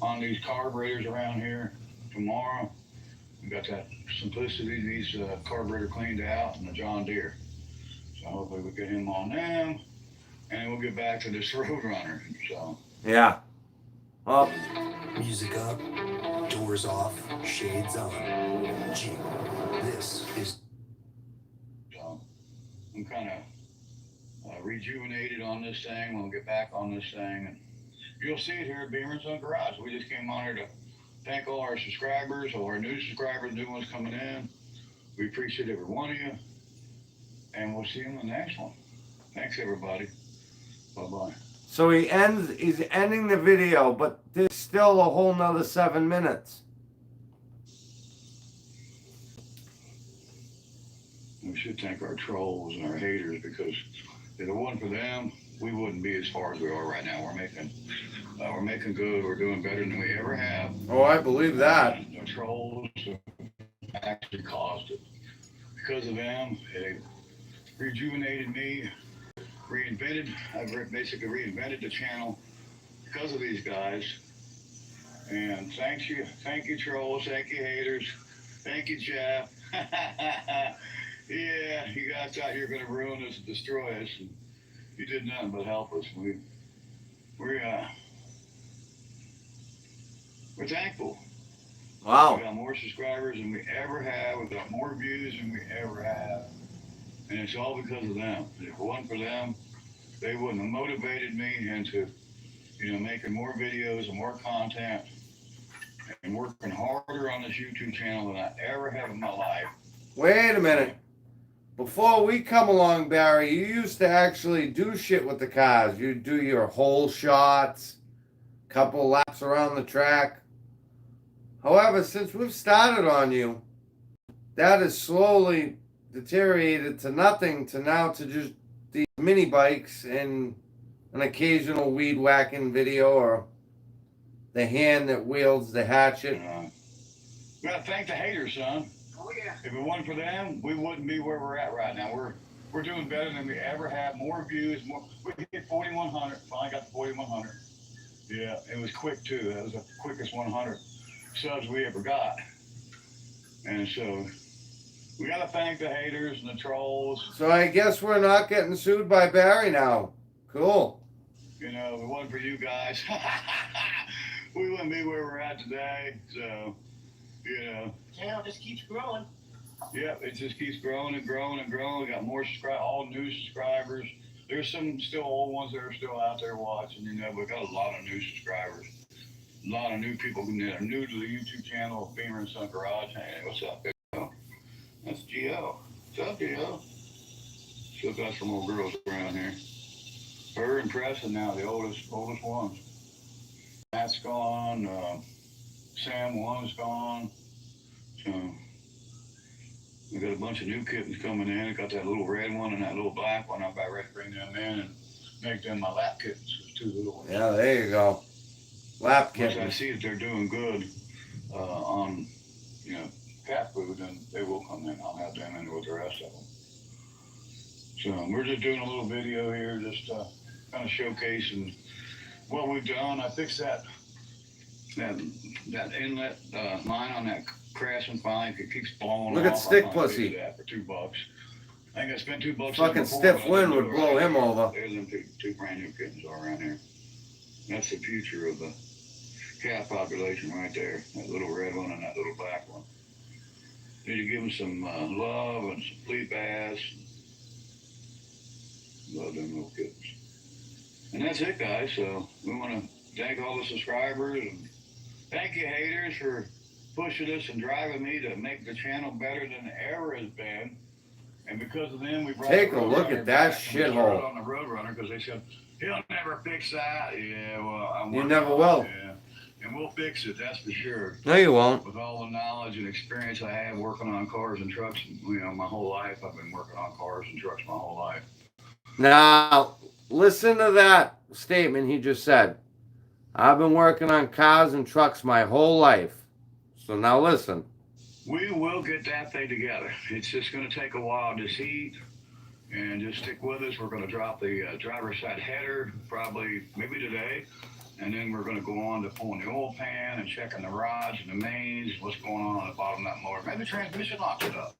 on these carburetors around here tomorrow. We got that Simplicity needs carburetor cleaned out and the John Deere. So hopefully we get him on them, and then we'll get back to this Roadrunner. So Yeah. Well, Music up, doors off, shades on. Jeep, this is. so I'm kind of rejuvenated on this thing. We'll get back on this thing. And you'll see it here at Beamer & Son Garage. We just came on here to thank all our subscribers, all our new subscribers, new ones coming in. We appreciate every one of you. And we'll see you in the next one. Thanks, everybody. Bye-bye. so he's ending the video, but there's still a whole nother 7 minutes. We should thank our trolls and our haters, because if it wasn't for them, we wouldn't be as far as we are right now. We're making good. We're doing better than we ever have. Oh, I believe that. The trolls actually caused it. Because of them, they rejuvenated me, I basically reinvented the channel because of these guys. And thank you trolls, thank you haters, thank you Jeff. Yeah, you guys out here gonna ruin us and destroy us, and you did nothing but help us. We're thankful. Wow. We got more subscribers than we ever have. We got more views than we ever have. And it's all because of them. If it wasn't for them, they wouldn't have motivated me into, making more videos and more content and working harder on this YouTube channel than I ever have in my life. Wait a minute. Before we come along, Barry, you used to actually do shit with the cars. You do your whole shots, couple laps around the track. However, since we've started on you, that has slowly deteriorated to nothing, to now to just these mini bikes and an occasional weed whacking video, or the hand that wields the hatchet. We gotta thank the haters, son. Oh, yeah. If it wasn't for them, we wouldn't be where we're at right now. We're doing better than we ever have. More views, we hit 4,100. Finally got to 4,100. Yeah, it was quick too. That was the quickest 100 subs we ever got. And so we gotta thank the haters and the trolls. So I guess we're not getting sued by Barry now. Cool. If it wasn't for you guys, we wouldn't be where we're at today. So, Channel just keeps growing. yeah, it just keeps growing and growing and growing. We got more all new subscribers. There's some still old ones that are still out there watching, but we got a lot of new subscribers. A lot of new people that are new to the YouTube channel of Beamer & Son Garage. Hey, what's up, Big O? That's Gio. What's up, Gio? Still got some old girls around here. Her and Preston now, the oldest ones. Matt's gone. Sam 1's gone. So we got a bunch of new kittens coming in. I got that little red one and that little black one. I'm about ready to bring them in and make them my lap kittens. There's 2 little ones. Yeah, there you go. Lap Once I kittens. see that they're doing good on, cat food, then they will come in. I'll have them in with the rest of them. So we're just doing a little video here, just kind of showcasing what we've done. I fixed that inlet line on that Craftsman finally. It keeps blowing Look at off. Stick I finally Pussy. did that for $2. I think I spent $2. Fucking before, stiff but I wind didn't would do it blow right. him over. There's them two brand new kittens all around here. That's the future of the cat population right there. That little red one and that little black one. Need to give them some love and some flea baths. Love them little kittens. And that's it, guys. So we want to thank all the subscribers and thank you, haters, for pushing us and driving me to make the channel better than it ever has been. And because of them, we brought Take the a look Roadrunner at that back, and we started shithole. on the Roadrunner because they said he'll never fix that. Yeah, well, I'm You working never on will. it, yeah. And we'll fix it, that's for sure. No, you won't. With all the knowledge and experience I have working on cars and trucks, my whole life, I've been working on cars and trucks my whole life. Now, listen to that statement he just said. I've been working on cars and trucks my whole life. So now listen. We will get that thing together. It's just going to take a while to heat, and just stick with us. We're going to drop the driver's side header probably maybe today, and then we're going to go on to pulling the oil pan and checking the rods and the mains, what's going on the bottom of that motor. Maybe the transmission locks it up.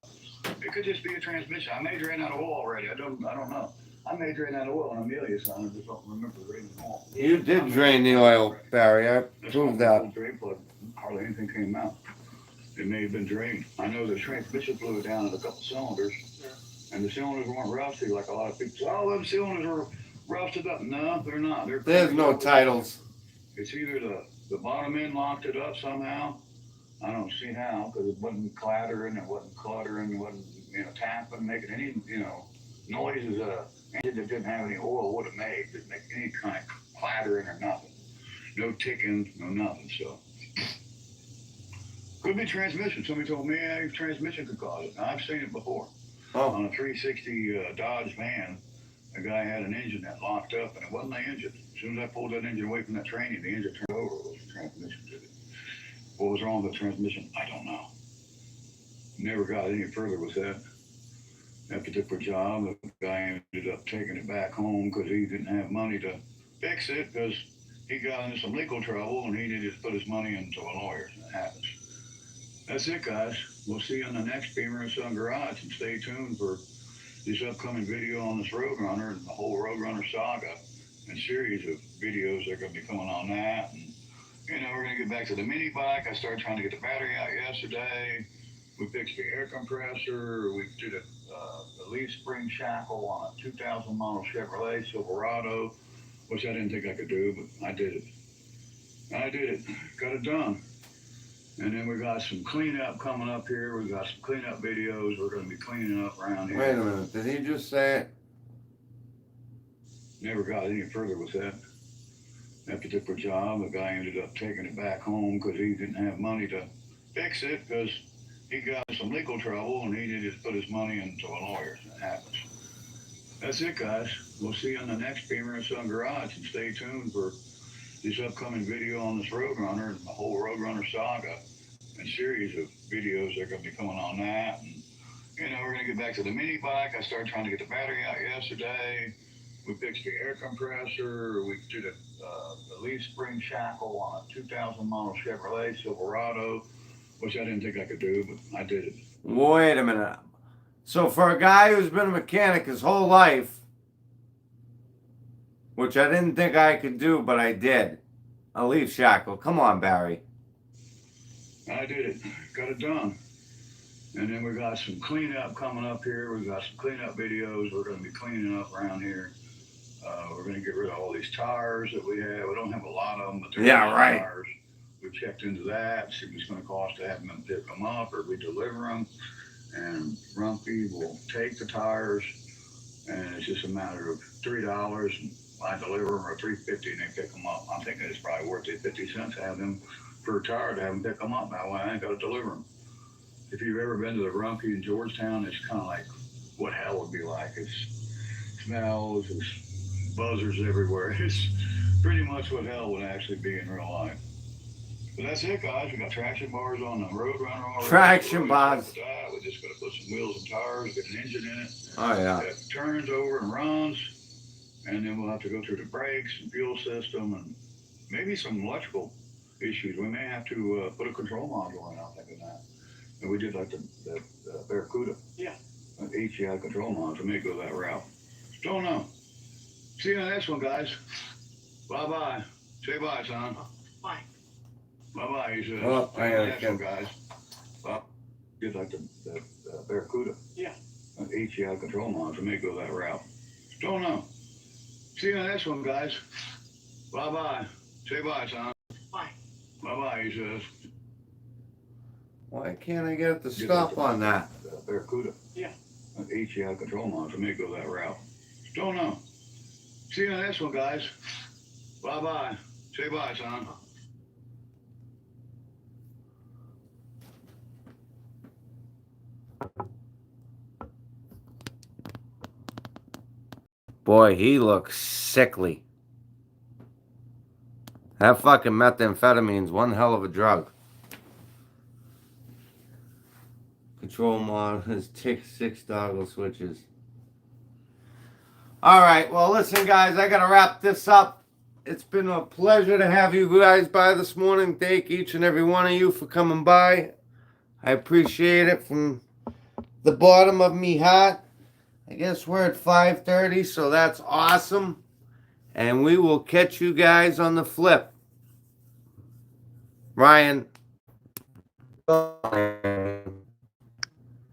It could just be a transmission. I may drain out of oil already. I don't know. I may drain out of oil on Amelia's son. I just don't remember draining oil. You did drain the oil, Barry. I proved that. Drain plug. Hardly anything came out. It may have been drained. I know the transmission fluid down in a couple cylinders, and the cylinders weren't rusty like a lot of people say. Oh, them cylinders are rusted up. No, they're not. There's no titles. It's either the bottom end locked it up somehow. I don't see how, because it wasn't clattering, it wasn't cluttering, it wasn't tapping, making any noises that an engine that didn't have any oil would have made. Didn't make any kind of clattering or nothing. No ticking, no nothing. So. Could be transmission. Somebody told me transmission could cause it. Now, I've seen it before. Oh. On a 360 Dodge van, a guy had an engine that locked up, and it wasn't the engine. As soon as I pulled that engine away from that training, the engine turned over. It was the transmission did it. What was wrong with the transmission? I don't know. Never got any further with that. That particular job, the guy ended up taking it back home because he didn't have money to fix it because he got into some legal trouble and he needed to put his money into a lawyer. That happens. That's it, guys. We'll see you on the next Beamer and Son Garage, and stay tuned for this upcoming video on this Roadrunner and the whole Roadrunner saga and series of videos that are going to be coming on that. And, we're going to get back to the mini bike. I started trying to get the battery out yesterday. We fixed the air compressor. We did a leaf spring shackle on a 2000 model Chevrolet Silverado, which I didn't think I could do, but I did it. Got it done. And then we got some cleanup coming up here. We got some cleanup videos we're going to be cleaning up around here. Wait a minute. Did he just say it? Never got any further with that. That particular job, the guy ended up taking it back home because he didn't have money to fix it because he got in some legal trouble and he needed to put his money into a lawyer. That happens. That's it, guys. We'll see you on the next Beamer and Son Garage, and stay tuned for this upcoming video on this Roadrunner and the whole Roadrunner saga and series of videos that are going to be coming on that. And, we're going to get back to the mini bike. I started trying to get the battery out yesterday. We fixed the air compressor. We did a leaf spring shackle on a 2000 model Chevrolet Silverado, which I didn't think I could do, but I did it. Wait a minute. So for a guy who's been a mechanic his whole life, which I didn't think I could do, but I did, a leaf shackle. Come on, Barry. I did it. Got it done. And then we got some cleanup coming up here. We got some cleanup videos we're going to be cleaning up around here. We're going to get rid of all these tires that we have. We don't have a lot of them, but they're right. Tires. We checked into that, see what it's going to cost to have them pick them up or we deliver them. And Rumpy will take the tires, and it's just a matter of $3. And I deliver them or $3.50, and they pick them up. I'm thinking it's probably worth it 50 cents to have them per tire to have them pick them up. That way I ain't got to deliver them. If you've ever been to the Rumpy in Georgetown, it's kind of like what hell would be like. It's smells, there's buzzers everywhere. It's pretty much what hell would actually be in real life. But that's it, guys. We got traction bars on the Roadrunner already. Traction bars. We're just going to put some wheels and tires, get an engine in it. Oh, yeah. It turns over and runs. And then we'll have to go through the brakes and fuel system and maybe some electrical issues. We may have to put a control module in, I'm thinking that. And we did like the Barracuda. Yeah. HCI control module. May go that route. Don't know. See you on the next one, guys. Bye-bye. Say bye, son. Bye. Bye-bye, he says. Oh, See you on the next one, guys. Well, did like the Barracuda. Yeah. HCI control module. May go that route. Don't know. See you on the next one, guys. Bye-bye. Say bye, son. Bye. Bye-bye, he says. Why can't I get it to stop on that? Barracuda. Yeah. HCI control module. May go that route. Don't know. See you on the next one, guys. Bye-bye. Say bye, son. Boy, he looks sickly. That fucking methamphetamine's one hell of a drug. Control mod has 6 toggle switches. All right, well, listen, guys, I got to wrap this up. It's been a pleasure to have you guys by this morning. Thank each and every one of you for coming by. I appreciate it from the bottom of me heart. I guess we're at 5:30, so that's awesome. And we will catch you guys on the flip. Ryan.